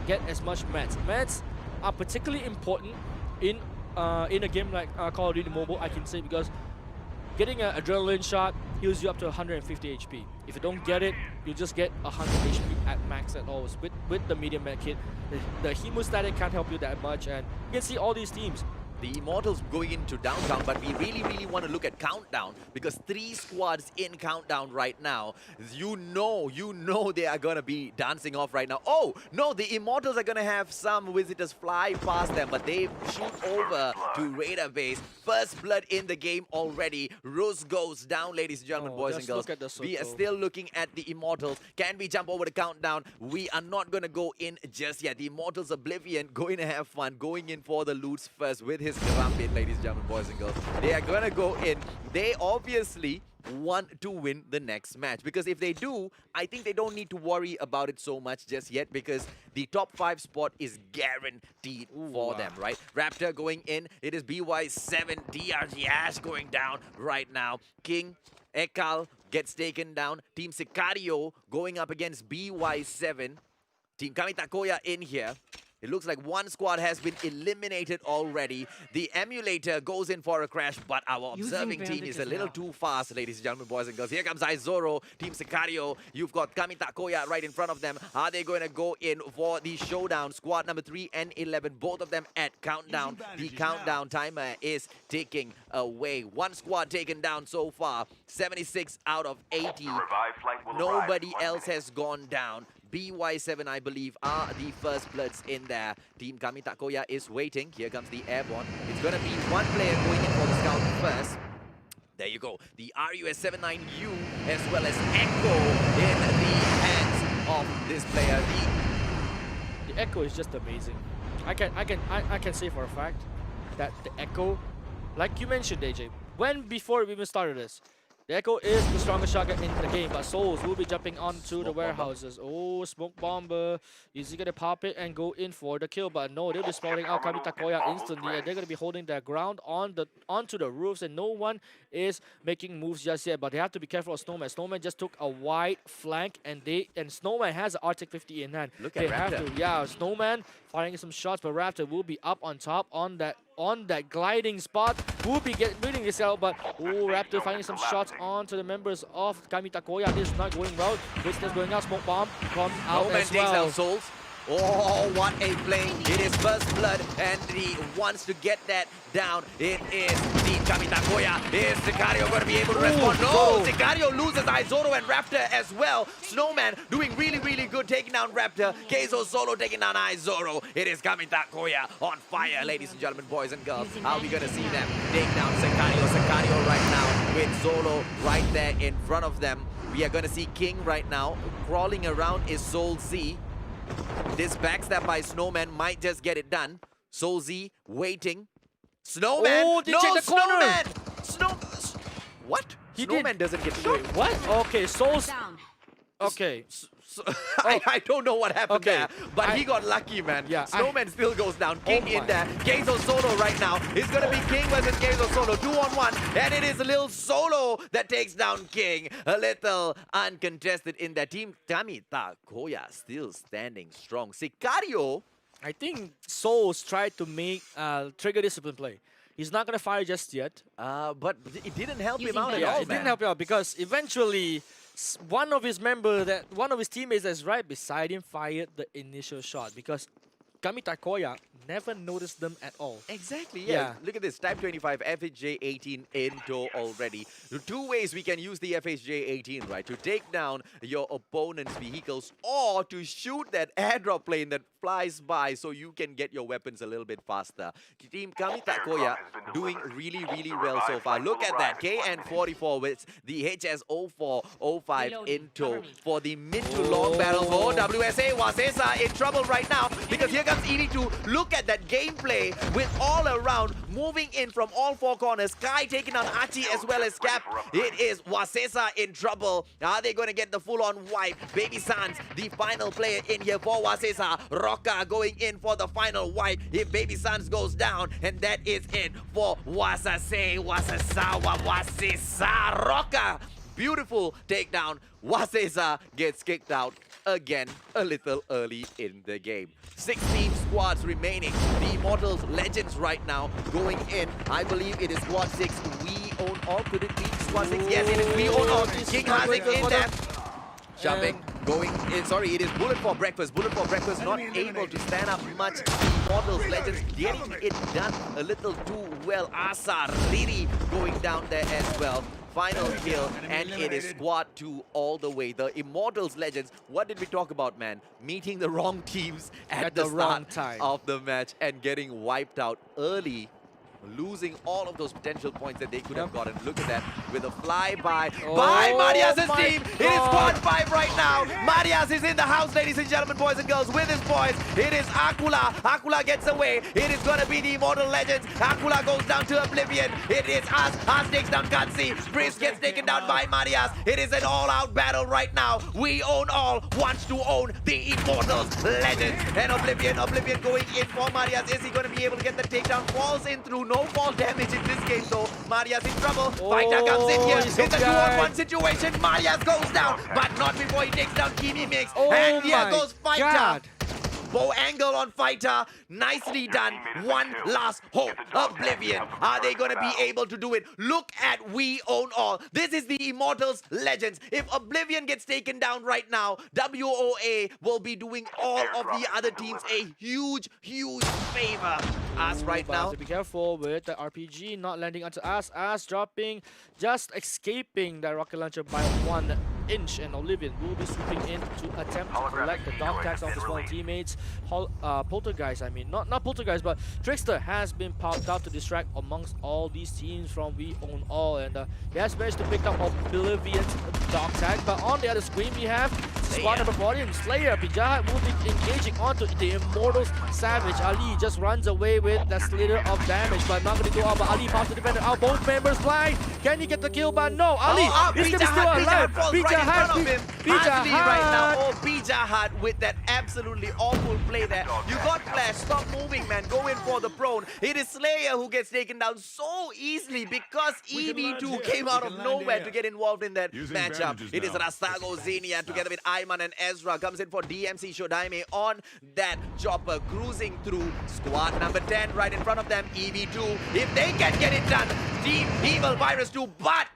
get as much mats. Mats are particularly important in a game like Call of Duty Mobile, I can say, because getting an adrenaline shot heals you up to 150 HP. If you don't get it, you just get 100 HP at max at all. With the medium med kit, the hemostatic can't help you that much, and you can see all these teams. The Immortals going into Downtown, but we really want to look at Countdown because 3 squads in Countdown right now. You know they are going to be dancing off right now. Oh, no, the Immortals are going to have some visitors fly past them, but they shoot over to Raider base. First blood in the game already. Rose goes down, ladies and gentlemen, boys and girls. We are still looking at the Immortals. Can we jump over the Countdown? We are not going to go in just yet. The Immortals Oblivion going to have fun, going in for the loots first with his Karambit, ladies and gentlemen, boys and girls. They are going to go in. They obviously want to win the next match, because if they do, I think they don't need to worry about it so much just yet, because the top 5 spot is guaranteed for them, right? Raptor going in. It is BY7, DRG Ash going down right now. King, Ekal gets taken down. Team Sicario going up against BY7. Team Kamitakoya in here. It looks like one squad has been eliminated already. The emulator goes in for a crash, but our observing team is a little too fast, ladies and gentlemen, boys and girls. Here comes Izoro, Team Sicario. You've got Kamitakoya right in front of them. Are they going to go in for the showdown? Squad number 3 and 11, both of them at countdown. The countdown timer is ticking away. One squad taken down so far, 76 out of 80. Nobody else has gone down. BY7, I believe, are the first bloods in there. Team Kamitakoya is waiting. Here comes the airborne. It's going to be one player going in for the scout first. There you go. The RUS-79U as well as Echo in the hands of this player. The Echo is just amazing. I can say for a fact that the Echo, like you mentioned, AJ, before we even started this, the Echo is the strongest shotgun in the game, but Souls will be jumping onto the warehouses. Oh, smoke bomber. Is he going to pop it and go in for the kill? But no, they'll be spotting out Kamitakoya instantly, and they're going to be holding their ground onto the roofs, and no one is making moves just yet. But they have to be careful of Snowman. Snowman just took a wide flank, and Snowman has an Arctic 50 in hand. Look at Raptor. Snowman firing some shots, but Raptor will be up on top on that gliding spot. Will be getting this out, but Raptor finding some shots onto the members of Kamitakoya. This is not going well. Business going out. Smoke bomb comes out No man as takes well. out Souls. Oh, what a play. It is first blood, and he wants to get that down. It is Team Kamitakoya. Is Sicario going to be able to respond? No! Sicario loses Izoro and Raptor as well. Snowman doing really good, taking down Raptor. Keizo solo taking down Izoro. It is Kamitakoya on fire, ladies and gentlemen, boys and girls. Are we going to see them take down Sicario? Sicario right now with Solo right there in front of them. We are going to see King right now. Crawling around is Soul Z. This backstab by Snowman might just get it done. Soul Z waiting. Snowman! Oh, they check the corner! What? He Snowman doesn't get shot. Wait, what? Okay, Souls. Down. Okay. I don't know what happened there, but he got lucky, man. Yeah, Snowman still goes down. King in there. Keizo solo right now. It's going to be King versus Keizo solo. 2-on-1. And it is a little solo that takes down King. A little uncontested in that team. Kamitakoya still standing strong. Sicario. I think Souls tried to make trigger discipline play. He's not going to fire just yet. But it didn't help him out at Yeah, all, it man. didn't help him out because eventually one of his teammates that's right beside him fired the initial shot because Kamitakoya never noticed them at all. Exactly, yeah. Look at this, Type 25, FHJ 18 in tow already. The 2 ways we can use the FHJ 18, right? To take down your opponent's vehicles or to shoot that airdrop plane that flies by so you can get your weapons a little bit faster. Team Kamitakoya doing really well so far. Look at that, KN44 with the HS0405 in tow for the mid to long barrel. Oh, WSA Wasesa in trouble right now because here comes EV2. Look at that gameplay with all around, moving in from all four corners. Kai taking on Achi as well as Cap. It is Wasesa in trouble. Are they going to get the full-on wipe? Baby Sans, the final player in here for Wasesa. Rocka going in for the final wipe. If Baby Sans goes down, and that is it for Wasase, Wasasawa, Wasesa, Rocka. Beautiful takedown. Wasesa gets kicked out again a little early in the game. 16 squads remaining. The Immortals Legends right now going in. I believe it is squad 6. We own all. Could it be squad 6? Yes, it is. We own all. King Hazik in there. Jumping, going in. Sorry, it is Bullet for Breakfast. Bullet for Breakfast not able to stand up much. Immortals Legends getting it done a little too well. Asa really going down there as well. Final kill, and it is squad 2 all the way. The Immortals Legends, what did we talk about, man? Meeting the wrong teams at the wrong start time of the match and getting wiped out early. Losing all of those potential points that they could have gotten. Look at that with a flyby by Marias' team. It is squad 5 right now. Marias is in the house, ladies and gentlemen, boys and girls, with his boys. It is Akula. Akula gets away. It is going to be the Immortal Legends. Akula goes down to Oblivion. It is us. Us takes down Katsi. Brisk gets taken down by Marias. It is an all-out battle right now. We own all. Wants to own the Immortals Legends. And Oblivion going in for Marias. Is he going to be able to get the takedown? Falls in through. No fall damage in this game though. Marias in trouble. Fighter comes in here. It's a 2-on-1 situation. Marias goes down, but not before he takes down Kimi Mix. And here goes Fighter. Bow angle on Fighter. Nicely done. One last hope. Oblivion. Are they going to be able to do it? Look at We Own All. This is the Immortals Legends. If Oblivion gets taken down right now, WOA will be doing all of the other teams a huge favor. Us right But now. have to be careful with the RPG not landing onto us. Us dropping, just escaping that rocket launcher by 1 inch, and Oblivion will be swooping in to attempt to collect the dog tags of his fallen teammates. Poltergeist, I mean, not Poltergeist, but Trickster has been popped out to distract amongst all these teams from We Own All, and he has managed to pick up Oblivion's dog tag. But on the other screen, we have squad number 14, Slayer. Pijahat will be engaging onto the Immortals Savage. Ali just runs away with that slither of damage, but not going to go out. But Ali pops the defender out. Both members blind. Can he get the kill? But no, Ali is going to be still alive. Pijahat right now. Oh, Pijahat with that absolutely awful play there. You got Flash. Stop moving, man. Go in for the prone. It is Slayer who gets taken down so easily because EV2 came out of nowhere to get involved in that matchup. It is Rastago Xenia together with Ayman and Ezra. Comes in for DMC Shodaime on that chopper. Cruising through squad number 10 right in front of them. EV2. If they can get it done, Team Evil Virus 2. But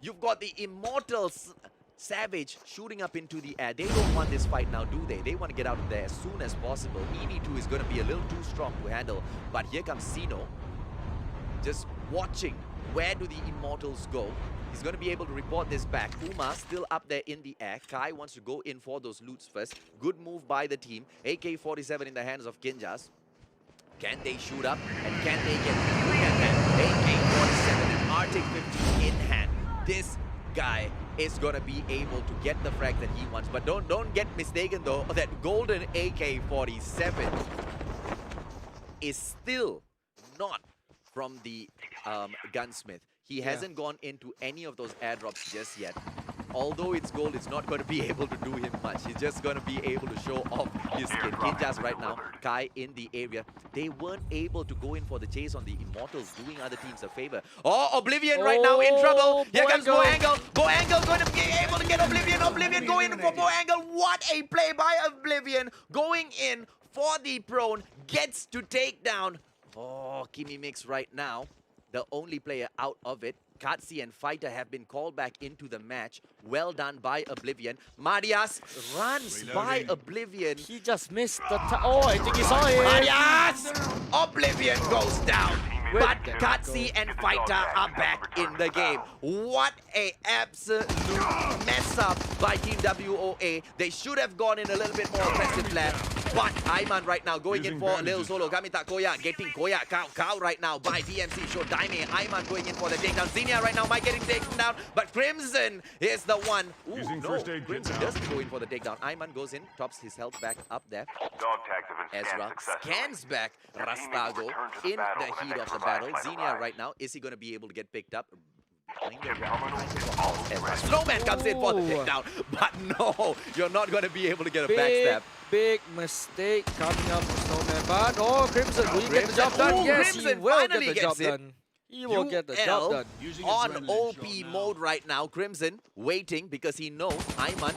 you've got the Immortals Savage shooting up into the air. They don't want this fight now, do they? They want to get out of there as soon as possible. EV2 is going to be a little too strong to handle. But here comes Sino. Just watching. Where do the Immortals go? He's going to be able to report this back. Uma still up there in the air. Kai wants to go in for those loots first. Good move by the team. AK-47 in the hands of Kinjas. Can they shoot up? And can they get... Look at that. AK-47 and Arctic 15 in hand. This guy is gonna be able to get the frag that he wants. But don't get mistaken though, that golden AK-47 is still not from the gunsmith. He hasn't gone into any of those airdrops just yet. Although it's gold, it's not going to be able to do him much. He's just going to be able to show off his skin. Kinjas right now, Kai in the area. They weren't able to go in for the chase on the Immortals, doing other teams a favor. Oh, Oblivion right now in trouble. Here comes Bo Angle. Bo Angle going to be able to get Oblivion. Oblivion going in for Bo Angle. What a play by Oblivion. Going in for the prone. Gets to take down. Oh, Kimi Mix right now. The only player out of it. Katsi and Fighter have been called back into the match. Well done by Oblivion. Marias runs by Oblivion. He just missed the... Oh, I think he saw it. Marias! Oblivion goes down. But Katsi and Fighter are back in the game. What a absolute mess mess up by Team WOA. They should have gone in a little bit more aggressive left. But Aiman right now going in for Lil Solo. Gamita Koya getting Koya Cow right now by DMC. Show Daime. Aiman going in for the takedown. Xenia right now might getting taken down. But Crimson is the one. Ooh, Using no. first aid kit Crimson now. doesn't go in for the takedown. Aiman goes in, tops his health back up there. Dog tags have been scanned Ezra successfully. scans back Your teammate will Rastago return to the in battle the when heat the of the next battle. revive flight Xenia arrives. right now, is he going to be able to get picked up? Behind the Chip wall, terminal behind the is wall. almost Ezra. ready. Snowman comes in for the Ooh. takedown. But no, you're not going to be able to get a Big, backstab. big mistake coming up for Snowman. But oh, Crimson, will he get the Crimson. job done? Ooh, Yes, Crimson he will get finally the gets job it. done. He will get the job UL done. on OP mode right now. Crimson waiting because he knows Aiman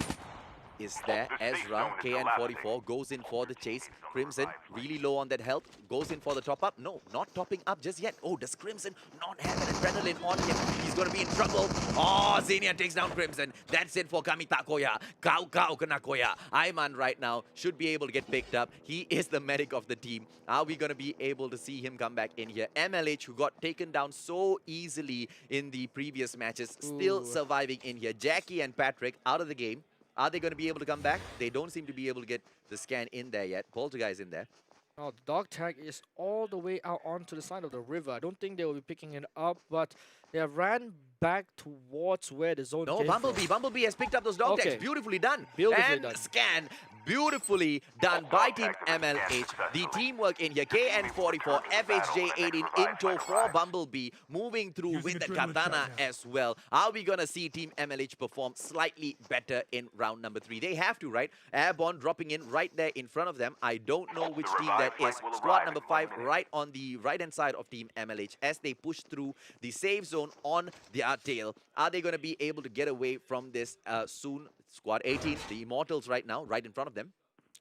is there. Ezra, KN44 goes in for the chase. Crimson really low on that health. Goes in for the top up. No, not topping up just yet. Oh, does Crimson not have an adrenaline on him? He's going to be in trouble. Oh, Xenia takes down Crimson. That's it for Kamita Koya. Kau kena Koya. Aiman right now should be able to get picked up. He is the medic of the team. Are we going to be able to see him come back in here? MLH, who got taken down so easily in the previous matches, still Ooh. surviving in here. Jackie and Patrick out of the game. Are they going to be able to come back? They don't seem to be able to get the scan in there yet. Poltergeist in there. Now, the dog tag is all the way out onto the side of the river. I don't think they will be picking it up, but they have ran back towards where the zone No, came Bumblebee. from. Bumblebee has picked up those dog tags. Okay. Beautifully done. Beautifully and done. scan. Beautifully done by Team MLH. The teamwork in here. KN44, FHJ18 in tow for Bumblebee. Moving through with the katana as well. Are we going to see Team MLH perform slightly better in round number 3? They have to, right? Airborne dropping in right there in front of them. I don't know which team that is. Squad number 5 right on the right-hand side of Team MLH as they push through the safe zone on their tail. Are they going to be able to get away from this soon? Squad 18, the Immortals right now, right in front of them.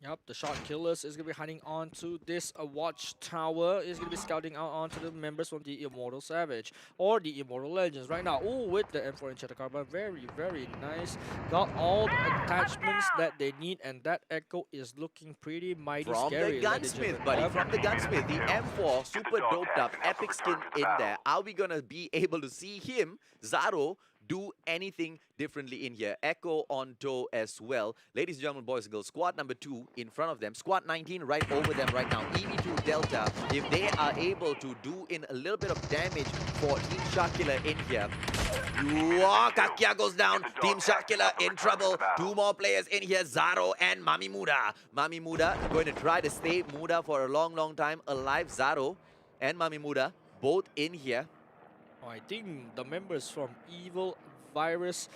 Yep, the shot killers is going to be hiding onto this watchtower. Is going to be scouting out onto the members from the Immortal Savage or the Immortal Legends right now. Oh, with the M4 Enchanted Carbine, very, very nice. Got all the attachments that they need, and that Echo is looking pretty mighty From scary. the Gunsmith, buddy, from the Gunsmith. The M4, super doped up, epic skin in there. Are we going to be able to see him, Zaro, do anything differently in here? Echo on tow as well. Ladies and gentlemen, boys and girls, squad number 2 in front of them. Squad 19 right over them right now. EV2 Delta, if they are able to do in a little bit of damage for Team Sharkiller in here. Kakia goes down. Team Sharkiller in trouble. 2 more players in here, Zaro and Mami Muda. Mami Muda going to try to stay Muda for a long, long time alive. Zaro and Mami Muda both in here. I think the members from Evil Virus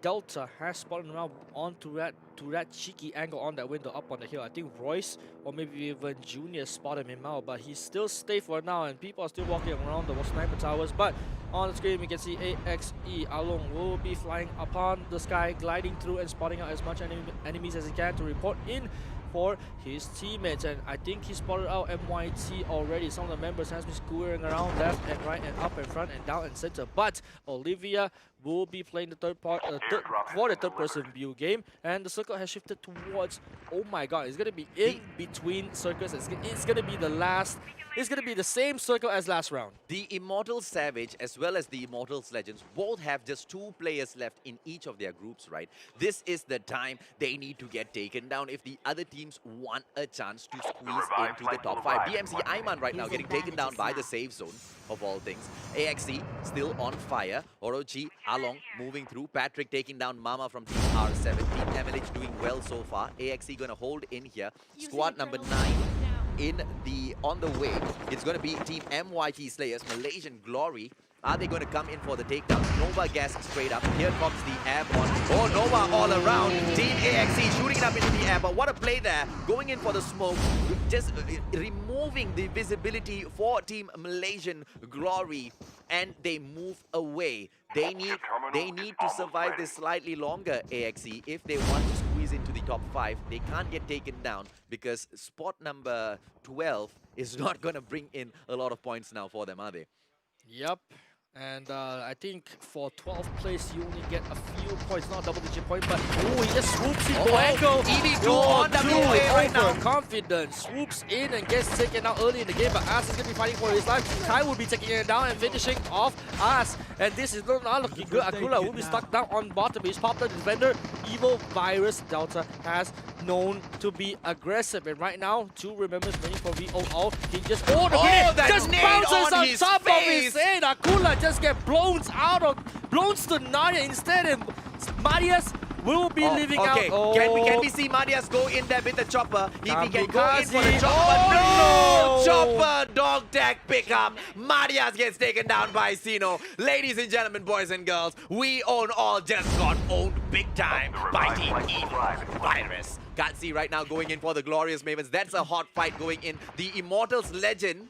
Delta has spotted around onto that cheeky angle on that window up on the hill. I think Royce or maybe even Junior spotted him out, but he's still safe for now, and people are still walking around the sniper towers. But on the screen, we can see AXE Along will be flying upon the sky, gliding through and spotting out as much enemies as he can to report in for his teammates. And I think he spotted out MYT already. Some of the members has been scurrying around left and right and up and front and down and center. But Olivia will be playing the third person view game, and the circle has shifted towards, oh my god, it's gonna be in between circles. It's gonna be the last. It's gonna be the same circle as last round. The Immortals Savage as well as the Immortals Legends both have just 2 players left in each of their groups, right? This is the time they need to get taken down if the other teams want a chance to squeeze into the top 5. DMC Aiman right now getting taken down by the safe zone of all things. AXE still on fire. Orochi Along moving through. Patrick taking down Mama from Team R7. Team MLH doing well so far. AXE gonna hold in here. Squad number 9 on the way. It's going to be Team MYT Slayers, Malaysian Glory. Are they going to come in for the takedown? Nova gas straight up. Here comes the airborne. Oh, Nova all around. Team AXE shooting it up into the air. But what a play there. Going in for the smoke. Just removing the visibility for Team Malaysian Glory. And they move away. They need to survive this slightly longer, AXE, if they want to squeeze into the top 5. They can't get taken down because spot number 12 is not going to bring in a lot of points now for them, are they? Yep. And I think for 12th place, you only get a few points, not a double-digit point, but oh, he just swoops in the angle. EV2 Yo, on WA right now. Confident, swoops in and gets taken out early in the game, but As is going to be fighting for his life. Kai will be taking it down and finishing off As. And this is not looking good. Akula will be stuck down on bottom. He's popped up the defender. Evil Virus Delta has known to be aggressive. And right now, 2 remembers waiting for VOO. He just, the grenade that just nade bounces on his top of his face. head. Akula just get blown to Nadia instead, and Marias will be leaving out. Oh. Can we see Marias go in there with the chopper? If he can go in for the Kamikaze. chopper, Oh, no! Chopper, dog tag pickup. Marias gets taken down by Sino. Ladies and gentlemen, boys and girls, we own all just got owned big time by Team Evil Virus. Can't see right now going in for the Glorious Mavens. That's a hot fight going in. The Immortals Legend.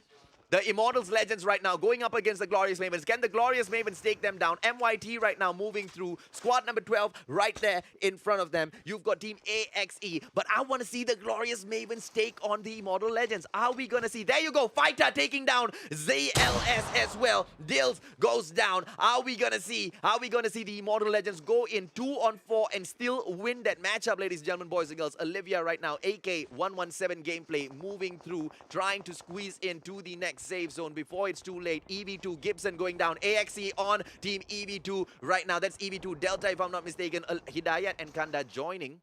The Immortals Legends right now going up against the Glorious Mavens. Can the Glorious Mavens take them down? MYT right now moving through. Squad number 12 right there in front of them. You've got Team AXE. But I want to see the Glorious Mavens take on the Immortal Legends. Are we going to see? There you go. Fighter taking down ZLS as well. Dills goes down. Are we going to see? Are we going to see the Immortal Legends go in 2-on-4 and still win that matchup, ladies and gentlemen, boys and girls? Olivia right now, AK117 gameplay moving through, trying to squeeze into the next safe zone before it's too late. EV2 Gibson going down. AXE on Team EV2 right now. That's EV2 Delta, if I'm not mistaken. Hidayat and Kanda joining.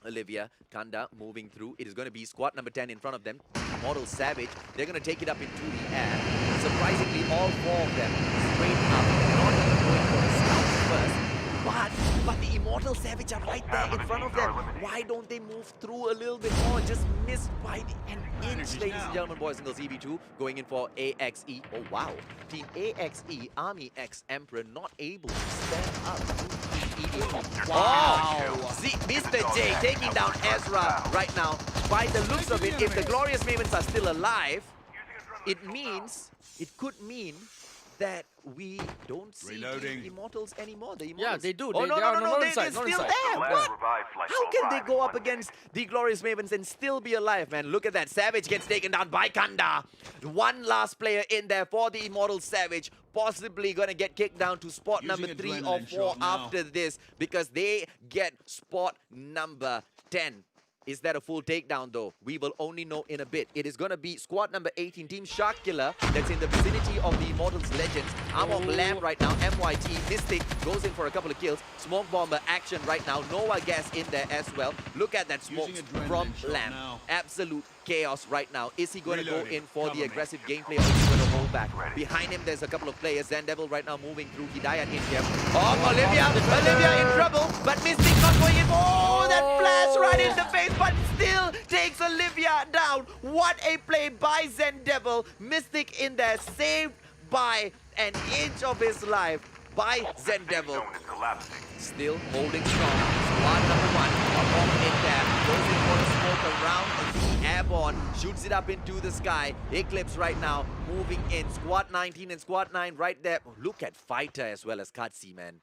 Olivia, Kanda moving through. It is going to be squad number 10 in front of them. Immortal Savage. They're going to take it up into the air. Surprisingly, all 4 of them straight up. Not even going for the scouts first. But the Immortal Savage are right there in front of them. Why don't they move through a little bit more? Just missed by an inch, ladies and gentlemen, boys and girls. EV2 going in for AXE. Oh, wow. Team AXE, Army X Emperor, not able to stand up to EV2. Wow. Oh, see, Mr. J taking down Ezra right now. By the looks of it, if the Glorious Mavens are still alive, it could mean that we don't see the Immortals anymore. The Immortals. Yeah, they do. Oh, no, they're inside, still inside. there. What? How can they go up against the Glorious Mavens and still be alive, man? Look at that. Savage gets taken down by Kanda. One last player in there for the Immortal Savage. Possibly going to get kicked down to spot number 3 or 4 after this, because they get spot number 10. Is that a full takedown though? We will only know in a bit. It is going to be squad number 18, Team Shark Killer, that's in the vicinity of the Immortals Legends. Amok Lamb right now, MYT, Mystic goes in for a couple of kills. Smoke Bomber action right now, Nova Gas in there as well. Look at that smoke from Lamb. Absolute chaos right now. Is he going to go in for the aggressive gameplay, or is he going to hold back? Behind him, there's a couple of players. Zandevil right now moving through. Hidayat in here. Oh, Olivia in trouble, but Mystic not going in. Oh, that flash right in the face, but still takes Olivia down. What a play by Zandevil. Mystic in there, saved by an inch of his life by Zandevil. Still holding strong. Squad number 1, Amok in there. Goes in for a smoke around the airborne. Shoots it up into the sky. Eclipse right now moving in. Squad 19 and Squad 9 right there. Look at Fighter as well as Katsi, man.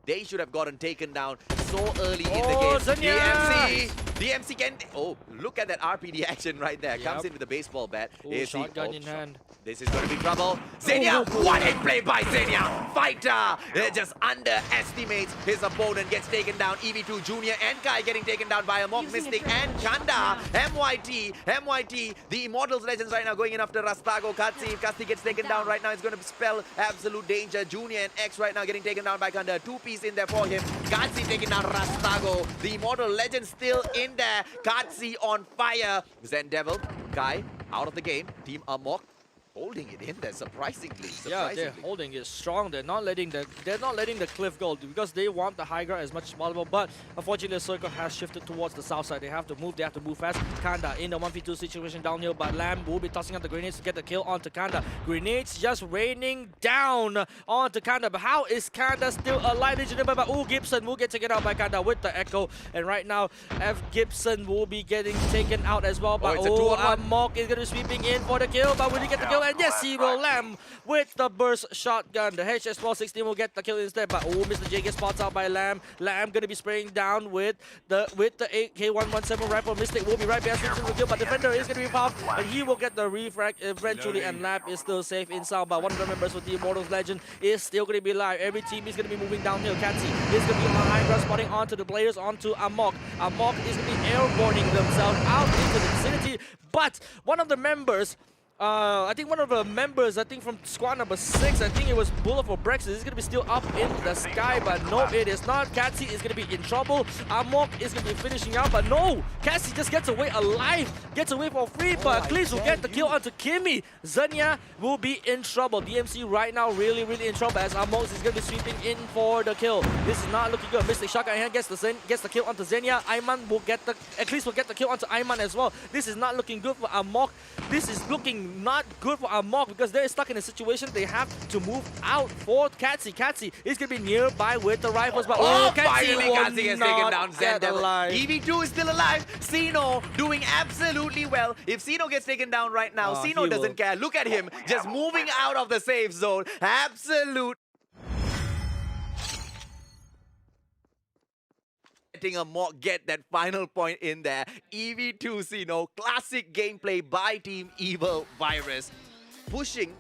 They should have gotten taken down so early in the game. Zanya! DMC can... Oh, look at that RPD action right there. Comes in with a baseball bat. Oh, shotgun in hand. This is going to be trouble. Zenya! What a play by Zenya! Fighter just underestimates his opponent. Gets taken down. EV2 Junior and Kai getting taken down by Amok, Mystic and Kanda. MYT. The Immortals Legends right now going in after Rastago. Katsi. If Katsi gets taken down right now, it's going to spell absolute danger. Junior and X right now getting taken down by Kanda. 2-piece in there for him. Katsi taking down Rastago. The Immortal Legends still in there. Katsi on fire. Zandevil, Kai out of the game. Team Amok holding it in there surprisingly. Yeah, they're holding it strong. They're not letting the cliff go because they want the high ground as much as possible. But unfortunately, the circle has shifted towards the south side. They have to move. They have to move fast. Kanda in the 1v2 situation downhill, but Lamb will be tossing out the grenades to get the kill onto Kanda. Grenades just raining down onto Kanda. But how is Kanda still alive? But ooh, Gibson will get taken out by Kanda with the echo. And right now, F Gibson will be getting taken out as well. But it's a 2-on-1. Amok is going to be sweeping in for the kill. But will he get the kill? and yes, he will land with the burst shotgun. The HS-16 will get the kill instead, but oh, Mr. J gets spots out by Lamb. Lamb gonna be spraying down with the AK-117 rifle. Mystic will be right behind Simpson with the kill, but Defender is gonna be popped, and he will get the refrag eventually, and Lab is still safe inside. But one of the members of the Immortals Legend is still gonna be alive. Every team is gonna be moving downhill. Katsi is gonna be on high ground, spotting onto the players, onto Amok. Amok is gonna be airborning themselves out into the vicinity, but one of the members, I think from squad number 6, I think it was Bullet for Brexit, is going to be still up in the sky, but no, it is not. Katsi is going to be in trouble. Amok is going to be finishing out, but no, Katsi just gets away alive, gets away for free, but Cleese will get the kill onto Kimmy. Zenya will be in trouble. DMC right now really in trouble as Amok is going to be sweeping in for the kill. This is not looking good. Mystic Shotgun hand gets the kill onto Zenya. Ayman will get the, Cleese will get the kill onto Ayman as well. This is not looking good for Amok. This is looking not good for Amok because they're stuck in a situation they have to move out for Katsi. Katsi is going to be nearby with the rifles, but Finally Katsi has taken down Zen Devil. alive. EV2 is still alive. Sino doing absolutely well. If Sino gets taken down right now, Sino he doesn't will. care. Look at him, just moving out of the safe zone. Absolute. Letting Amok get that final point in there. EV2 Sino, classic gameplay by Team Evil Virus. Pushing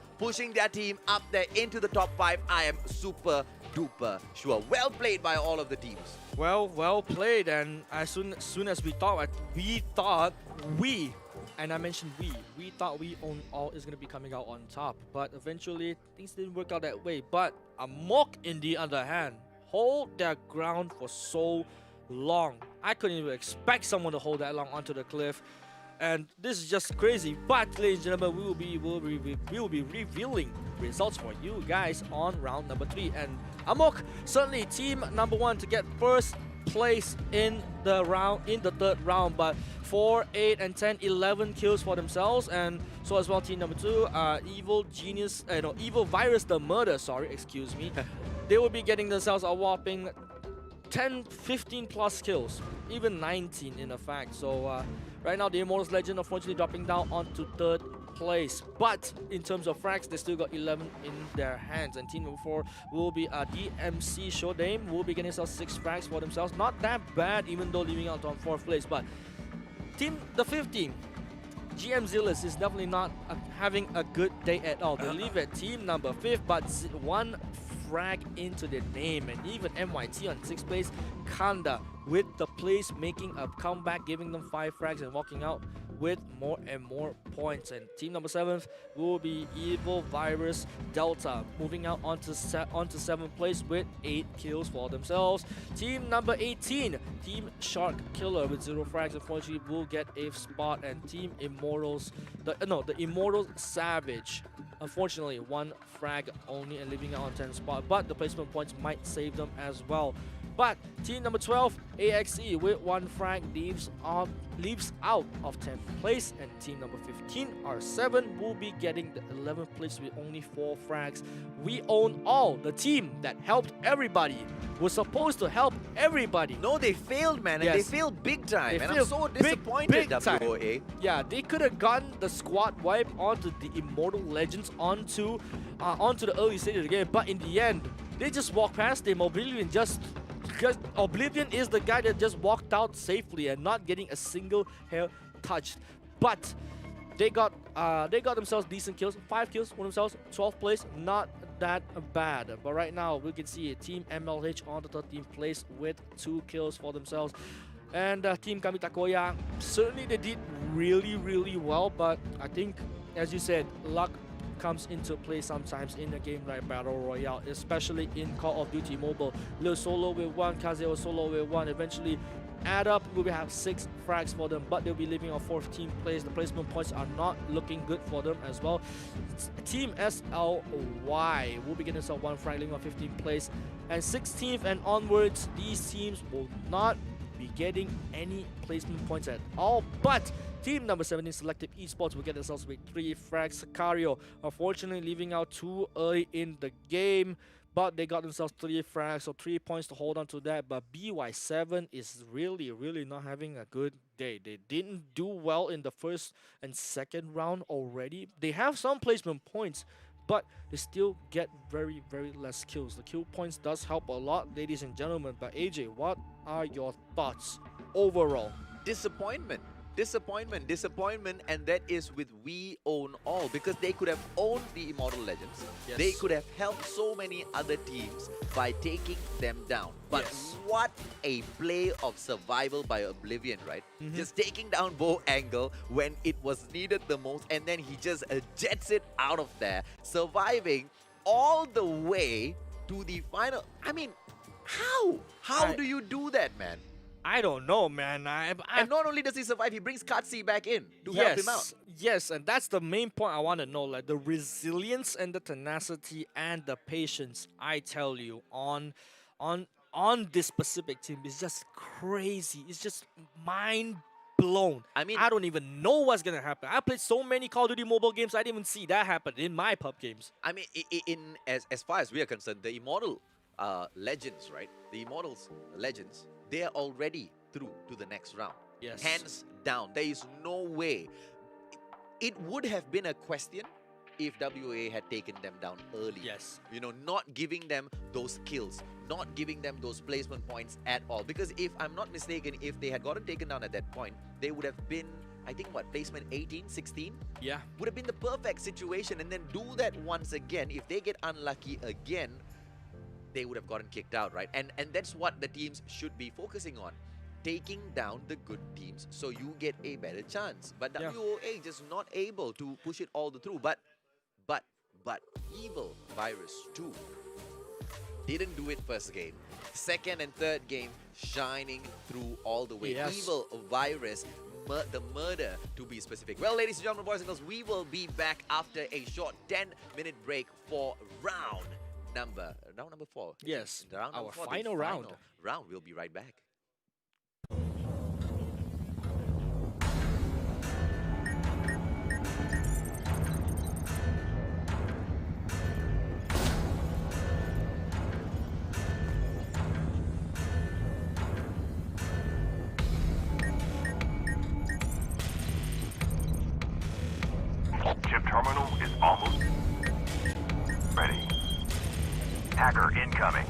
their team up there into the top 5. I am super duper sure. Well played by all of the teams. Well played, and as soon as we thought, and I mentioned we thought we own all is going to be coming out on top, but eventually things didn't work out that way. But Amok, in the other hand, hold their ground for so long. I couldn't even expect someone to hold that long onto the cliff, and this is just crazy. But ladies and gentlemen, we will be revealing results for you guys on round number 3, and Amok certainly team number 1 to get first place in the third round, but 4, 8, and 10, 11 kills for themselves, and so as well team number 2, Evil Virus the Murder, excuse me, they will be getting themselves a whopping 10, 15 plus kills, even 19 in fact. So right now the Immortals Legend unfortunately dropping down onto third place, but in terms of frags they still got 11 in their hands, and team number 4 will be DMC Showdame, will be getting themselves 6 frags for themselves. Not that bad even though leaving out on 4th place, but the 5th team, GM Zillis, is definitely not having a good day at all. They leave at team number 5th, but 1 frag into their name, and even MYT on 6th place, Kanda with the place making a comeback, giving them 5 frags and walking out with more and more points. And team number 7th will be Evil Virus Delta, moving out onto 7th place with 8 kills for themselves. Team number 18, Team Shark Killer with 0 frags, unfortunately will get 8th spot, and Team Immortals, the Immortals Savage, unfortunately 1 frag only and leaving out on 10th spot, but the placement points might save them as well. But team number 12, AXE, with 1 frag leaves out of 10th place, and team number 15, R7, will be getting the 11th place with only 4 frags. We own all. The team that helped everybody was supposed to help everybody. No, they failed, man, and Yes. they failed big time. They And I'm failed so big disappointed, time. WOA. Yeah, they could have gotten the squad wipe onto the Immortal Legends onto the early stage of the game, but in the end, they just walked past them. Because Oblivion is the guy that just walked out safely and not getting a single hair touched. But they got themselves decent kills, 5 kills for themselves, 12th place, not that bad. But right now we can see Team MLH on the 13th place with 2 kills for themselves. And Team Kamitakoya, certainly they did really well, but I think, as you said, luck comes into play sometimes in a game like Battle Royale, especially in Call of Duty Mobile. Lil Solo with 1, Kazeo Solo with 1, eventually add up, we will have 6 frags for them, but they'll be leaving on 14th place. The placement points are not looking good for them as well. Team SLY will be getting us 1 frag, leaving on 15th place, and 16th and onwards, these teams will not be getting any placement points at all. But team number 17, Selective Esports, will get themselves with 3 frags. Sicario, unfortunately leaving out too early in the game, but they got themselves 3 frags, so 3 points to hold on to that. But BY7 is really, really not having a good day. They didn't do well in the first and second round already. They have some placement points, but they still get very, very less kills. The kill points does help a lot, ladies and gentlemen. But AJ, what are your thoughts overall? Disappointment, and that is with We Own All, because they could have owned the Immortal Legends. Yes. They could have helped so many other teams by taking them down. But Yes. what a play of survival by Oblivion, right? Mm-hmm. Just taking down Bo Angle when it was needed the most, and then he just jets it out of there, surviving all the way to the final. I mean, how? How I- do you do that, man? I don't know, man. And not only does he survive, he brings Katsi back in to help him out. Yes, and that's the main point I want to know, like the resilience and the tenacity and the patience. I tell you, on this specific team is just crazy. It's just mind blown. I mean- I don't even know what's gonna happen. I played so many Call of Duty mobile games, I didn't even see that happen in my pub games. I mean, as far as we are concerned, the Immortal Legends, right? The Immortals Legends, they are already through to the next round. Yes. Hands down. There is no way. It would have been a question if WA had taken them down early. Yes. You know, not giving them those kills, not giving them those placement points at all. Because if I'm not mistaken, if they had gotten taken down at that point, they would have been, I think, what, placement 18, 16? Yeah. Would have been the perfect situation, and then do that once again. If they get unlucky again, they would have gotten kicked out, right? And that's what the teams should be focusing on. Taking down the good teams so you get a better chance. But Yeah. WOA just not able to push it all the through. But Evil Virus 2 didn't do it first game. Second and third game shining through all the way. Yes. Evil Virus, the murder to be specific. Well, ladies and gentlemen, boys and girls, we will be back after a short 10-minute break for round number 4. Yes, Round number our 4, the final round. We'll be right back. Chip terminal is almost ready. Hacker incoming.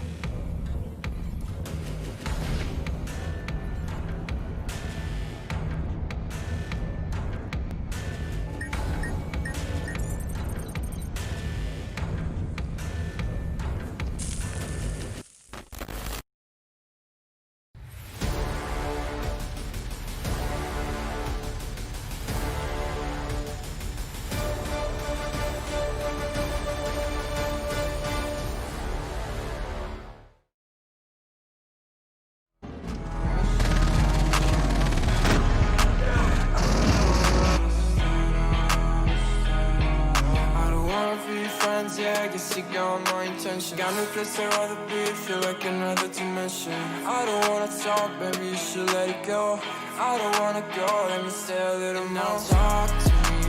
I don't wanna be friends, yeah, I guess you got my intention. Got no place I'd rather be, feel like another dimension. I don't wanna talk, baby, you should let it go. I don't wanna go, let me stay a little more. Now talk to me,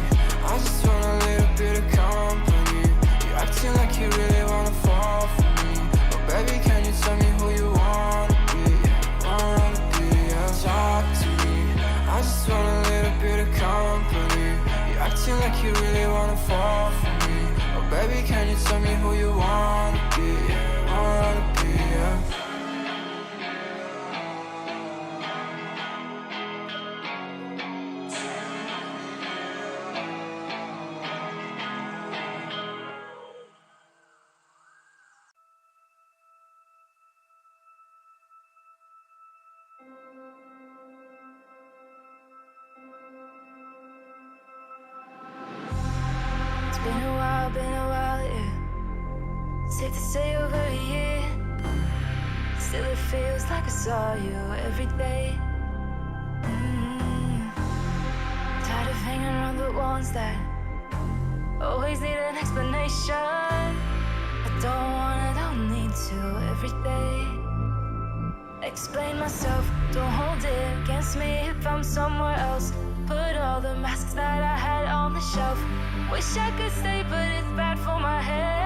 I just want a little bit of company. You acting like you really wanna fall for me, but baby, can you tell me who you wanna be? Yeah. Talk to me, I just want a little bit of company. You acting like you really wanna fall for me, but baby, can you tell me who you wanna be? Yeah. It's been a while, yeah. Safe to say over a year. Still it feels like I saw you every day. Tired of hanging around the ones that always need an explanation. I don't need to every day. Explain myself, don't hold it against me if I'm somewhere else. Put all the masks that I had on the shelf. Wish I could stay, but it's bad for my head.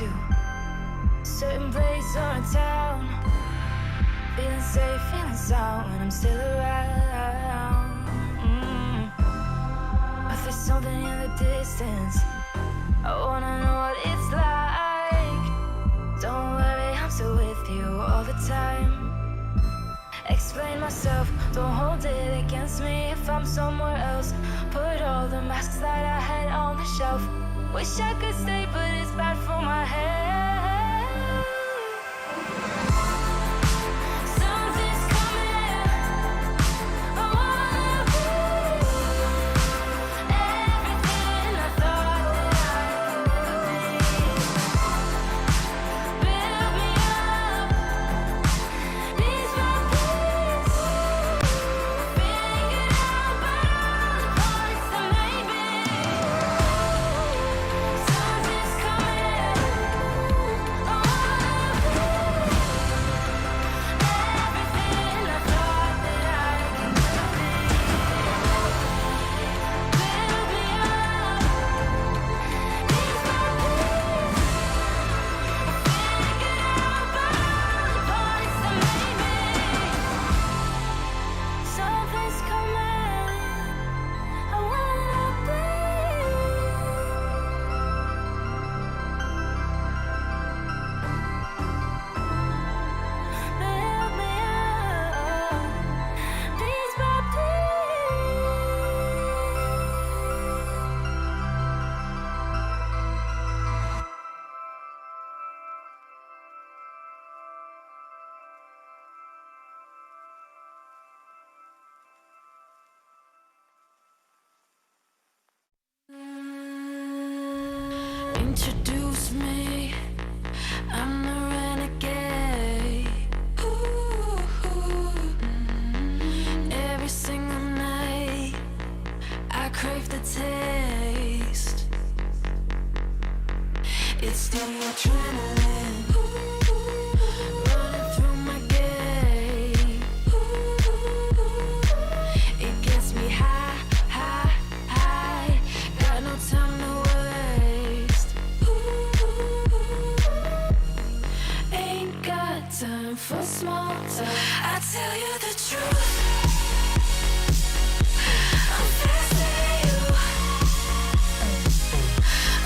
to certain place or a town. Feeling safe, feeling sound when I'm still around. But there's something in the distance. I wanna know what it's like. Don't worry, I'm still with you all the time. Explain myself, don't hold it against me if I'm somewhere else. Put all the masks that I had on the shelf. Wish I could stay, but it's bad for my head. Something's coming. I wanna be everything I thought that I could be. Build me up, piece by piece. Figured out by all the parts that made me. Something's coming. I wanna be everything I thought that I could be. Build me up, piece by piece. Figured out by all the parts that made me. Something's coming. I wanna be. Build me up, piece by piece. Introduce me, I'm the renegade. Every single night, I crave the taste. It's the adrenaline running through my gait. It gets me high, high, high. Got no time to waste. Ain't got time for small talk. I tell you the truth. I'm faster you.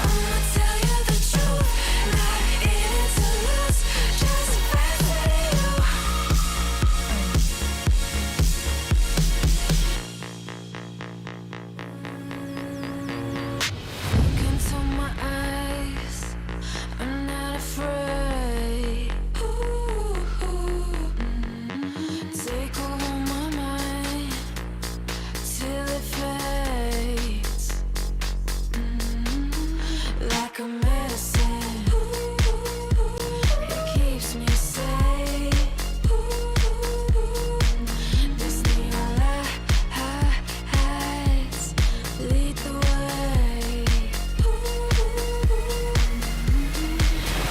I'ma tell you the truth. Not in it to lose. Just faster you. Look into my eyes. I'm not afraid. Take over my mind till it fades. Like a medicine, it keeps me safe. This neon lights lead the way.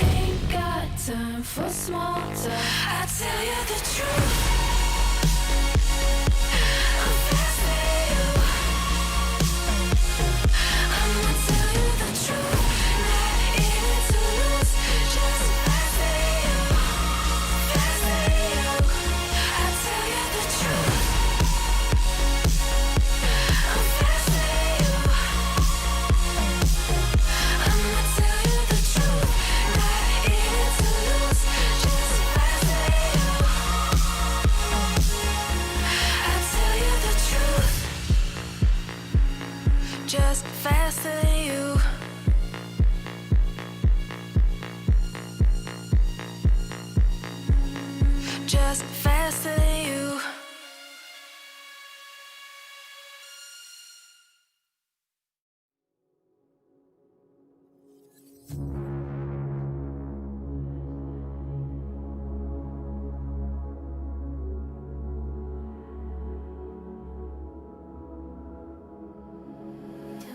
Ain't got time for small talk. I tell you the truth. I'm faster you. I'ma tell you the truth. Not in it to lose. Just faster you. Faster you. I tell you the truth. I'm faster you. I'ma tell you the truth. Not in it to lose. Just faster you. I tell you the truth. Just faster than you. Just faster than you. Do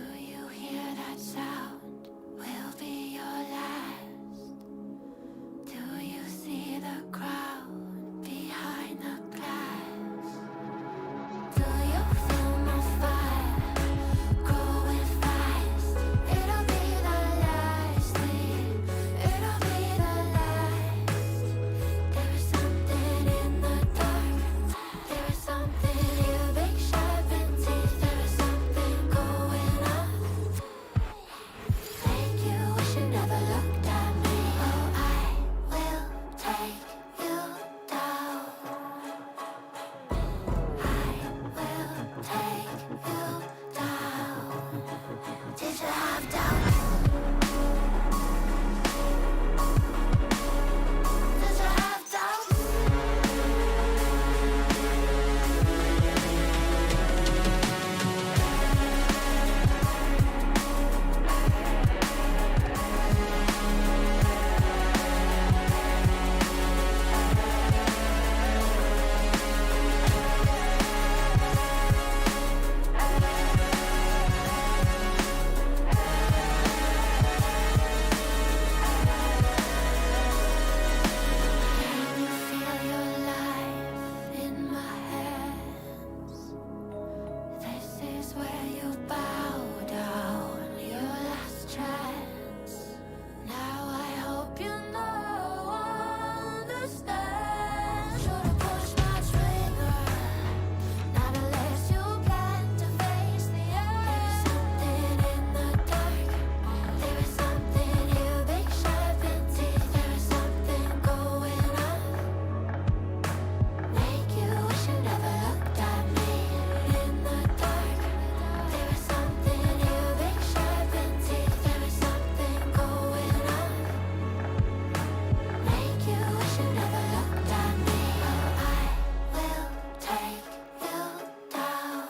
where you bow down your last chance. Now I hope you know I understand. Should've pushed my trigger, not unless you plan to face the end. There's something in the dark, there is something here, big sharpened teeth. There is something going on, make you wish you never looked at me. In the dark, there is something here, big sharpened teeth. There is something going on, make you wish you never looked at me. Oh, I will take you down.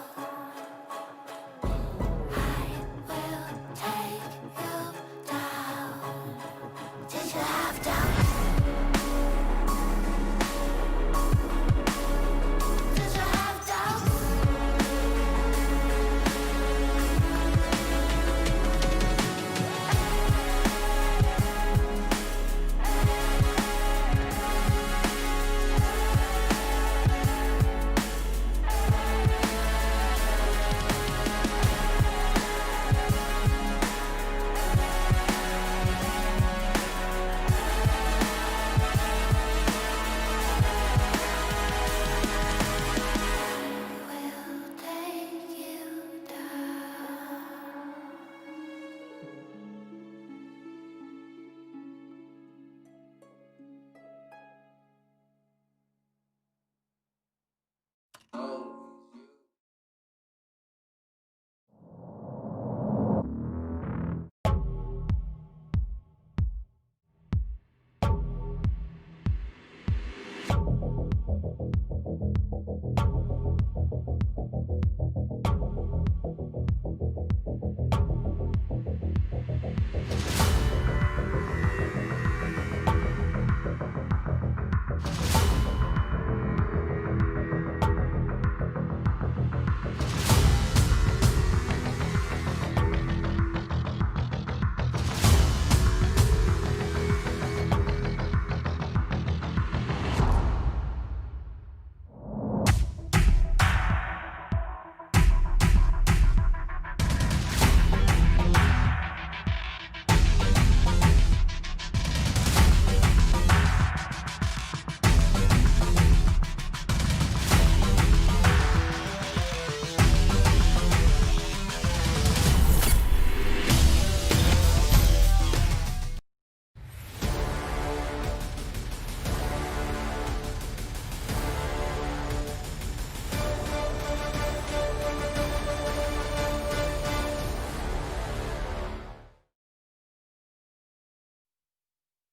I will take you down. Did you have doubts? Did you have doubts? Will take you down.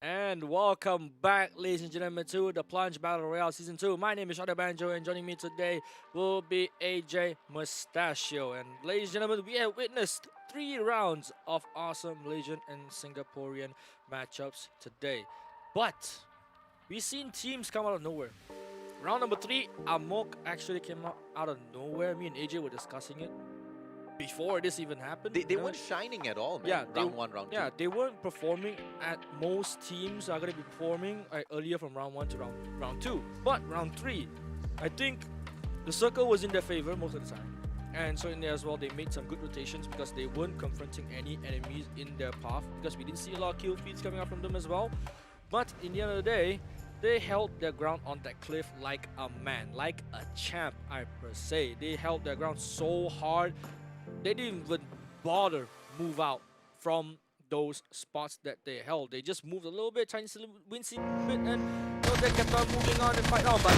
And welcome back, ladies and gentlemen, to the Plunge Battle Royale Season 2. My name is Shadowbanj0, and joining me today will be AJ Mustachio. And ladies and gentlemen, we have witnessed 3 rounds of awesome Malaysian and Singaporean matchups today. But we've seen teams come out of nowhere. Round number 3, Amok actually came out of nowhere. Me and AJ were discussing it before this even happened. They weren't shining at all, man. Yeah, round 1, round 2. Yeah, they weren't performing at most teams are going to be performing earlier from round 1 to round 2. But round 3, I think the circle was in their favor most of the time. And so in there as well, they made some good rotations because they weren't confronting any enemies in their path, because we didn't see a lot of kill feeds coming out from them as well. But in the end of the day, they held their ground on that cliff like a man, like a champ, I per se. They held their ground so hard, they didn't even bother move out from those spots that they held. They just moved a little bit, tiny wincy bit, and they kept on moving on and fight on. But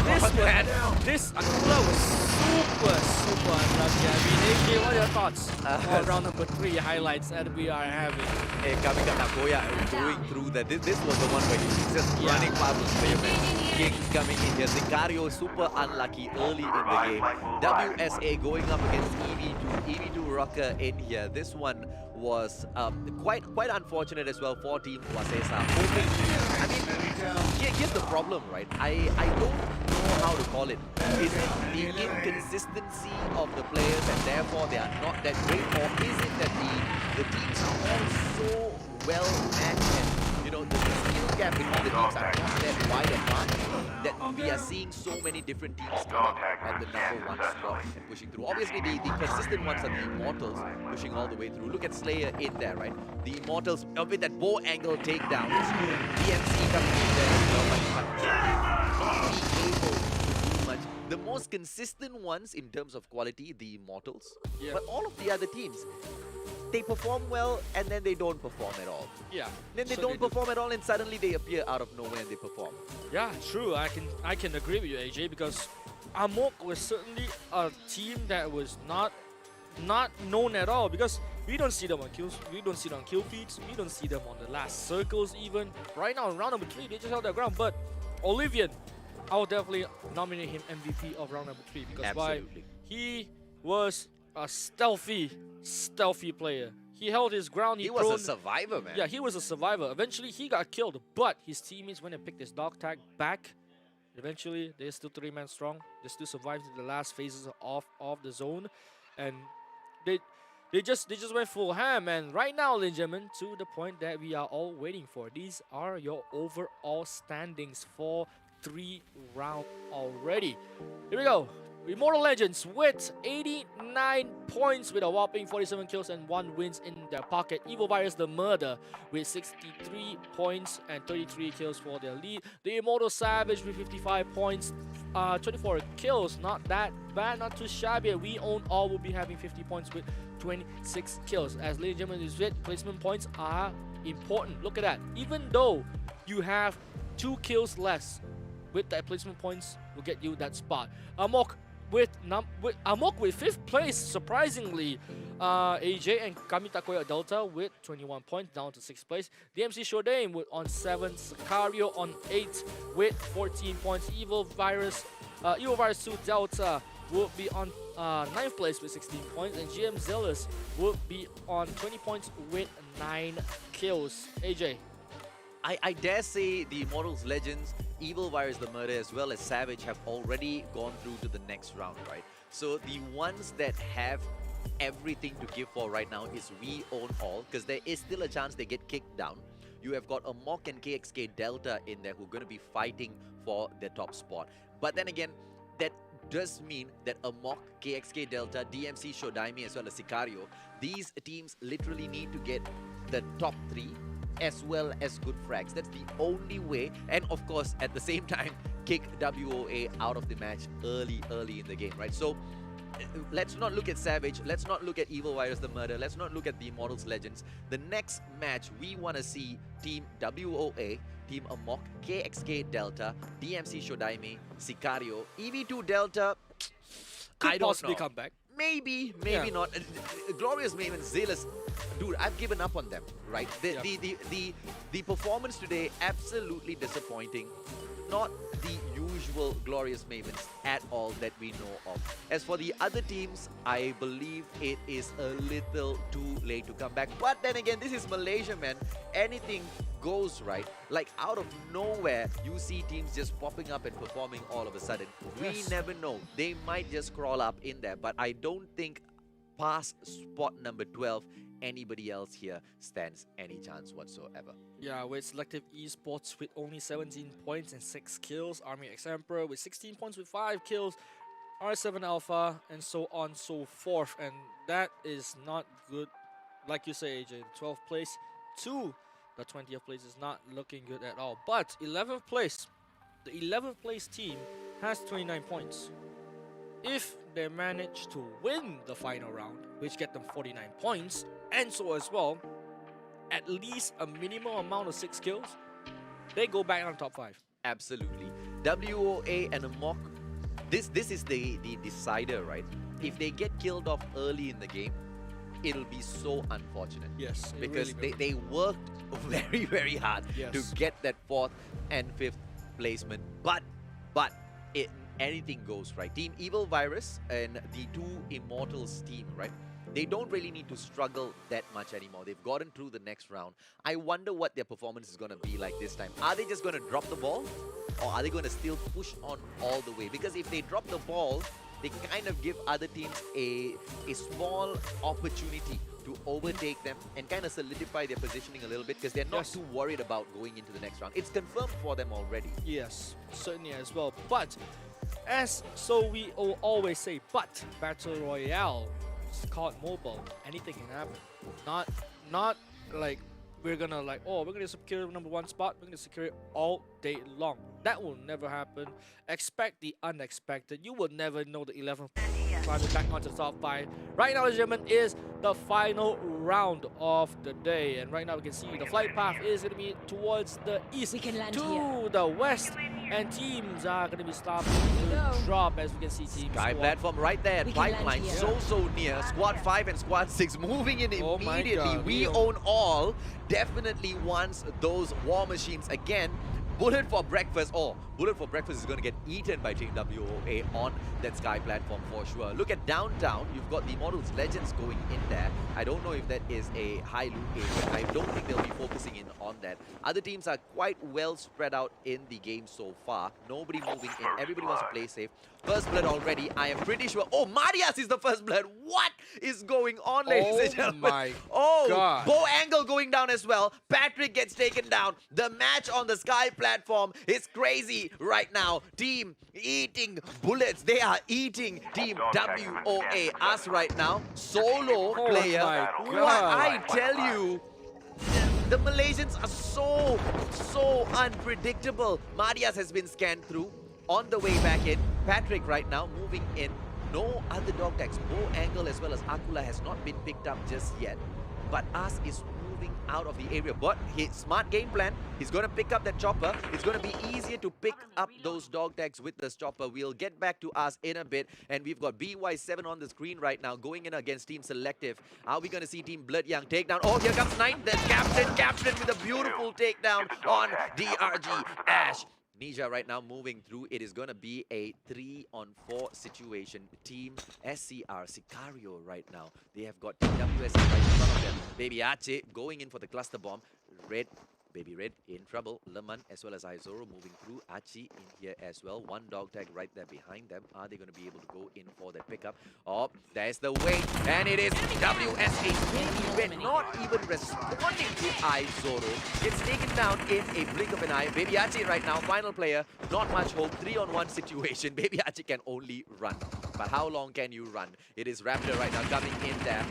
this Akula was super unlucky. I mean, AJ, what are your thoughts on round number 3 highlights that we are having? Hey, coming to Nagoya and going through that. This was the one where he's just running past his player, man. King coming in here. Sicario super unlucky early in the game. WSA going up against EV2. EV2 Rocker in here. This one was quite unfortunate as well for Team Wasesa. I mean, here's the problem, right? I don't know how to call it. Is it the inconsistency of the players and therefore they are not that great, or is it that the teams are all so well matched and you know, the skill gap between the teams are not that wide apart that we are seeing so many different teams coming at the #1 spot and pushing through. Obviously, the consistent ones are the Immortals pushing all the way through. Look at Slayer in there, right? The Immortals with that bow angle takedown. DMC coming in there as well, but not being able to do much. The most consistent ones in terms of quality, the Immortals. Yeah. But all of the other teams, they perform well and then they don't perform at all. Yeah. Then they so don't perform at all and suddenly they appear out of nowhere and they perform. Yeah, true. I can agree with you, AJ, because Amok was certainly a team that was not known at all, because we don't see them on kills, we don't see them on kill feeds, we don't see them on the last circles even. Right now in round number 3, they just held their ground. But Olivian, I will definitely nominate him MVP of round number 3 because Absolutely. he was a stealthy player. He held his ground. He was a survivor, man. Yeah, he was a survivor. Eventually, he got killed, but his teammates went and picked his dog tag back. Eventually, they're still 3-man strong. They still survived in the last phases of the zone, and they just went full ham. And right now, ladies and gentlemen, to the point that we are all waiting for. These are your overall standings for 3 rounds already. Here we go. Immortal Legends with 89 points with a whopping 47 kills and 1 wins in their pocket. Evil Virus the Murder with 63 points and 33 kills for their lead. The Immortal Savage with 55 points, 24 kills. Not that bad, not too shabby. We Own All will be having 50 points with 26 kills. As ladies and gentlemen, these placement points are important. Look at that. Even though you have 2 kills less, with that placement points will get you that spot. Amok with 5th place, surprisingly. AJ and Kami Takoya Delta with 21 points, down to 6th place. DMC Shadowbanj on 7th, Sicario on 8th with 14 points. Evil Virus 2 Delta will be on 9th place with 16 points, and GM Zealous will be on 20 points with 9 kills. AJ. I dare say the Immortals Legends, Evil Virus the Murder, as well as Savage have already gone through to the next round, right? So the ones that have everything to give for right now is We Own All, because there is still a chance they get kicked down. You have got Amok and KXK Delta in there who are going to be fighting for the top spot. But then again, that does mean that Amok, KXK Delta, DMC Shadowbanj, as well as Sicario, these teams literally need to get the top 3 as well as good frags. That's the only way. And of course, at the same time, kick WOA out of the match early in the game, right? So let's not look at Savage, let's not look at Evil Virus the Murder, let's not look at the Immortals Legends. The next match, we want to see Team WOA, Team Amok, KXK Delta, DMC Shadowbanj, Sicario, EV2 Delta. Could I don't possibly know. come back. Maybe Yeah. not. Glorious Maven, Zealous, dude, I've given up on them, right? The performance today, absolutely disappointing. Not the usual Glorious Mavens at all that we know of. As for the other teams, I believe it is a little too late to come back. But then again, this is Malaysia, man. Anything goes, right? Like out of nowhere, you see teams just popping up and performing all of a sudden. We never know. They might just crawl up in there, but I don't think past spot number 12, anybody else here stands any chance whatsoever. Yeah, with Selective Esports with only 17 points and 6 kills. Army X Emperor with 16 points with 5 kills. R7 Alpha, and so on so forth. And that is not good. Like you say, AJ, 12th place to the 20th place is not looking good at all. But 11th place, the 11th place team has 29 points. If they manage to win the final round, which get them 49 points, and so as well, at least a minimum amount of 6 kills, they go back on top 5. Absolutely. WOA and Amok, this is the decider, right? If they get killed off early in the game, it'll be so unfortunate. Yes, it because really will. they worked very hard Yes. to get that 4th and 5th placement. But anything goes, right? Team Evil Virus and the 2 Immortals team, right? They don't really need to struggle that much anymore. They've gotten through the next round. I wonder what their performance is going to be like this time. Are they just going to drop the ball? Or are they going to still push on all the way? Because if they drop the ball, they kind of give other teams a small opportunity to overtake them and kind of solidify their positioning a little bit because they're not Yes. too worried about going into the next round. It's confirmed for them already. Yes, certainly as well. But we always say, but Battle Royale is called mobile. Anything can happen. Not like we're gonna secure number 1 spot. We're gonna secure it all day long. That will never happen. Expect the unexpected. You will never know the 11th climbing back onto the top 5. Right now, ladies and gentlemen, is the final round of the day. And right now we can see the flight path is going to be towards the east We can land to here. the west. And teams are going to be starting to drop as we can see teams. Sky squad. platform right there. We can land Pipeline here. so near. Squad 5 and Squad 6 moving in Oh my immediately. God, We Leo. own all. Definitely wants those war machines again. Bullet for breakfast. Oh, Bullet for breakfast is going to get eaten by Team WOA on that Sky platform for sure. Look at downtown. You've got the Models Legends going in there. I don't know if that is a high loot area. I don't think they'll be focusing in on that. Other teams are quite well spread out in the game so far. Nobody moving in. Everybody wants to play safe. First blood already. I am pretty sure. Oh, Marias is the first blood. What is going on, ladies and gentlemen? my Oh, God. Bow Angle going down as well. Patrick gets taken down. The match on the Sky platform is crazy right now. Team eating bullets. They are eating Team WOA. Us right now. Solo Oh player. my What God. I tell you. The Malaysians are so unpredictable. Marias has been scanned through. On the way back in, Patrick right now moving in. No other dog tags. Bow Angle as well as Akula has not been picked up just yet. But Us is moving out of the area. But his smart game plan, he's going to pick up that chopper. It's going to be easier to pick up those dog tags with this chopper. We'll get back to Us in a bit. And we've got BY7 on the screen right now going in against Team Selective. Are we going to see Team Blood Young take down? Oh, here comes Knight, the captain with a beautiful takedown on DRG Ash. Ninja right now moving through. It is going to be a 3-on-4 situation. Team SCR, Sicario right now. They have got Team WSC right in front of them. Baby Ache going in for the cluster bomb. Baby Red in trouble. Lemon as well as Izoro moving through. Achi in here as well. One dog tag right there behind them. Are they going to be able to go in for that pickup? Oh, there's the wait. And it is WSA. Baby Red not even responding to Izoro. Gets taken down in a blink of an eye. Baby Achi right now, final player. Not much hope. 3-on-1 situation. Baby Achi can only run. But how long can you run? It is Raptor right now coming in there.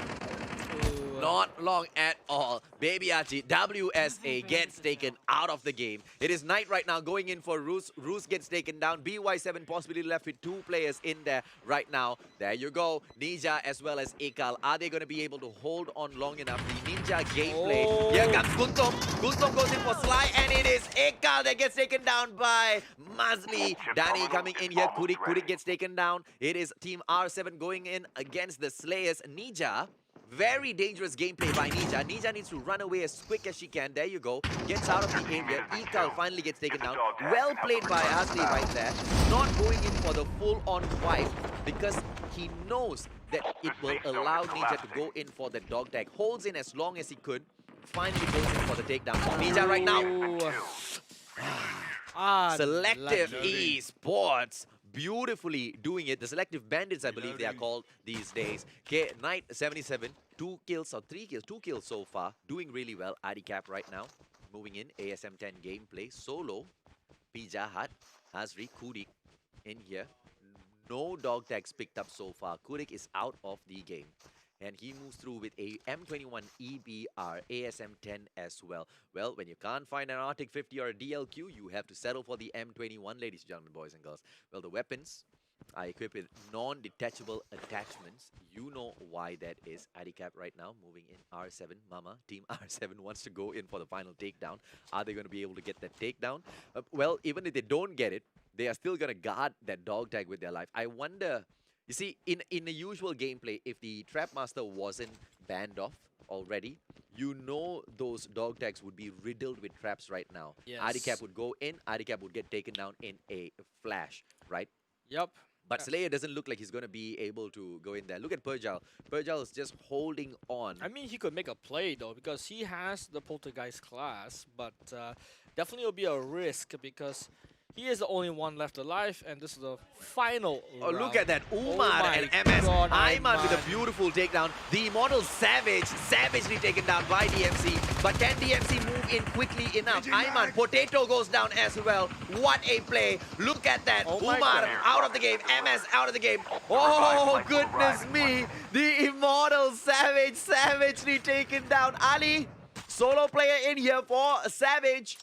Not long at all. Baby Achi, WSA gets taken out of the game. It is Knight right now going in for Roos. Roos gets taken down. BY7 possibly left with 2 players in there right now. There you go. Ninja as well as Ekal. Are they going to be able to hold on long enough? The Ninja gameplay. Oh. Here comes Guntum. Guntum goes in for Sly and it is Ekal that gets taken down by Mazli. Danny coming in here. Kudik gets taken down. It is Team R7 going in against the Slayers. Ninja. Very dangerous gameplay by Ninja. Ninja needs to run away as quick as she can. There you go. Gets out of the area. Ekal finally gets taken down. Well played by Asli right there. Not going in for the full-on wipe because he knows that it will allow Ninja to go in for the dog tag. Holds in as long as he could. Finally goes in for the takedown. Ninja right now. Selective Esports. Beautifully doing it. The Selective Bandits, I believe they are called these days. Knight 77, 2 kills or 3 kills, 2 kills so far. Doing really well. Adicap right now. Moving in. ASM 10 gameplay. Solo. Pijahat. Hazri. Kudik in here. No dog tags picked up so far. Kudik is out of the game. And he moves through with a M21 EBR ASM 10 as well. Well, when you can't find an Arctic 50 or a DLQ, you have to settle for the M21, ladies and gentlemen, boys and girls. Well, the weapons are equipped with non-detachable attachments. You know why that is. Adicap right now moving in. R7 Mama. Team R7 wants to go in for the final takedown. Are they going to be able to get that takedown? Well, even if they don't get it, they are still going to guard that dog tag with their life. I wonder... You see, in the usual gameplay, if the Trap Master wasn't banned off already, you know those dog tags would be riddled with traps right now. Yes. Adicap would go in, Adicap would get taken down in a flash, right? Yep. But Slayer doesn't look like he's going to be able to go in there. Look at Perjal. Perjal is just holding on. I mean, he could make a play though because he has the Poltergeist class, but definitely will be a risk because He is the only one left alive, and this is the final Oh, round. look at that. Umar my and MS. God, Ayman with a Ayman. beautiful takedown. The Immortal savagely taken down by DMC. But can DMC move in quickly enough? Ayman, Potato goes down as well. What a play. Look at that. Oh my Umar God. out of the game. MS out of the game. Oh, goodness me. The Immortal savagely taken down. Ali, solo player in here for Savage.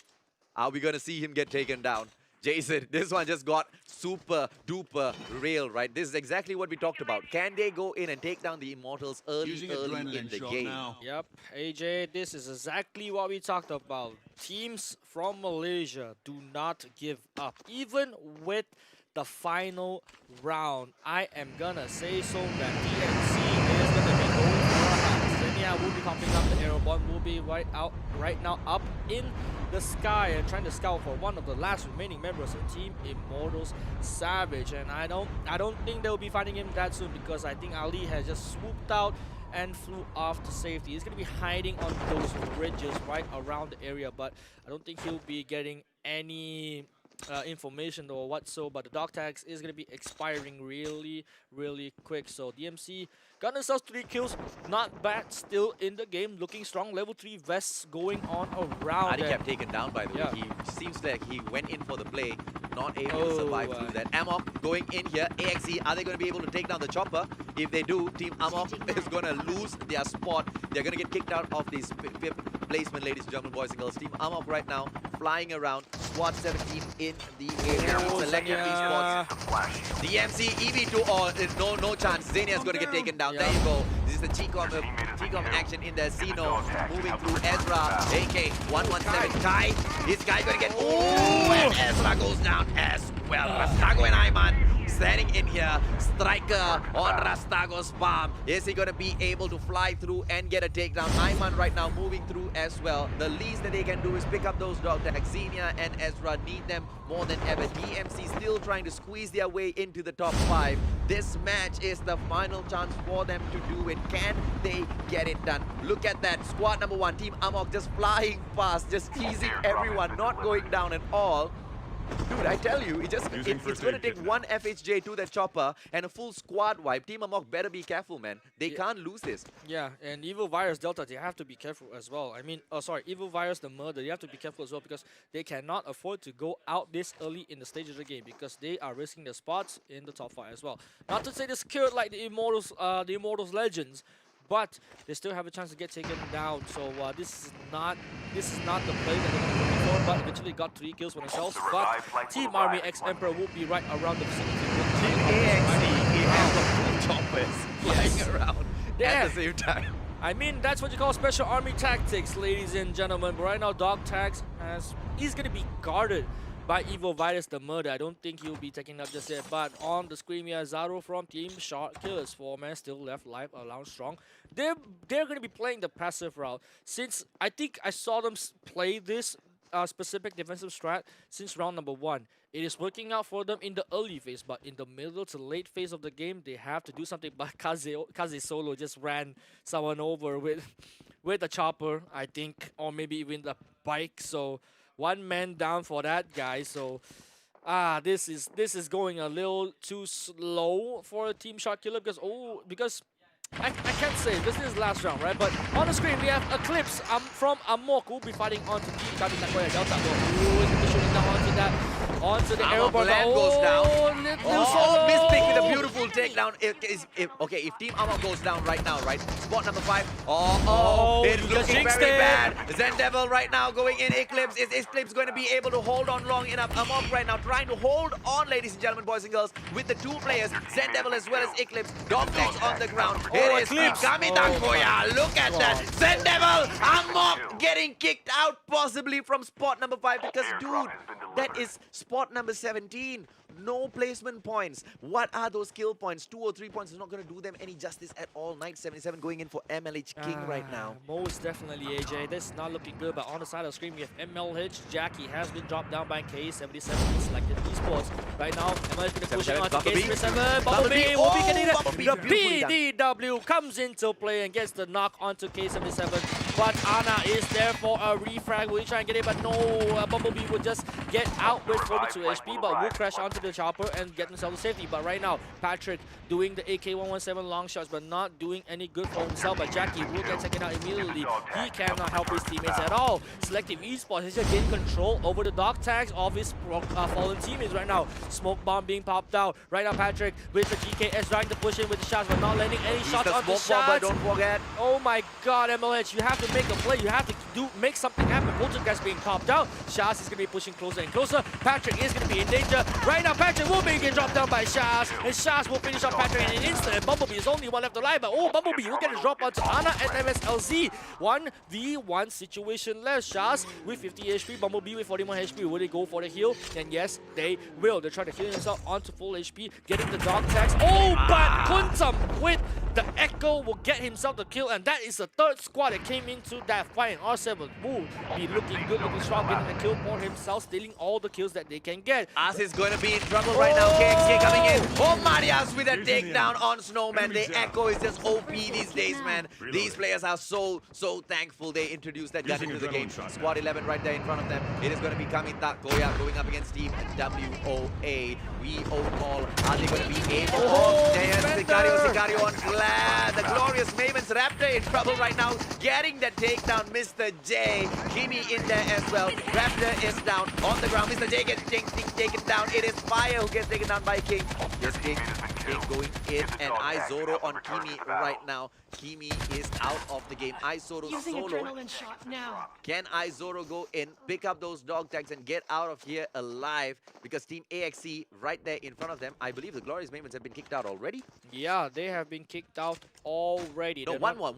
Are we going to see him get taken down? Jason, this one just got super duper real, right? This is exactly what we talked about. Can they go in and take down the Immortals early in the game? Yep, AJ, this is exactly what we talked about. Teams from Malaysia do not give up. Even with the final round, I am gonna say so that DMC is gonna be going for a hunt. Zenia will be popping up, the arrow bomb will be right now up in the sky and trying to scout for one of the last remaining members of Team Immortals Savage. And I don't think they'll be finding him that soon, because I think Ali has just swooped out and flew off to safety. He's going to be hiding on those ridges right around the area, but I don't think he'll be getting any information or whatsoever. But the dog tags is going to be expiring really quick. So DMC got themselves 3 kills, not bad, still in the game, looking strong. Level 3 vests going on around. Adi kept taken down, by the way. He seems like he went in for the play, not able to survive through that. Amok going in here. AXE, are they going to be able to take down the chopper? If they do, Team Amok is going to lose their spot. They're going to get kicked out of this 5th placement, ladies and gentlemen, boys and girls. Team Amok right now flying around. Squad 17 in the area. Selected these spots. DMC, EV2, no chance. Zenia is going to get taken down. There you go. This is the T-Com action in the Xeno. Moving through Ezra. AK 117. Kai. This guy going to get... Ooh! And Ezra goes down as well. Rastago and Ayman standing in here. Striker on Rastago's palm. Is he going to be able to fly through and get a takedown? Ayman right now moving through as well. The least that they can do is pick up those dog tags. Xenia and Ezra need them more than ever. DMC still trying to squeeze their way into the top 5. This match is the final chance for them to do it. Can they get it done? Look at that. Squad number 1, Team Amok just flying past, just teasing everyone, not going down at all. Dude, I tell you, it's going to take one FHJ to the chopper and a full squad wipe. Team Amok better be careful, man. They can't lose this. Yeah, and Evil Virus Delta, they have to be careful as well. I mean, Evil Virus the Murder, they have to be careful as well, because they cannot afford to go out this early in the stage of the game, because they are risking their spots in the top 5 as well. Not to say they're scared like the Immortals Legends, but they still have a chance to get taken down. So this is not the play that they're going to go for, but eventually got 3 kills for themselves. But Team Army X Emperor will be right around the vicinity. Team AXE, it has 2 choppers flying around at the same time. I mean, that's what you call special army tactics, ladies and gentlemen. But right now, Dog Tags he's going to be guarded by Evil Virus the Murder. I don't think he'll be taking up just yet. But on the screen, we have Zaro from Team Shot Killers. 4 men still left alive, around strong. They're going to be playing the passive route. Since I think I saw them play this specific defensive strat since round number 1. It is working out for them in the early phase, but in the middle to late phase of the game, they have to do something. But Kaze Solo just ran someone over with a chopper, I think, or maybe even the bike. So 1 man down for that guy. So this is going a little too slow for a Team Shot Killer, because I can't say this is last round, right? But on the screen we have Eclipse from Amok who will be fighting onto Team Kami Nakoya Delta. Who is going to be shooting down onto that? Onto the arrow bar. Goes down. Oh, Mystic with a beautiful takedown. If Team Amok goes down right now, right? Spot number 5. It's looking very bad. Zen Devil right now going in. Eclipse. Is Eclipse going to be able to hold on long enough? Amok right now trying to hold on, ladies and gentlemen, boys and girls, with the 2 players, Zen Devil as well as Eclipse. Dog legs on the ground. It is Kami Nakoya. Look at that. Zen Devil. Amok getting kicked out possibly from spot number 5, because, dude, that is spot number 17. No placement points. What are those kill points? 2 or 3 points is not going to do them any justice at all. Knight 77 going in for MLH King right now. Most definitely, AJ. This is not looking good, but on the side of the screen, we have MLH. Jackie has been dropped down by K77. He selected esports. Right now, MLH going to push on to K77. Bumblebee will be getting it. The PDW comes into play and gets the knock onto K77. But Ana is there for a refrag. Will he try and get it? But no, Bumblebee will just get out with 40 32 HP, but will crash onto the chopper and get himself to safety. But right now, Patrick doing the AK-117 long shots, but not doing any good for himself. But Jackie will get taken out immediately. He cannot help his teammates at all. Selective Esports has just gained control over the dog tags of his fallen teammates right now. Smoke bomb being popped out. Right now, Patrick with the GKS trying to push in with the shots, but not landing any shots on the shots. But don't forget. Oh my God, MLH, you have to make a play. You have to make something happen. Poltergeist being popped out. Shaz is going to be pushing closer and closer. Patrick is going to be in danger. Right now, Patrick will be getting dropped down by Shaz. And Shaz will finish off Patrick in an instant. And Bumblebee is only one left alive. But oh, Bumblebee will get a drop onto Ana and MSLZ. 1v1 situation left. Shaz with 50 HP. Bumblebee with 41 HP. Will they go for the heal? And yes, they will. They're trying to heal himself onto full HP. Getting the dog tags. Oh, but Kuntum with the Echo will get himself the kill. And that is the third squad that came into that fight. And R7 will be looking good, looking strong, getting the kill for himself, stealing all the kills that they can get. As is going to be in trouble right now. KXK coming in. Oh, Marias with a takedown on Snowman. The Echo is just OP these days, man. These players are so thankful they introduced that gun into the game. Squad 11 right there in front of them. It is going to be Kamita Goya going up against Team WOA. We all call. Are they going to be able? Oh, there's Sicario on Glad. The glorious Mavens Raptor in trouble right now. Getting the takedown, Mr. J. Kimi in there as well. Raptor is down on the ground. Mr. J gets taken down. It is Fire who gets taken down by King. Yes, King going in, and Izoro on Kimi right now. Kimi is out of the game. Izoro solo. Shot now. Can Izoro go in, pick up those dog tags and get out of here alive? Because Team AXC right there in front of them. I believe the Glorious Mavens have been kicked out already. Yeah, they have been kicked out already. No, one more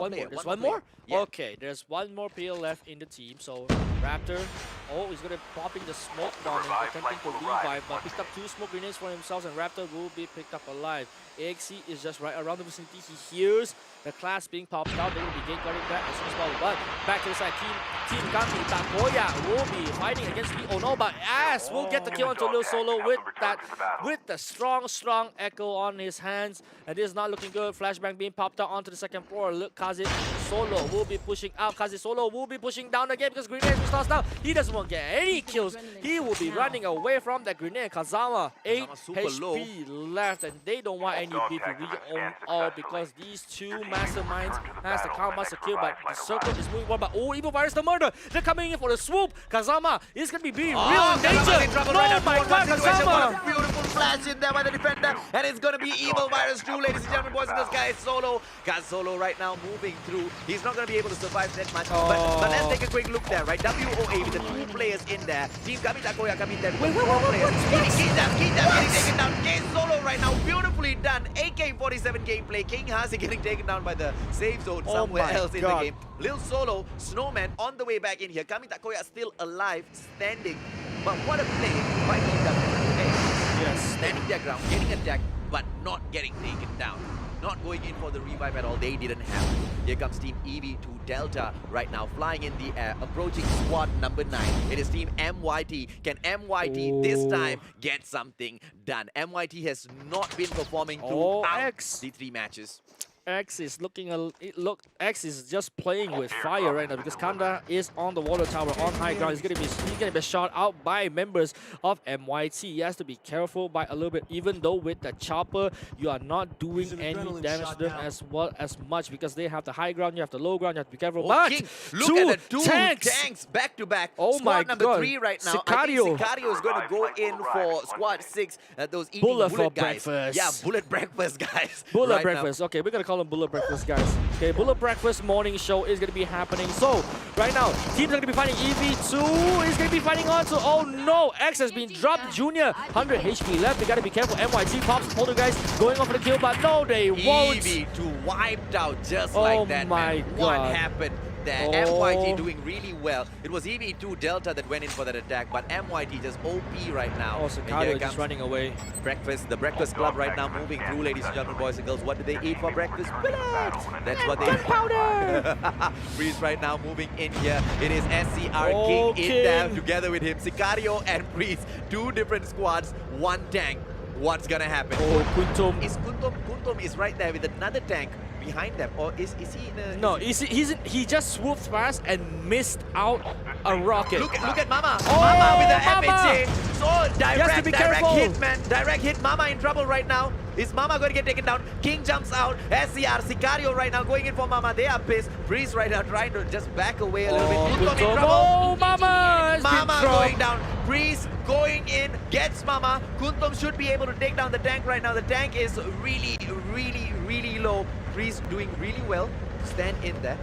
player. There's one more? Yeah. Okay, there's one more player left in the team. So Raptor, he's gonna popping the smoke bomb and attempting to revive, but picked up 2 smoke grenades for himself, and Raptor will be picked up alive. AXC is just right around the vicinity. He hears the class being popped out. They will be gate guarding that as soon as possible. But back to the side, Team Kamita Goya will be fighting against me. Oh no, but Ass will get the kill onto Lil Solo with the strong Echo on his hands. And this is not looking good. Flashbang being popped out onto the second floor. Look, Kazi Solo will be pushing out. Kazi Solo will be pushing down again because Grenade is tossed down. He doesn't want to get any kills. He will be running away from that grenade. Kazama, 8 HP left, and they don't want any beef. We own all because these two masterminds has the count master kill, but the circle is moving one. But Evil Virus the murder. They're coming in for the swoop. Kazama is gonna be being real in danger. Oh my God, Kazama! Beautiful flash in there by the defender, and it's gonna be Evil Virus 2, ladies and gentlemen, boys and girls. Guys, Solo. Solo right now moving through. He's not gonna be able to survive that much. But let's take a quick look there, right? WOA with the 2 players in there. Team Kamita Goya coming there with 4 players. Keep them getting taken down. King Solo right now, beautifully done. AK-47 gameplay. King Hasi getting taken down by the safe zone somewhere else in the game. Lil Solo, Snowman on the way back in here. Kamita Goya still alive, standing. But what a play by Team WOA. Yes. Standing their ground, getting attacked, but not getting taken down. Not going in for the revive at all. They didn't have it. Here comes Team EV2 Delta right now, flying in the air, approaching squad number 9. It is Team MYT. Can MYT this time get something done? MYT has not been performing throughout the 3 matches. X is X is just playing with fire right now because Kanda is on the water tower on high ground. He's gonna be shot out by members of MYT. He has to be careful by a little bit, even though with the chopper you are not doing any damage to them as much because they have the high ground, you have the low ground, you have to be careful. But King, look at the 2 tanks back to back. Oh my God. Squad number 3 right now. Sicario. I think Sicario is going to go in for squad 6. Those eating bullet for guys. breakfast. Yeah, bullet breakfast guys. Bullet breakfast. Okay, we're gonna call them bullet breakfast guys. Okay, bullet breakfast morning show is gonna be happening. So right now, teams are gonna be fighting. EV2 is gonna be fighting on to. Oh no, X has been dropped. Junior, 100 HP left. They gotta be careful. MYT pops Poltergeist going off for the kill, but no, they won't. EV2 wiped out just like that. My man. God. What happened there? MYT doing really well. It was EV2 Delta that went in for that attack, but MYT just OP right now. Oh, Sicario just running away. Breakfast, the breakfast club right now moving through, ladies and gentlemen, boys and girls. What do they eat for breakfast? Bullets! That's what they eat. Gunpowder! Breeze right now moving in here. It is SCR King in there together with him. Sicario and Breeze, 2 different squads, 1 tank. What's gonna happen? Oh, Kuntum. Kuntum is right there with another tank behind them, or is he in a? No, he just swooped past and missed out a rocket. Look at Mama. Oh, Mama with the Mama. FHA. So direct be direct careful. hit, man. Direct hit. Mama in trouble right now. Is Mama going to get taken down? King jumps out. SCR, Sicario right now going in for Mama. They are pissed. Breeze right now trying to just back away a little bit. Kuntom in trouble. Oh, Mama! has been Mama dropped. going down. Breeze going in. Gets Mama. Kuntom should be able to take down the tank right now. The tank is really low. Breeze doing really well. Stand in there.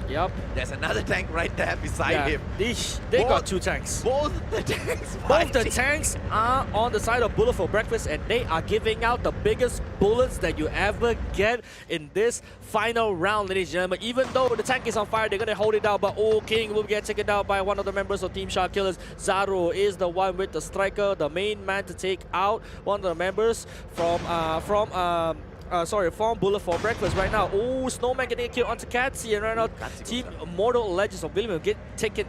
Yep. There's another tank right there beside Yeah. him. They got two tanks. Both the tanks. Both the fighting. tanks are on the side of Bullet for breakfast, and they are giving out the biggest bullets that you ever get in this final round, ladies and gentlemen. Even though the tank is on fire, they're gonna hold it down, but King will get taken down by one of the members of Team Shark Killers. Zaro is the one with the striker, the main man to take out one of the members from Bullet for breakfast right now. Oh, Snowman getting a kill onto Katsi, and right now Team Immortal Legends of William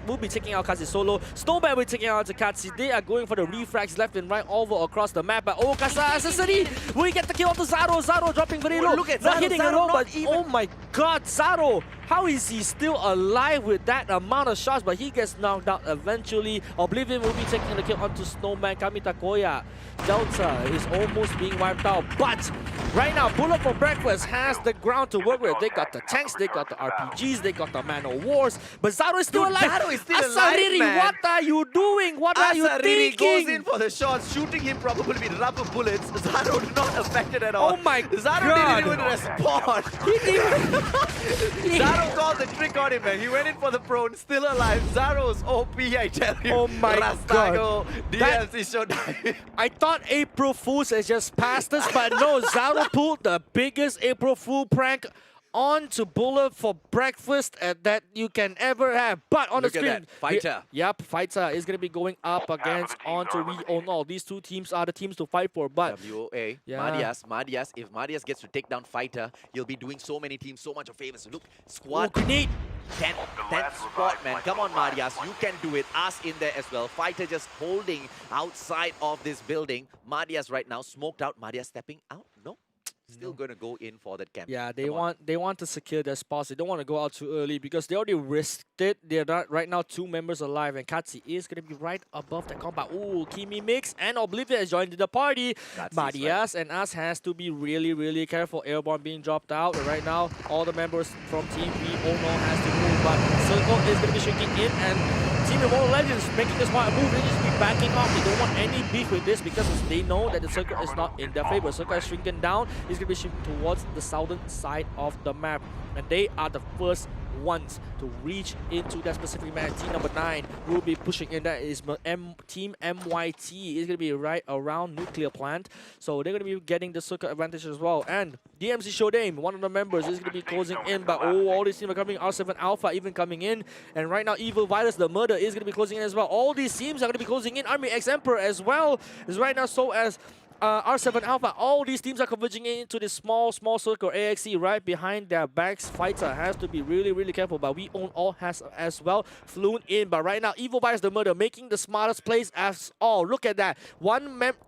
will be taking out Katsi solo. Snowman will be taking out Katsi. They are going for the refrags left and right all across the map. But oh, Kasa Asasari will get the kill onto Zaro. Zaro dropping very low. Look at not Zaro, hitting Zaro at all, not but even- oh my god, Zaro! How is he still alive with that amount of shots? But he gets knocked out eventually. Oblivion will be taking the kill onto Snowman. Kamita Koya. Delta is almost being wiped out. But right now, Bullet for breakfast has the ground to work with. They got the tanks, they got the RPGs, they got the Man of Wars. But Zaro is still Dude, alive. Zaro is still alive, Asariri, man. what are you doing? What are you Asariri thinking? goes in for the shots, shooting him probably with rubber bullets. Zaro not affected at all. Oh my Zaro God. didn't even respond. Zaro called the trick on him, man. He went in for the prone, still alive. Zaro's OP, I tell you. Oh my Rastago, God. That- DLC showtime. I thought April Fools has just passed us, but no, Zaro pulled the biggest April Fool prank onto Bullet for breakfast that you can ever have. But on Look the at screen, that, Fighter. Yep, Fighter is going to be going up against onto We Own All. These two teams are the teams to fight for, but WOA, Yeah. Madias, if Madias gets to take down Fighter, he'll be doing so many teams so much of favors. Look, oh, squad grenade. 10th spot, man. Come on, Madias. You can do it. Us in there as well. Fighter just holding outside of this building. Madias right now smoked out. Madias stepping out. No. Still going to go in for that camp. Yeah, Come on. they want to secure their spots. They don't want to go out too early because they already risked it. They're not, right now 2 members alive, and Katsi is going to be right above the combat. Ooh, Kimi Mix and Oblivion has joined the party. Katsi's Madias and us has to be really careful. Airborne being dropped out, and right now all the members from Team We Own All has to move, but Circle is going to be shrinking in, and Team Immortal Legends making this smart move. They just be backing off. They don't want any beef with this because they know that the Circle is not in their favor. Circle is shrinking down. He's going to be shrinking towards the southern side of the map, and they are the first ones to reach into that specific map. Team number 9 will be pushing in. That is Team MYT is going to be right around nuclear plant, so they're going to be getting the Circle advantage as well. And DMC Showdame, one of the members, is going to be closing in, but oh, all these teams are coming. R7 Alpha even coming in, and right now Evil Virus, the Murder, is going to be closing in as well. All these teams are going to be closing in. Army X Emperor as well is right now, so as R7 Alpha. All these teams are converging into this small circle. AXE right behind their backs. Fighter has to be really careful, but We Own All has as well flown in. But right now, Evil Virus the Murder making the smartest plays as all. Look at that.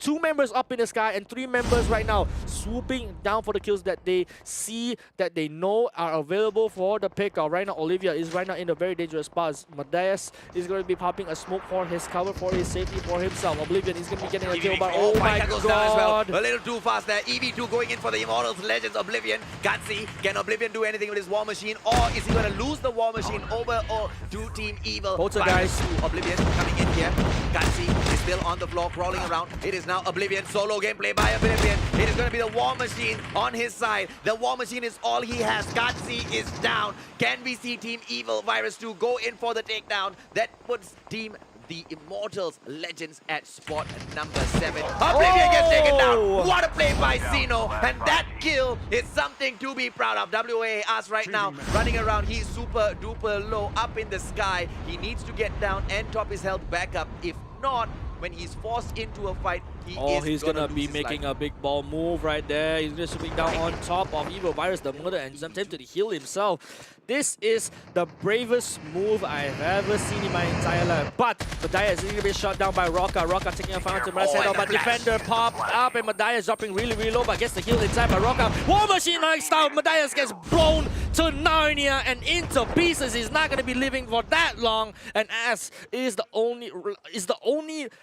2 members up in the sky and 3 members right now swooping down for the kills that they see, that they know are available for the pickoff. Right now, Olivia is right now in a very dangerous spot. Matthias is going to be popping a smoke for his cover, for his safety, for himself. Oblivion is going to be getting a kill, but oh my Fighter goes down as well. god. A little too fast there. EV2 going in for the Immortals, Legends, Oblivion. Gutsy, can Oblivion do anything with his War Machine, or is he going to lose the War Machine over or to Team Evil? Poltergeist. Oblivion coming in here. Gutsy is still on the floor, crawling around. It is now Oblivion, solo gameplay by Oblivion. It is going to be the War Machine on his side. The War Machine is all he has. Gutsy is down. Can we see Team Evil Virus 2 go in for the takedown? That puts Team the Immortals Legends at spot number 7. Oblivion gets taken down. What a play by Zeno. And that kill is something to be proud of. WA us right now running around. He's super duper low up in the sky. He needs to get down and top his health back up. If not, when he's forced into a fight, He's gonna be making a big ball move right there. He's just swooping down on top of Evil Virus, the murder, and attempted to heal himself. This is the bravest move I've ever seen in my entire life. But Madaya is going to be shot down by Rocka. Rocka taking a final to Marcelo, but Defender popped up and Madaya is dropping really, really low, but gets the heal inside by Rocka. War Machine like style, Madaya gets blown to Narnia and into pieces. He's not going to be living for that long, and As is the only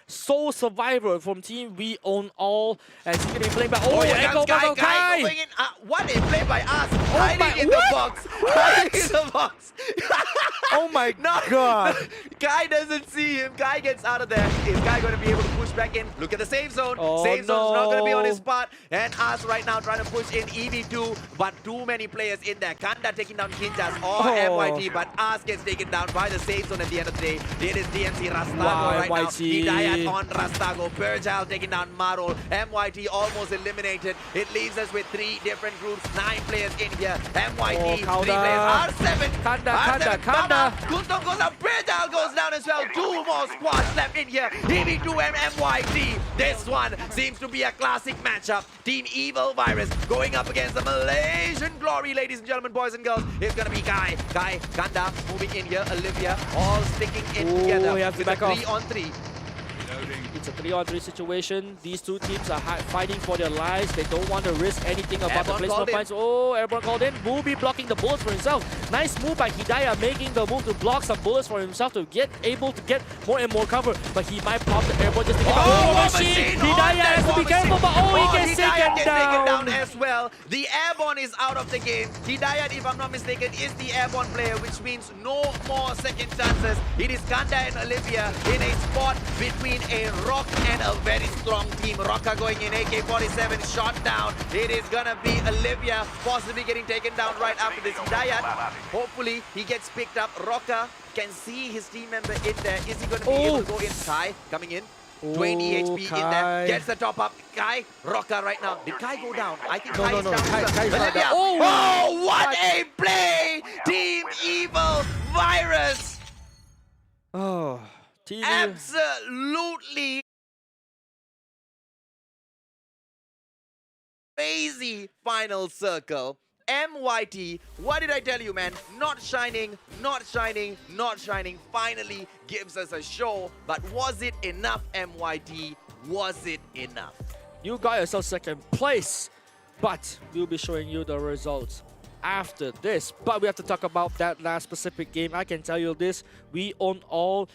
sole survivor from Team We Own All, and he's going to be playing by Echo Guy going in. What a play by us! Hiding in what? the box. Hiding in the box. Oh my god! Guy doesn't see him. Guy gets out of there. Is Guy going to be able to push back in? Look at the save zone. Save zone's not going to be on his spot. And us right now trying to push in EV2, but too many players in there. Kanda taking down Kinjas or MYT, but us gets taken down by the save zone at the end of the day. It is DMC Rastago right now. Hidayat on Rastago. Perjal taking down Marol. MYT almost eliminated. It leaves us with 3 different groups, 9 players in here. MYT, 3 players. R7. Kanda. Guntong goes up. Perjal goes down as well. 2 more squads left in here. EV2 and MYT. This one seems to be a classic matchup. Team Evil Virus going up against the Malaysian Glory, ladies and gentlemen, boys and girls. It's going to be Guy, Kanda moving in here. Olivia all sticking in together. We have to with back a off. 3-on-3. It's a 3-on-3 situation. These two teams are fighting for their lives. They don't want to risk anything about the placement points. Oh, Airborne called in. Booby blocking the bullets for himself. Nice move by Hidayah, making the move to block some bullets for himself to get able to get more and more cover. But he might pop the Airborne just to get War Machine. Hidayah has to be careful, but he gets taken down as well. The Airborne is out of the game. Hidayat, if I'm not mistaken, is the Airborne player, which means no more second chances. It is Kanda and Olivia in a spot between a rock and a very strong team. Rocka going in, AK-47 shot down. It is gonna be Olivia possibly getting taken down right after this. Hidayat, hopefully he gets picked up. Rocka can see his team member in there. Is he gonna be able to go in? Kai coming in. 20 HP in there. Gets the top up. Kai, Rocka right now. Did Kai go down? I think Kai is down. Kai's not down. Oh, what a play! Team Evil Virus! Oh, Absolutely crazy final circle. MYT, what did I tell you, man? Not shining. Finally gives us a show. But was it enough, MYT? Was it enough? You got yourself second place, but we'll be showing you the results after this. But we have to talk about that last specific game. I can tell you this, We Own All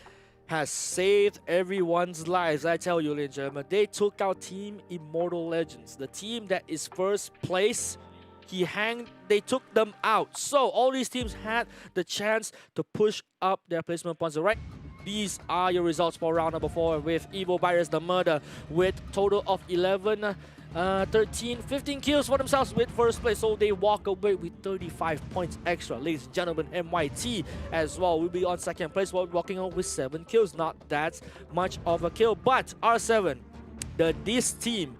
has saved everyone's lives. I tell you, ladies and gentlemen, they took out Team Immortal Legends, the team that is first place. They took them out. So all these teams had the chance to push up their placement points. Right? These are your results for round number 4 with Evil Virus the Murder with total of 11, 13, 15 kills for themselves with first place. So they walk away with 35 points extra. Ladies and gentlemen, MYT as well will be on second place while walking out with 7 kills. Not that much of a kill. But R7, this team,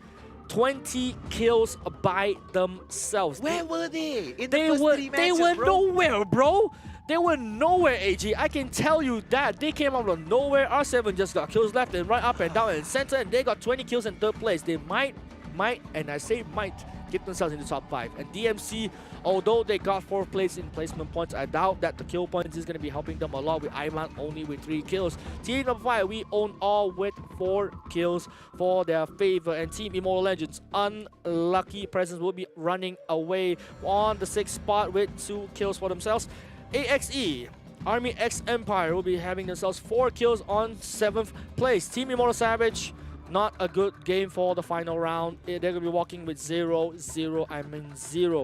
20 kills by themselves. Where were they? In the They first were 3 matches, bro? nowhere, bro. They were nowhere, AG. I can tell you that. They came out of nowhere. R7 just got kills left and right, up and down and center, and they got 20 kills in third place. They might, and I say might, get themselves in the top 5. And DMC, although they got 4th place in placement points, I doubt that the kill points is going to be helping them a lot with Iman only with 3 kills. Team number 5, We Own All with 4 kills for their favor. And Team Immortal Legends, unlucky presence, will be running away on the 6th spot with 2 kills for themselves. AXE, Army X Empire, will be having themselves 4 kills on 7th place. Team Immortal Savage, not a good game for the final round. They're going to be walking with 0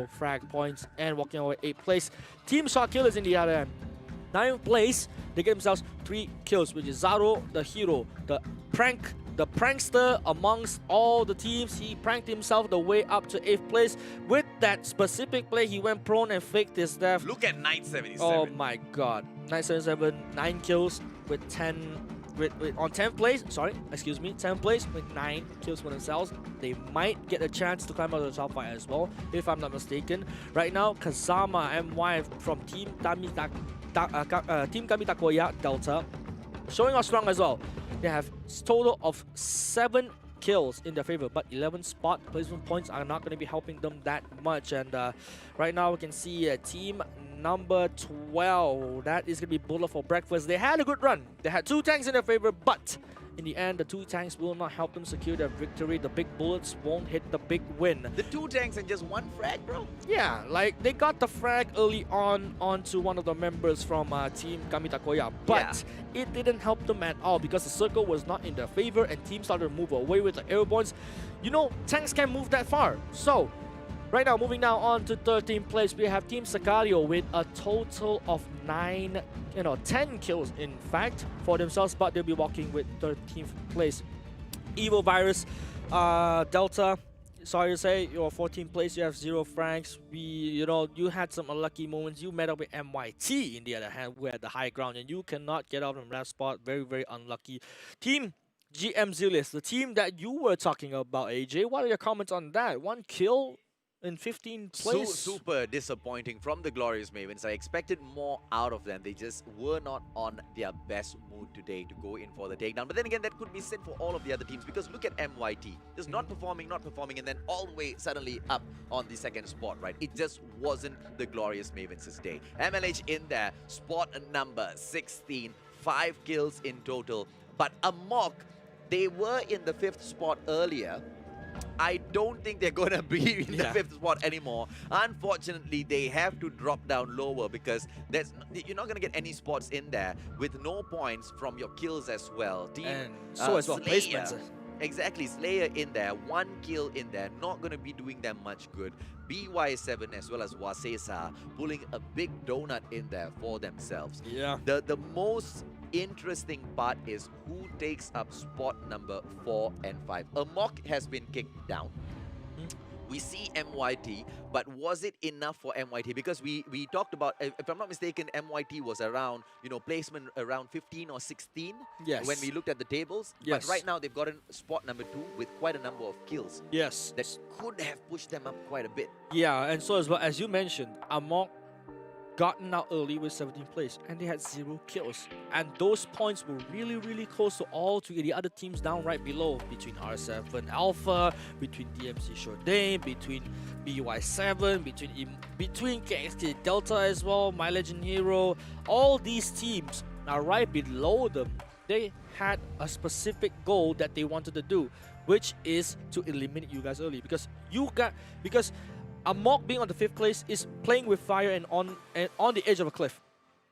frag points and walking away 8th place. Team Shot Killers in the other end, 9th place. They get themselves 3 kills, which is Zaro, the hero, the prankster amongst all the teams. He pranked himself the way up to 8th place. With that specific play, he went prone and faked his death. Look at Knight 77. Oh my god. Knight 77, 9 kills with 10... on 10th place, 10th place with 9 kills for themselves. They might get a chance to climb out of the top 5 as well, if I'm not mistaken. Right now, Kazama MY from Team Kamitakoya Delta, showing off strong as well. They have a total of 7 kills in their favor, but 11 spot placement points are not going to be helping them that much. And right now we can see team number 12. That is going to be Bullet for breakfast. They had a good run. They had 2 tanks in their favor, but in the end, the 2 tanks will not help them secure their victory. The big bullets won't hit the big win. The 2 tanks and just 1 frag, bro. Yeah, like they got the frag early onto one of the members from Team Kamitakoya, but it didn't help them at all because the circle was not in their favor and teams started to move away with the airbornes. You know, tanks can't move that far. So, right now, moving now on to 13th place, we have Team Sicario with a total of 10 kills in fact for themselves, but they'll be walking with 13th place. Evil Virus, Delta, sorry to say, you're 14th place, you have 0 frags. You had some unlucky moments. You met up with MYT in the other hand, who had the high ground, and you cannot get out from that spot. Very, very unlucky. Team GM Zilius, the team that you were talking about, AJ, what are your comments on that? 1 kill in 15th place. Super disappointing from the Glorious Mavens. I expected more out of them. They just were not on their best mood today to go in for the takedown. But then again, that could be said for all of the other teams, because look at MYT. Just not performing, and then all the way suddenly up on the 2nd spot, right? It just wasn't the Glorious Mavens' day. MLH in there, spot number 16, 5 kills in total. But Amok, they were in the 5th spot earlier. I don't think they're going to be in the 5th spot anymore. Unfortunately, they have to drop down lower because you're not going to get any spots in there with no points from your kills as well. Team, and so as well, placements. Exactly, Slayer in there, 1 kill in there, not going to be doing them much good. BY7 as well as Wasesa pulling a big donut in there for themselves. Yeah. The most interesting part is who takes up spot number 4 and 5. Amok has been kicked down. We see MYT, but was it enough for MYT? Because we talked about, if I'm not mistaken, MYT was around, placement around 15 or 16 when we looked at the tables. Yes. But right now they've gotten spot number 2 with quite a number of kills. Yes. That could have pushed them up quite a bit. Yeah, and so as well, as you mentioned, Amok gotten out early with 17th place and they had 0 kills, and those points were really, really close to all the other teams down right below, between R7 Alpha, between DMC Shortdane, between BY7, between KXT Delta as well, My Legend Hero. All these teams are right below them. They had a specific goal that they wanted to do, which is to eliminate you guys early, because Amok being on the 5th place is playing with fire and on the edge of a cliff.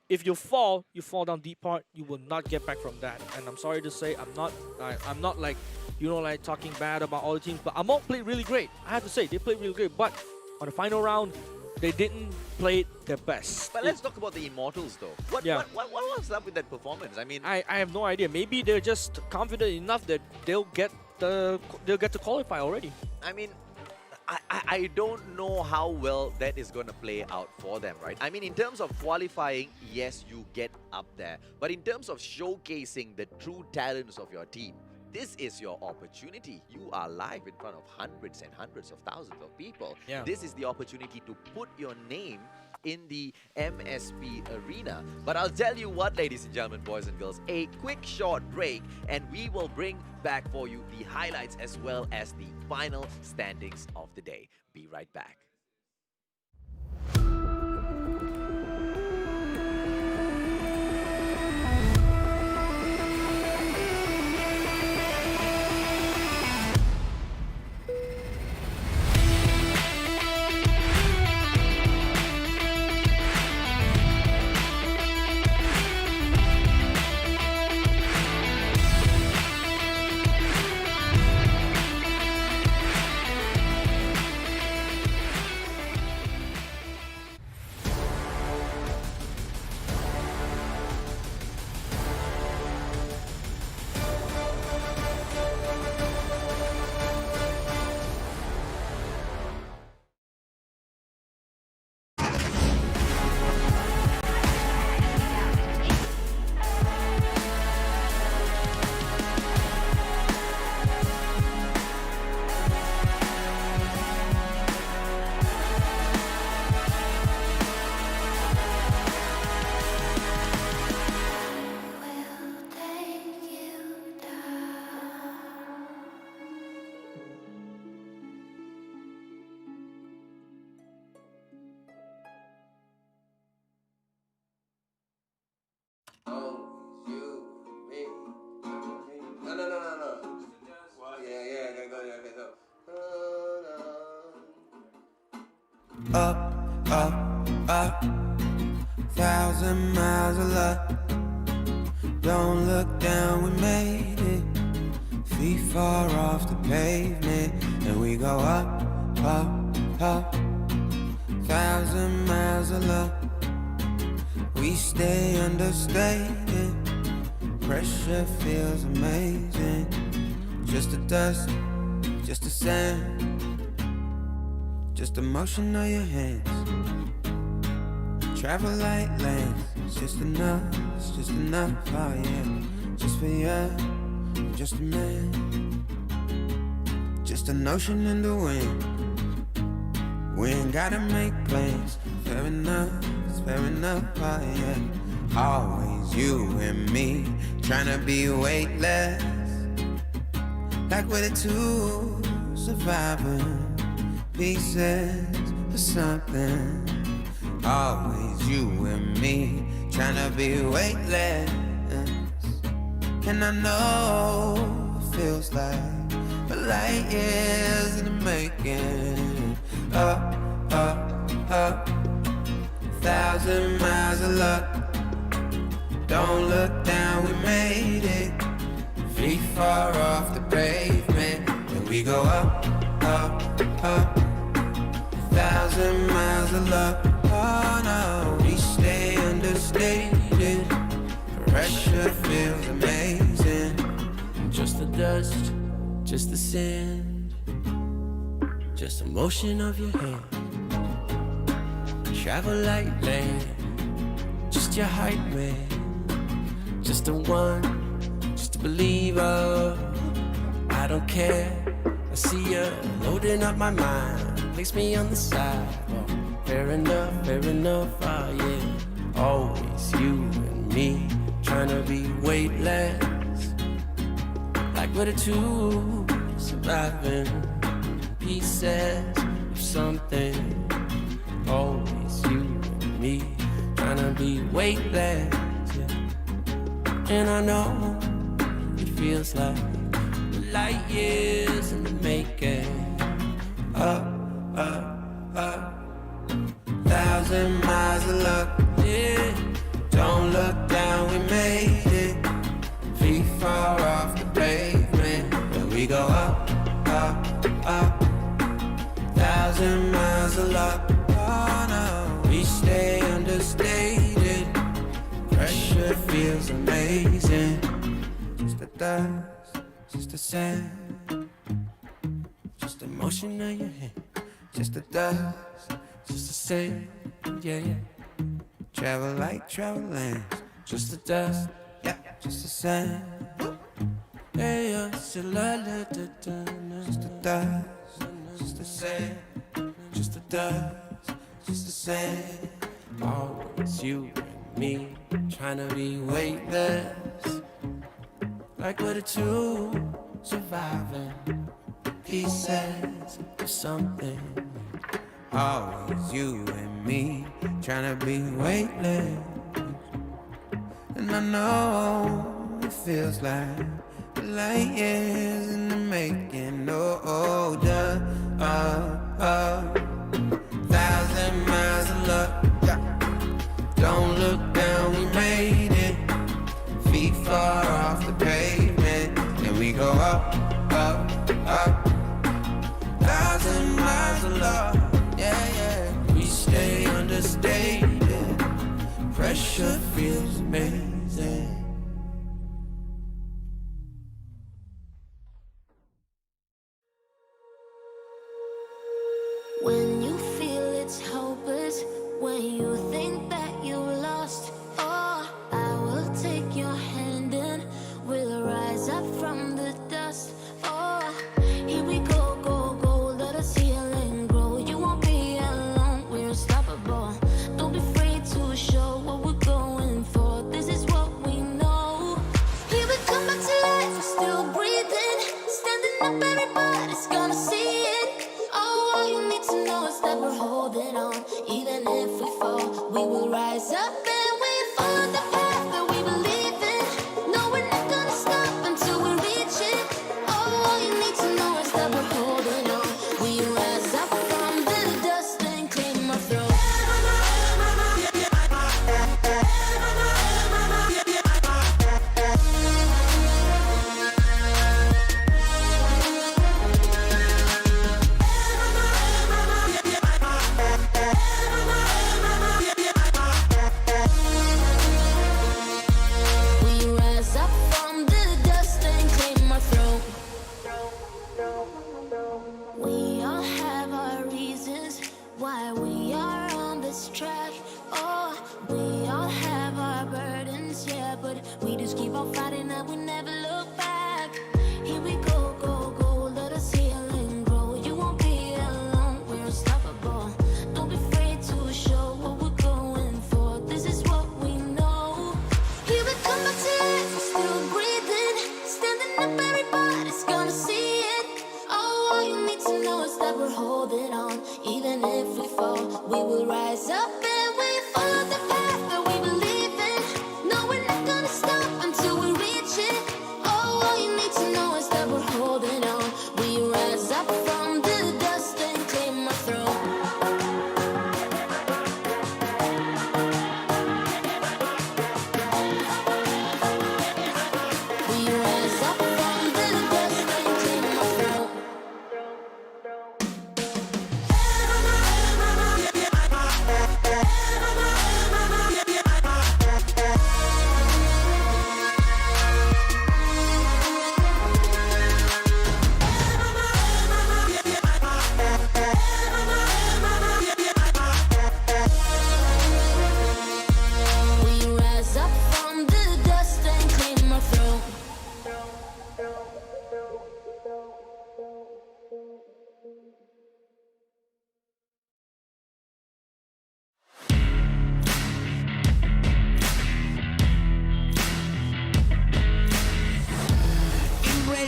If you fall down deep part, you will not get back from that. And I'm sorry to say, I'm not like talking bad about all the teams, but Amok played really great. I have to say, they played really great. But on the final round, they didn't play their best. But let's talk about the Immortals though. What was up with that performance? I mean, I have no idea. Maybe they're just confident enough that they'll get to qualify already. I mean, I don't know how well that is going to play out for them, right? I mean, in terms of qualifying, yes, you get up there. But in terms of showcasing the true talents of your team, this is your opportunity. You are live in front of hundreds and hundreds of thousands of people. Yeah. This is the opportunity to put your name in the MSP arena. But I'll tell you what, ladies and gentlemen, boys and girls, a quick short break and we will bring back for you the highlights as well as the final standings of the day. Be right back. Up, up, up, 1,000 miles of luck. Don't look down, we made it. Feet far off the pavement, and we go up, up, up. 1,000 miles of luck. We stay understated. Pressure feels amazing. Just the dust, just the sand, just the motion of your hands. Travel like lands, it's just enough, oh yeah. Just for you, I'm just a man. Just an ocean in the wind. We ain't gotta make plans. Fair enough, it's fair enough, oh yeah. Always you and me, tryna be weightless. Like we're the two surviving pieces of something. Always you and me, tryna be weightless. And I know it feels like a light years in the making. Up, up, up, 1,000 miles of luck. Don't look down, we made it. Feet far off the pavement, and we go up, up, up. 1,000 miles of luck. Oh no, we stay understated. Pressure feels amazing. Just the dust, just the sand, just the motion of your hand. Travel like land, just your height, man. Just the one, just a believer. I don't care, I see you loading up my mind. Place me on the side, oh, fair enough, oh yeah. Always you and me, tryna be weightless. Like we're the two surviving pieces of something. Always you and me, tryna be weightless, yeah. And I know it feels like light years in the making. Up, up, up, 1,000 miles of luck, yeah. Don't look down, we made it. Feet far off the pavement, and we go up, up, up. 1,000 miles of luck. Oh no, we stay understated. Pressure feels amazing. Just the dust, just the sand, just the motion of your hand. Just the dust, just the sand, yeah, yeah. Travel like travel lands. Just the dust, yeah, just the sand. Hey, just the dust, just the sand. Just the dust, just the sand. Always you and me, tryna be weightless. Like we're the two surviving pieces of something. Always you and me, tryna be weightless. And I know it feels like light years in the making. Oh, duh, 1,000 miles of luck, yeah. Don't look down, we made it. Feet far off the pavement, and we go up, up, up. 1,000 miles of luck, yeah, yeah. We stay understated. Pressure feels amazing. When you feel it's hopeless, when you think that you lost, oh, I will take your hand and we'll rise up from the dust. Oh, here we go, go, go, let us heal and grow. You won't be alone, we're unstoppable. Don't be afraid to show what we're going for. This is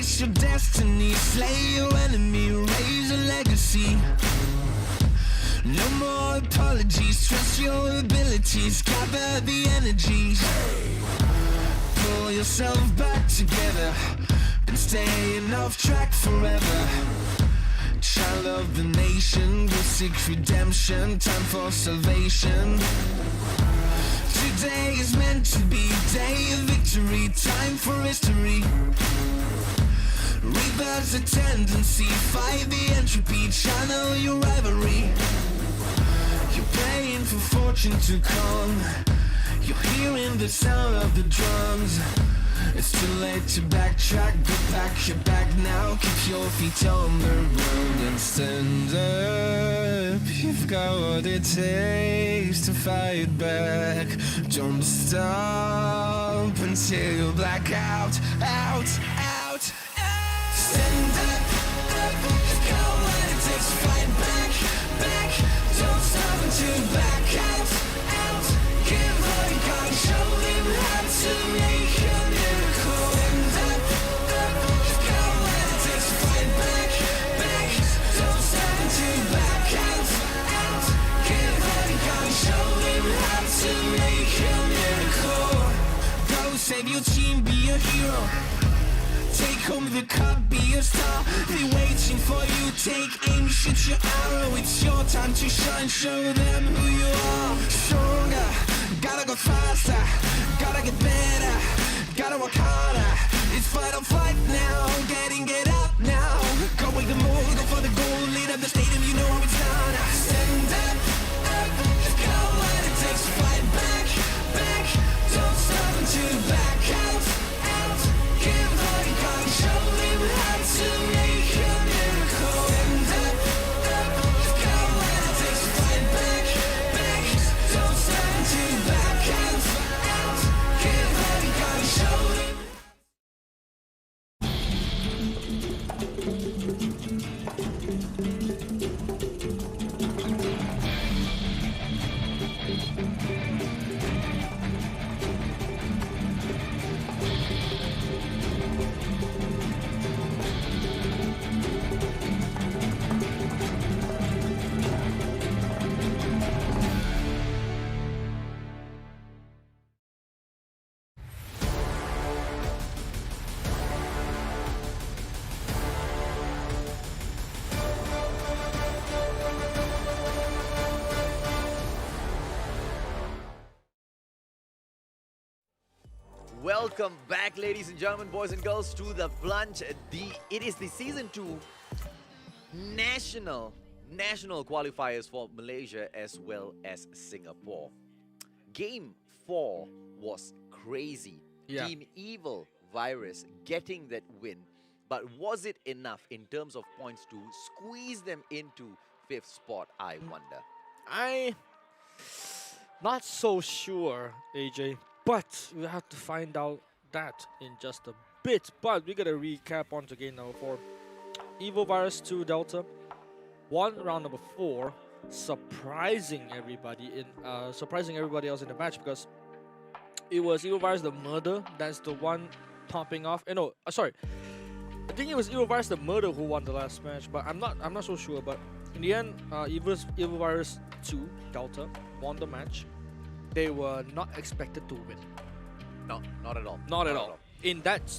It's your destiny. Slay your enemy, raise a legacy. No more apologies, trust your abilities, gather the energies. Pull yourself back together, been staying off track forever. Child of the nation, will seek redemption, time for salvation. Today is meant to be day of victory, time for history. Reverse the tendency, fight the entropy, channel your rivalry. You're praying for fortune to come, you're hearing the sound of the drums. It's too late to backtrack, go back your back now. Keep your feet on the ground and stand up. You've got what it takes to fight back. Don't stop until you black out, out, out, out. Stand up, up. You've got what it takes to fight back, back. Don't stop until you black out, out. Give all you got and show them how to make a miracle. Stand up, up. You've got what it takes to fight back, back. Don't stop until you black out, out. Give all you got and show them how to make a miracle. Go save your team, be a hero. Take home the cup, be a star. They're waiting for you, take aim, shoot your arrow. It's your time to shine, show them who you are. Stronger, gotta go faster, gotta get better, gotta work harder. It's fight or flight now, get up now. Go with the move, go for the goal, lead up the stadium, you know how it's done. Stand up, up, you've got what it takes to fight back, back. Don't stop until you back out, out. Give all you got and show them how to make a miracle. Stand up, up. You've got what it takes to fight back, back. Don't stop until you back out, out. Give all you got and show them. Welcome back, ladies and gentlemen, boys and girls, to the Plunge. It is the season 2 national qualifiers for Malaysia as well as Singapore. Game 4 was crazy. Yeah. Team Evil Virus getting that win, but was it enough in terms of points to squeeze them into 5th spot, I wonder? I not so sure, AJ, but we have to find out that in just a bit. But we gotta recap once again number 4. Evil Virus 2 Delta won round number 4, surprising everybody else in the match, because it was Evil Virus the Murder that's the one topping off. Sorry, I think it was Evil Virus the Murder who won the last match, but I'm not so sure. But in the end, Evil Virus 2 Delta won the match. They were not expected to win. No, not at all. Not at all. In that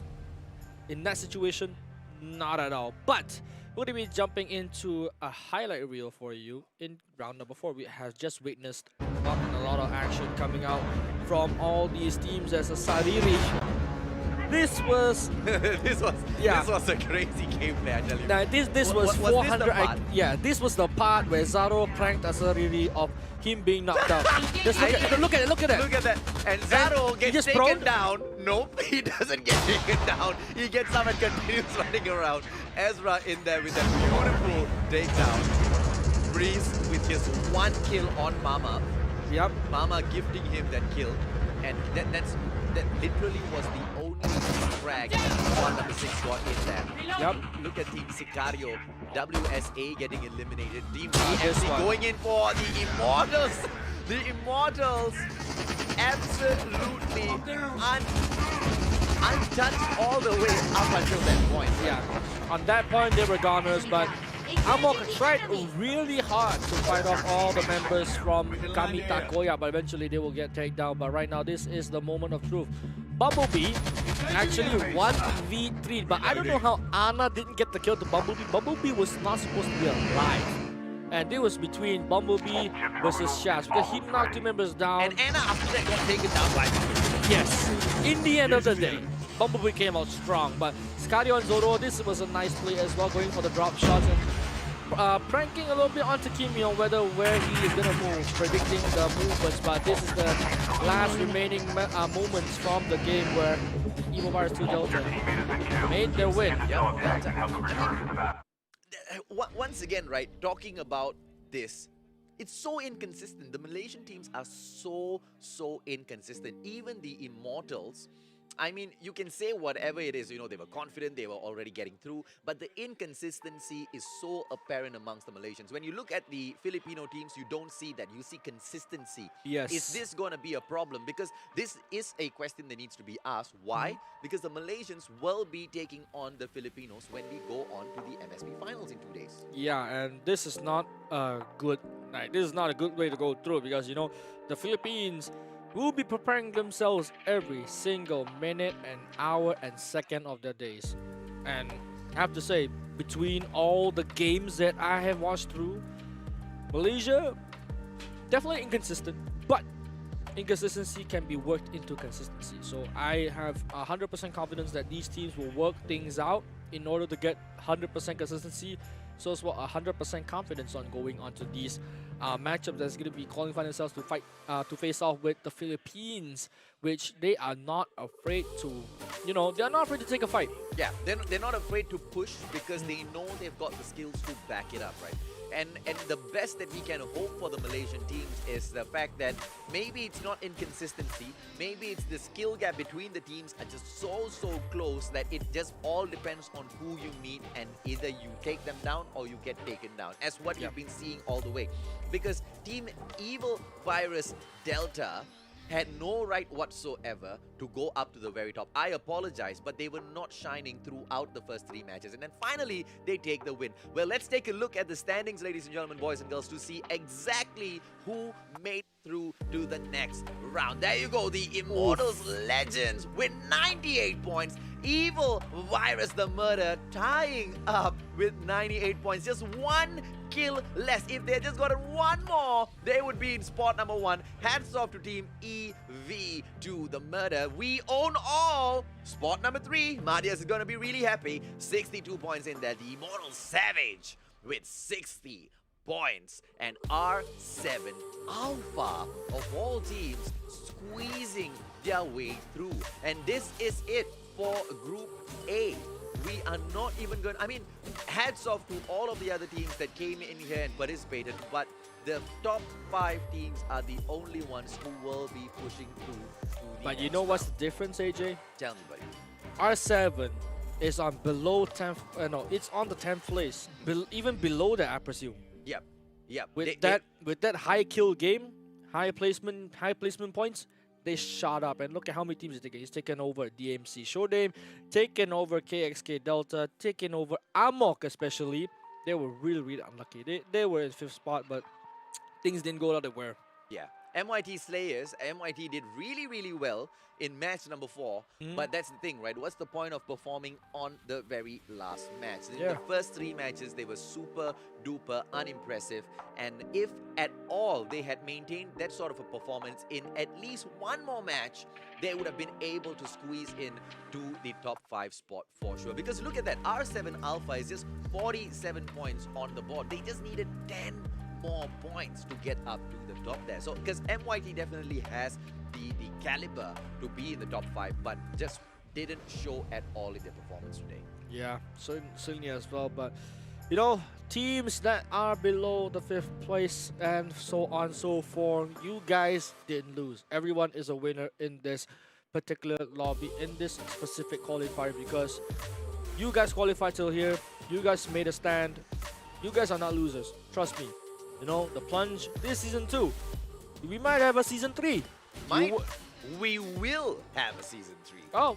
situation, not at all. But we're going to be jumping into a highlight reel for you in round number 4. We have just witnessed a lot of action coming out from all these teams as a Sariri. This was this was a crazy gameplay, I tell you. Now, this was 400. This was the part where Zaro pranked Asariri of him being knocked out. Just look at it. Look at that. And Zaro gets taken prone down. Nope, he doesn't get taken down. He gets up and continues running around. Ezra in there with that beautiful takedown. Breeze with his 1 kill on Mama. Yep. Mama gifting him that kill. And that literally was the only frag on number 6 got in there. Yep. Look at Team Sicario, WSA getting eliminated. Team DMC going in for the Immortals. The Immortals absolutely untouched all the way up until that point. Yeah, on that point they were goners, but Amok tried really hard to fight off all the members from Kami Takoya, but eventually they will get taken down. But right now, this is the moment of truth. Bumblebee actually 1v3, but I don't know how Ana didn't get the kill to Bumblebee. Bumblebee was not supposed to be alive. And it was between Bumblebee versus Shaz because he knocked 2 members down. And Anna after that got taken down by Bumblebee. Yes, in the end of the day, Bumblebee came out strong. But Scadio and Zoro, this was a nice play as well, going for the drop shots and pranking a little bit onto Kimi on where he is going to move, predicting the movements. But this is the last remaining moments from the game where Evo Virus 2 Delta made their win. Once again, right, talking about this, it's so inconsistent. The Malaysian teams are so inconsistent. Even the Immortals, I mean, you can say whatever it is, you know, they were confident, they were already getting through, but the inconsistency is so apparent amongst the Malaysians. When you look at the Filipino teams, you don't see that. You see consistency. Yes. Is this going to be a problem? Because this is a question that needs to be asked. Why? Because the Malaysians will be taking on the Filipinos when we go on to the MSP Finals in 2 days. Yeah, and this is not a good night. This is not a good way to go through because, you know, the Philippines will be preparing themselves every single minute and hour and second of their days. And I have to say, between all the games that I have watched through, Malaysia, definitely inconsistent, but inconsistency can be worked into consistency. So I have 100% confidence that these teams will work things out in order to get 100% consistency. So as well, 100% confidence on going on to these matchups that's going to be qualifying themselves to fight, to face off with the Philippines, which they are not afraid to, you know, they're not afraid to take a fight. Yeah, they're not afraid to push because they know they've got the skills to back it up, right? And the best that we can hope for the Malaysian teams is the fact that maybe it's not inconsistency, maybe it's the skill gap between the teams are just so close that it just all depends on who you meet and either you take them down or you get taken down, as what you've been seeing all the way. Because Team Evil Virus Delta had no right whatsoever to go up to the very top. I apologize, but they were not shining throughout the first 3 matches. And then finally, they take the win. Well, let's take a look at the standings, ladies and gentlemen, boys and girls, to see exactly who made through to the next round. There you go, the Immortals Legends with 98 points. Evil Virus the Murder tying up with 98 points. Just 1 kill less. If they just got 1 more, they would be in spot number 1. Hats off to Team EV2 the Murder. We own all. Spot number 3. Madias is going to be really happy. 62 points in there. The Immortal Savage with 60 points. And R7 Alpha of all teams squeezing their way through. And this is it for Group A. We are not even going, I mean, hats off to all of the other teams that came in here and participated, but the top 5 teams are the only ones who will be pushing through to the But you next know what's round. the difference, AJ? Tell me, buddy. R7 is on below 10th, no, it's on the 10th place, even below that, I presume. Yep. With that high kill game, high placement points, they shot up. And look at how many teams he's taken. He's taken over DMC Showdame, taken over KXK Delta, taken over Amok especially. They were really unlucky. They were in 5th spot, but things didn't go out they were. Yeah. MYT Slayers, MYT did really well in match number 4. But that's the thing, right? What's the point of performing on the very last match? In the first 3 matches, they were super duper unimpressive. And if at all they had maintained that sort of a performance in at least 1 more match, they would have been able to squeeze in to the top 5 spot for sure. Because look at that, R7 Alpha is just 47 points on the board. They just needed 10 more points to get up to the top there. So because MYT definitely has the caliber to be in the top 5, but just didn't show at all in their performance today. Yeah, certainly as well. But you know, teams that are below the 5th place and so on so forth, you guys didn't lose. Everyone is a winner in this particular lobby, in this specific qualifier, because you guys qualified till here. You guys made a stand. You guys are not losers. Trust me. You know, the Plunge, this season 2. We might have a season 3. We will have a season 3. Oh,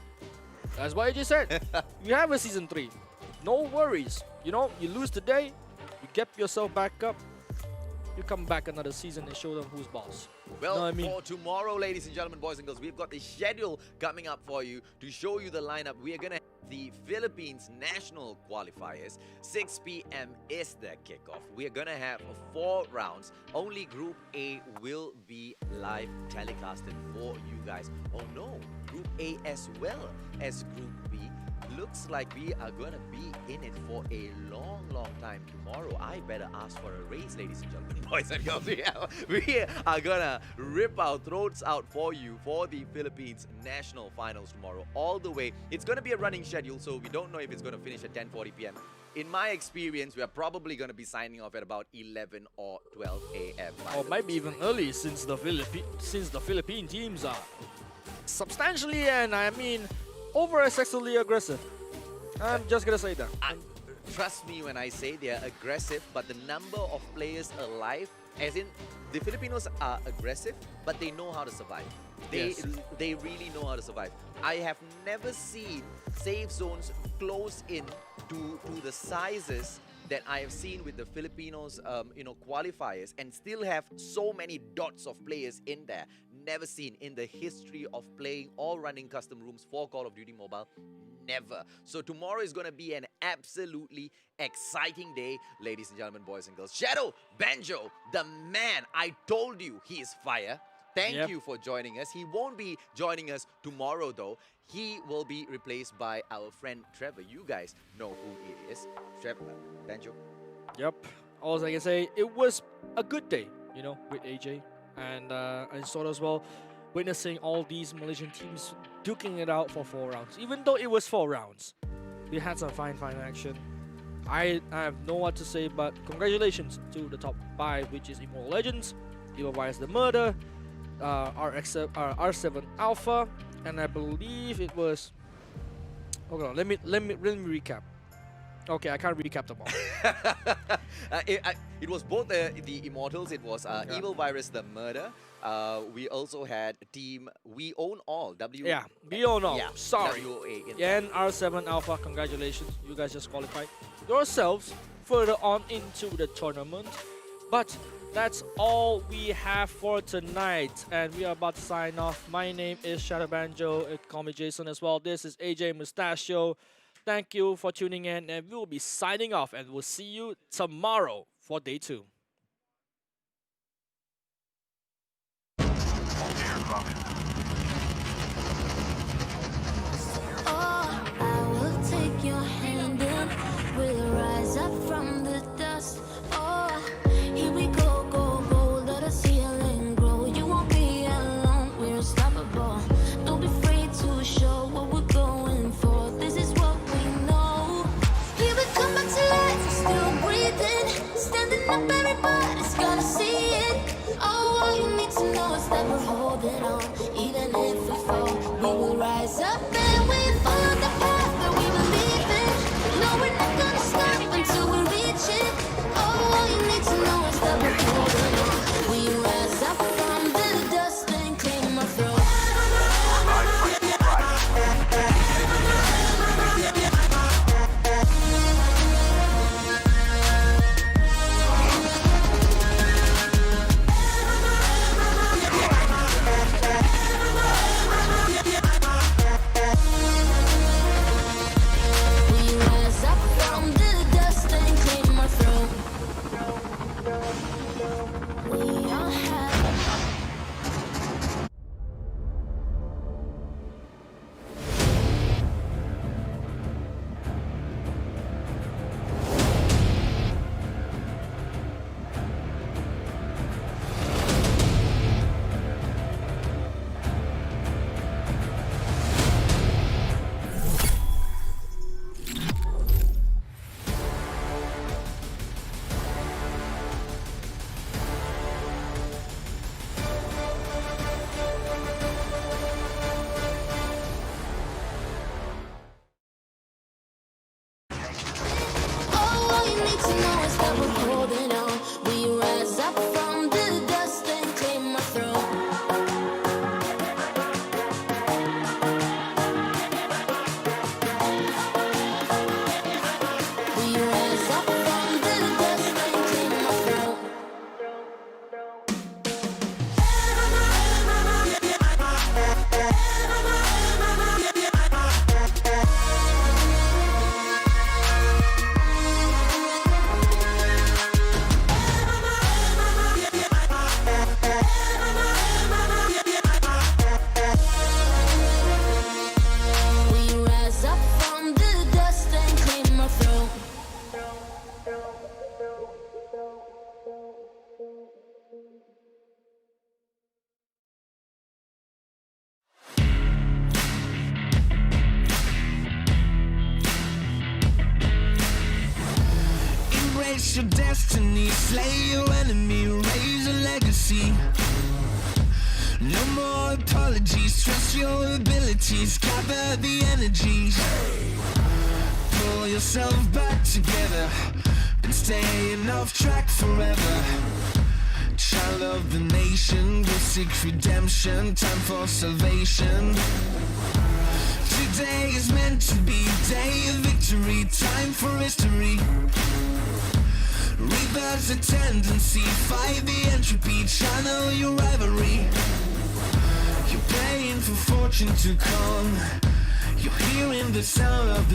That's what AJ said. We have a season 3. No worries. You know, you lose today, you get yourself back up, you come back another season and show them who's boss. Well, know what I mean? for tomorrow, ladies and gentlemen, boys and girls, we've got the schedule coming up for you to show you the lineup. We are going to have the Philippines national qualifiers. 6 p.m. is the kickoff. We are going to have 4 rounds. Only Group A will be live telecasted for you guys. Oh no, Group A as well as Group B. Looks like we are going to be in it for a long time tomorrow. I better ask for a raise, ladies and gentlemen, boys and girls. We are going to rip our throats out for you for the Philippines national finals tomorrow all the way. It's going to be a running schedule, so we don't know if it's going to finish at 10:40 p.m. In my experience, we are probably going to be signing off at about 11 or 12 a.m. Or maybe even early, since the Philippine teams are substantially, and I mean, over-excessively aggressive. I'm just gonna say that. Trust me when I say they are aggressive, but the number of players alive, as in the Filipinos are aggressive, but they know how to survive. They really know how to survive. I have never seen safe zones close in to the sizes that I have seen with the Filipinos, qualifiers, and still have so many dots of players in there. Never seen in the history of playing or running custom rooms for Call of Duty Mobile. Never. So tomorrow is going to be an absolutely exciting day, ladies and gentlemen, boys and girls. Shadowbanj0, the man, I told you he is fire. Thank you for joining us. He won't be joining us tomorrow though. He will be replaced by our friend Trevor. You guys know who he is. Trevor, Banjo. Yep. All I can say, it was a good day, you know, with AJ and sort as well, witnessing all these Malaysian teams duking it out for 4 rounds. Even though it was 4 rounds, we had some fine action. I have no what to say, but congratulations to the top 5, which is Immortal Legends, Evil Virus the Murder, R7 Alpha, and I believe it was. Hold on, let me recap. Okay, I can't recap them all. It was both the Immortals. It was Evil Virus the Murder. We also had team We Own All. We Own All. Yeah, Sorry. WOA And R7 Alpha, congratulations. You guys just qualified yourselves further on into the tournament. But that's all we have for tonight, and we are about to sign off. My name is Shadowbanj0. Call me Jason as well. This is AJ Mustachio. Thank you for tuning in, and we will be signing off, and we'll see you tomorrow for day 2. I will take your hand and we'll rise up from the dust. Oh, here we go, let us heal and grow. You won't be alone, we're unstoppable. Don't be afraid to show what we're going for. This is what we know. Here we come back to life, still breathing. Standing up, everybody's gonna see it. Oh, all you need to know is that we're holding on. Even if we fall, we will rise up and we follow the path that we believe in. No, we're not gonna stop until we reach it. Oh, all you need to know is that we're holding on. We rise up from the dust and claim our throne. your destiny, slay your enemy, raise a legacy. No more apologies, trust your abilities, gather the energies. Pull yourself back together, been staying off track forever. Child of the nation, will seek redemption, time for salvation. Today is meant to be day of victory, time for history. Rebirth's a tendency, fight the entropy, channel your rivalry. You're praying for fortune to come, you're hearing the sound of the